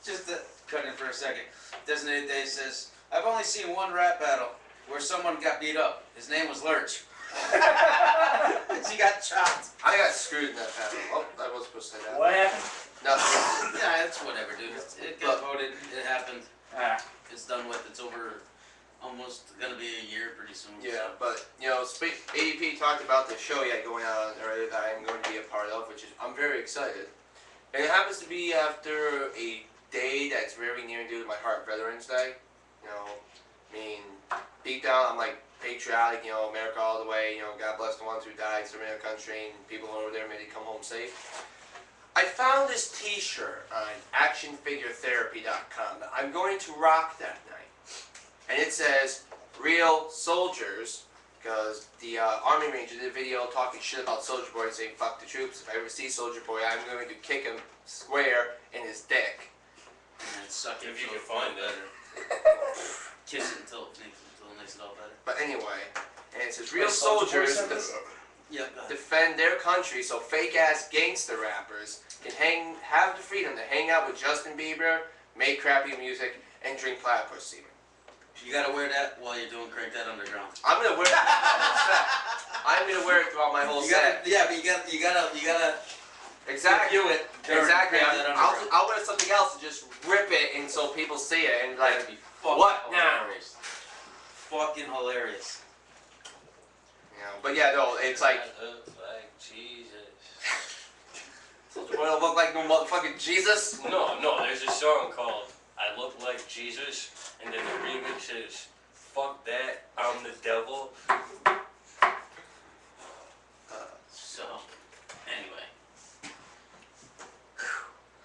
Just to cut in for a second. Designated Day says, I've only seen one rap battle where someone got beat up. His name was Lurch. He got chopped. I got screwed in that battle. Oh, I wasn't supposed to say that. What happened? Nothing. Yeah, it's whatever, dude. It got voted. It happened. Ah. It's done with. It's over. Almost gonna be a year pretty soon. Yeah, but you know, ADP talked about the show yet going on earlier that I'm going to be a part of, which is I'm very excited. And it happens to be after a day that's very near and dear to my heart, Veterans Day. You know, I mean, deep down I'm like patriotic. You know, America all the way. You know, God bless the ones who died, serving their country, and people over there, may they come home safe. I found this T-shirt on actionfiguretherapy.com that I'm going to rock that night. And it says, real soldiers, because the Army Ranger did a video talking shit about Soldier Boy and saying, fuck the troops. If I ever see Soldier Boy, I'm going to kick him square in his dick. And suck it If you until can find it feels that. better. Kiss it until it makes it all better. But anyway, and it says, real Wait, Soulja Boy soldiers said this? Yeah, defend their country so fake-ass gangster rappers can have the freedom to hang out with Justin Bieber, make crappy music, and drink platypus semen. You gotta wear that while you're doing Crank That Underground. I'm gonna wear that. I'm gonna wear it throughout my whole You set. gotta, yeah, but you gotta. Exactly. Review it. Exactly. Grab that underwear. I'll wear something else and just rip it, and so people see it and like, That'd be fucking what now? hilarious. Fucking hilarious. Yeah, but yeah, no, it's like. I look like Jesus. You wanna look like no motherfucking Jesus? No, there's a song called I Look Like Jesus, and then the remix is Fuck That, I'm the Devil. So, anyway.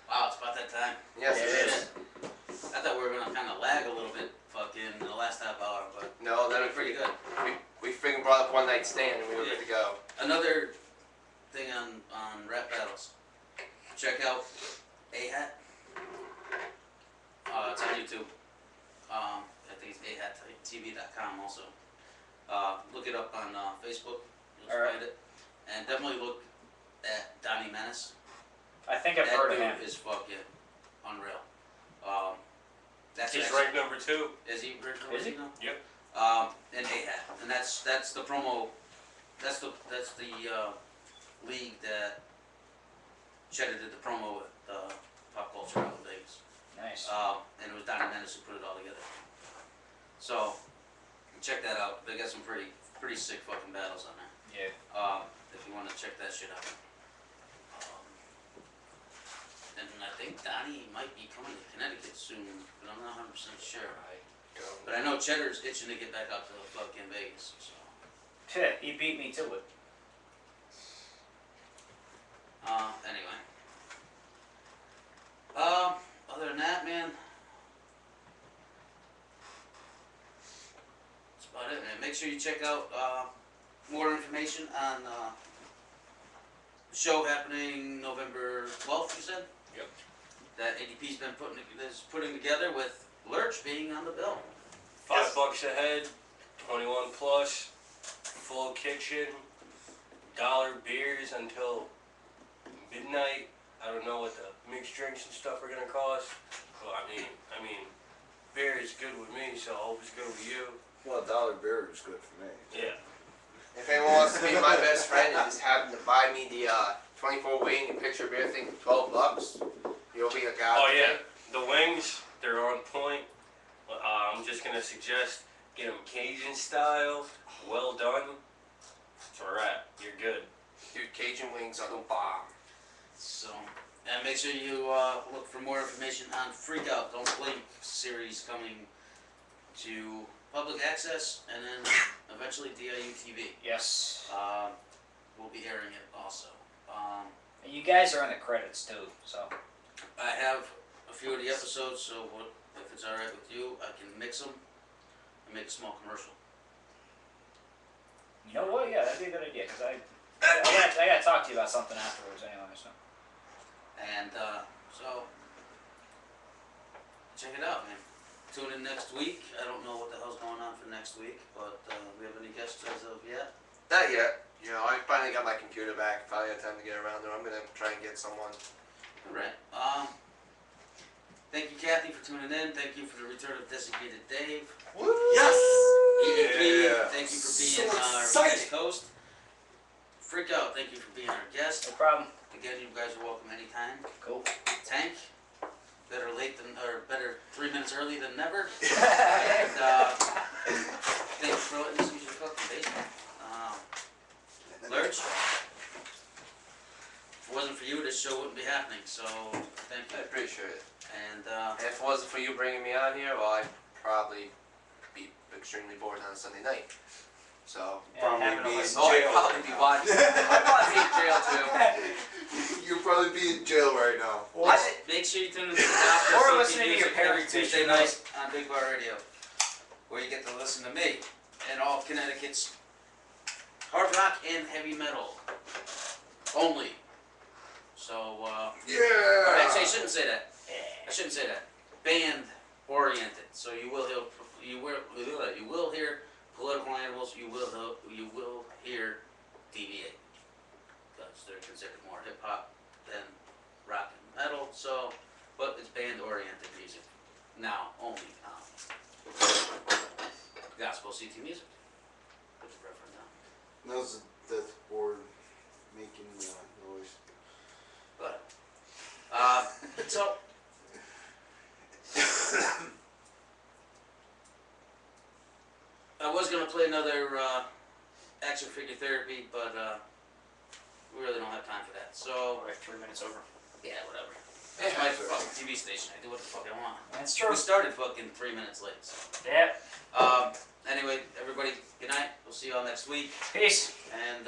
Wow, it's about that time. Yes, it is. I thought we were gonna kind of lag a little bit, fucking in the last half hour, but no, that was pretty good. We freaking brought up one night stand and we were good to go. Another thing on rap battles. Check out A-Hat. It's on YouTube. I think it's ahattv.com also. Look it up on Facebook. You'll find it. And definitely look at Donnie Menace. I think I've heard of him. That dude is fucking unreal. That's He's actually, ranked number 2. Is he ranked number 2 now? Yep. And A-Hat. And that's the promo. That's the league that Cheddar did the promo with Pop Culture out in Vegas. Nice. And it was Donnie Menace who put it all together. So check that out. They got some pretty sick fucking battles on there. Yeah. If you want to check that shit out. And I think Donnie might be coming to Connecticut soon, but I'm not 100% sure. But I know Cheddar's itching to get back out to fucking Vegas. So. Shit, he beat me to it. Anyway. Other than that, man, that's about it, man. Make sure you check out more information on the show happening November 12th, you said? Yep. That ADP's been putting together with Lurch being on the bill. $5 a head, 21 plus, full kitchen, $1 beers until midnight. I don't know what the mixed drinks and stuff are gonna cost. Well, I mean, beer is good with me, so I hope it's good with you. Well, $1 beer is good for me. Yeah. If anyone wants to be my best friend and just happen to buy me the 24 wing and picture beer thing for $12, you'll be a guy. Oh yeah, the wings, they're on point. I'm just gonna suggest get them Cajun style, well done. It's a wrap. You're good. Dude, Cajun wings are the bomb. So, and make sure you look for more information on Freakout, Don't Blink series coming to public access and then eventually DIU TV. Yes. We'll be airing it also. And you guys are in the credits too, so. I have a few of the episodes, so if it's alright with you, I can mix them and make a small commercial. You know what? Yeah, that'd be a good idea, because I gotta talk to you about something afterwards anyway, so. And so, check it out, man. Tune in next week. I don't know what the hell's going on for next week, but we have any guests as of yet? Not yet. You know, I finally got my computer back. Finally got time to get around there. I'm gonna try and get someone. Alright. Thank you, Kathy, for tuning in. Thank you for the return of Designated Dave. Woo! Yes! Yeah. Thank you for being our guest host. Freakout, thank you for being our guest. No problem. Again, you guys are welcome anytime. Cool. Tank, better 3 minutes early than never. And thank you for letting us use your fucking basement. Lurch, if it wasn't for you, this show wouldn't be happening, so thank you. I appreciate it. And if it wasn't for you bringing me on here, well, I'd probably be extremely bored on a Sunday night. So, probably be in jail. I'd probably be watching. I'd probably be in jail too. You'll probably be in jail right now. make sure you tune into the Gospel Or CT listening to your Music every parents Tuesday Tuesday night on Big Bar Radio, where you get to listen to me and all of Connecticut's hard rock and heavy metal only. So, yeah. Actually, I shouldn't say that. I shouldn't say that. Band oriented. So you will hear political animals. You will hear DVA, because they're considered more hip hop than rock and metal. So, but it's band oriented music now only. Gospel CT Music. Put the reference down. Those So, I was gonna play another action figure therapy, but we really don't have time for that. So, We're 3 minutes over. yeah, whatever. It's my fucking TV station. I do what the fuck I want. That's true. We started fucking 3 minutes late. So. Yeah. Anyway, everybody, good night. We'll see you all next week. Peace. And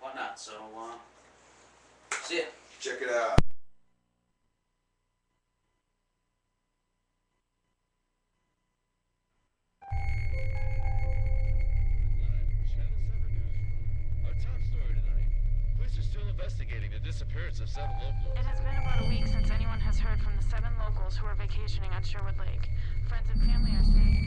whatnot. So, see ya. Check it out. Investigating the disappearance of 7 locals. It has been about a week since anyone has heard from the 7 locals who are vacationing on Sherwood Lake. Friends and family are saying...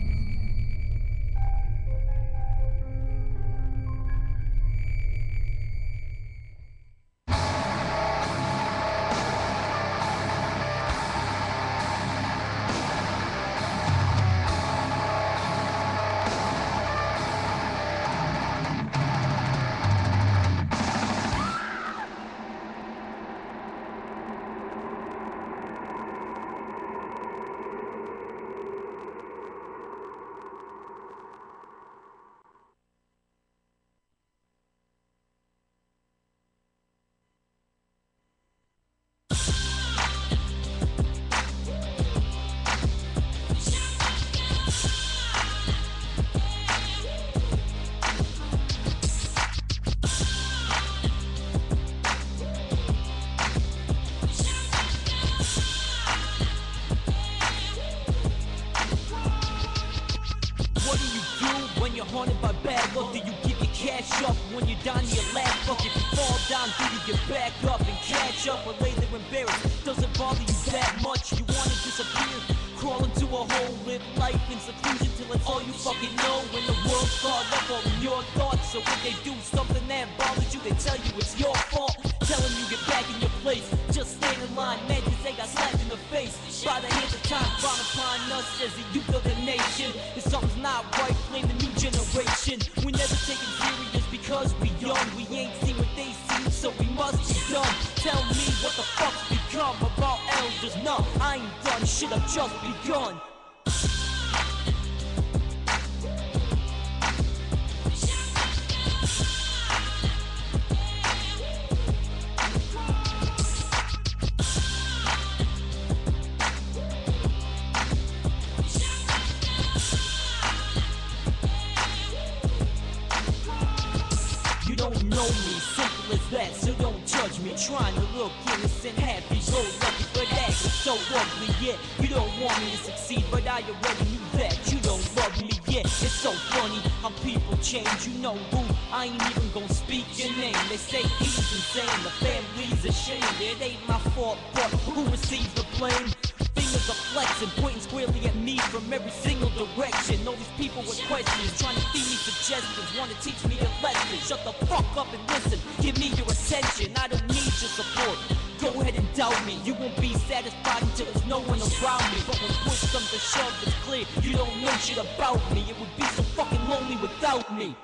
haunted by bad luck? Do you give your cash up when you're down to your last buck? If you fall down, do you get back up and catch up? Or lay there embarrassed? Doesn't bother you that much? You wanna disappear? Crawl into a hole, live life in seclusion till it's all you fucking know. When the world's caught up on your thoughts, so when they do something that bothers you, they tell you it's your fault. Tell them you get back in your place. Just stand in line, man, cause they got slapped in the face. By the hands of time, frown upon us as the youth of the nation. If something's not right, blame the new generation. We never take it serious because we young. We ain't seen what they see, so we must be done. Tell me what the fuck's become of our elders. No, I ain't done, shit, I've just begun. Know me, simple as that, so don't judge me. Trying to look innocent, happy, go lucky, but acting so ugly, yeah. You don't want me to succeed, but I already knew that. You don't love me, yeah. It's so funny how people change. You know who? I ain't even gonna speak your name. They say he's insane, the family's ashamed. It ain't my fault, but who receives the blame? Fingers are flexing, pointing squarely at me from every single direction. All these people with questions, trying to feed me suggestions, want to teach me a lesson. Shut the fuck up and listen, give me your attention. I don't need your support, go ahead and doubt me. You won't be satisfied until there's no one around me. But when push comes to shove, it's clear you don't know shit about me. It would be so fucking lonely without me.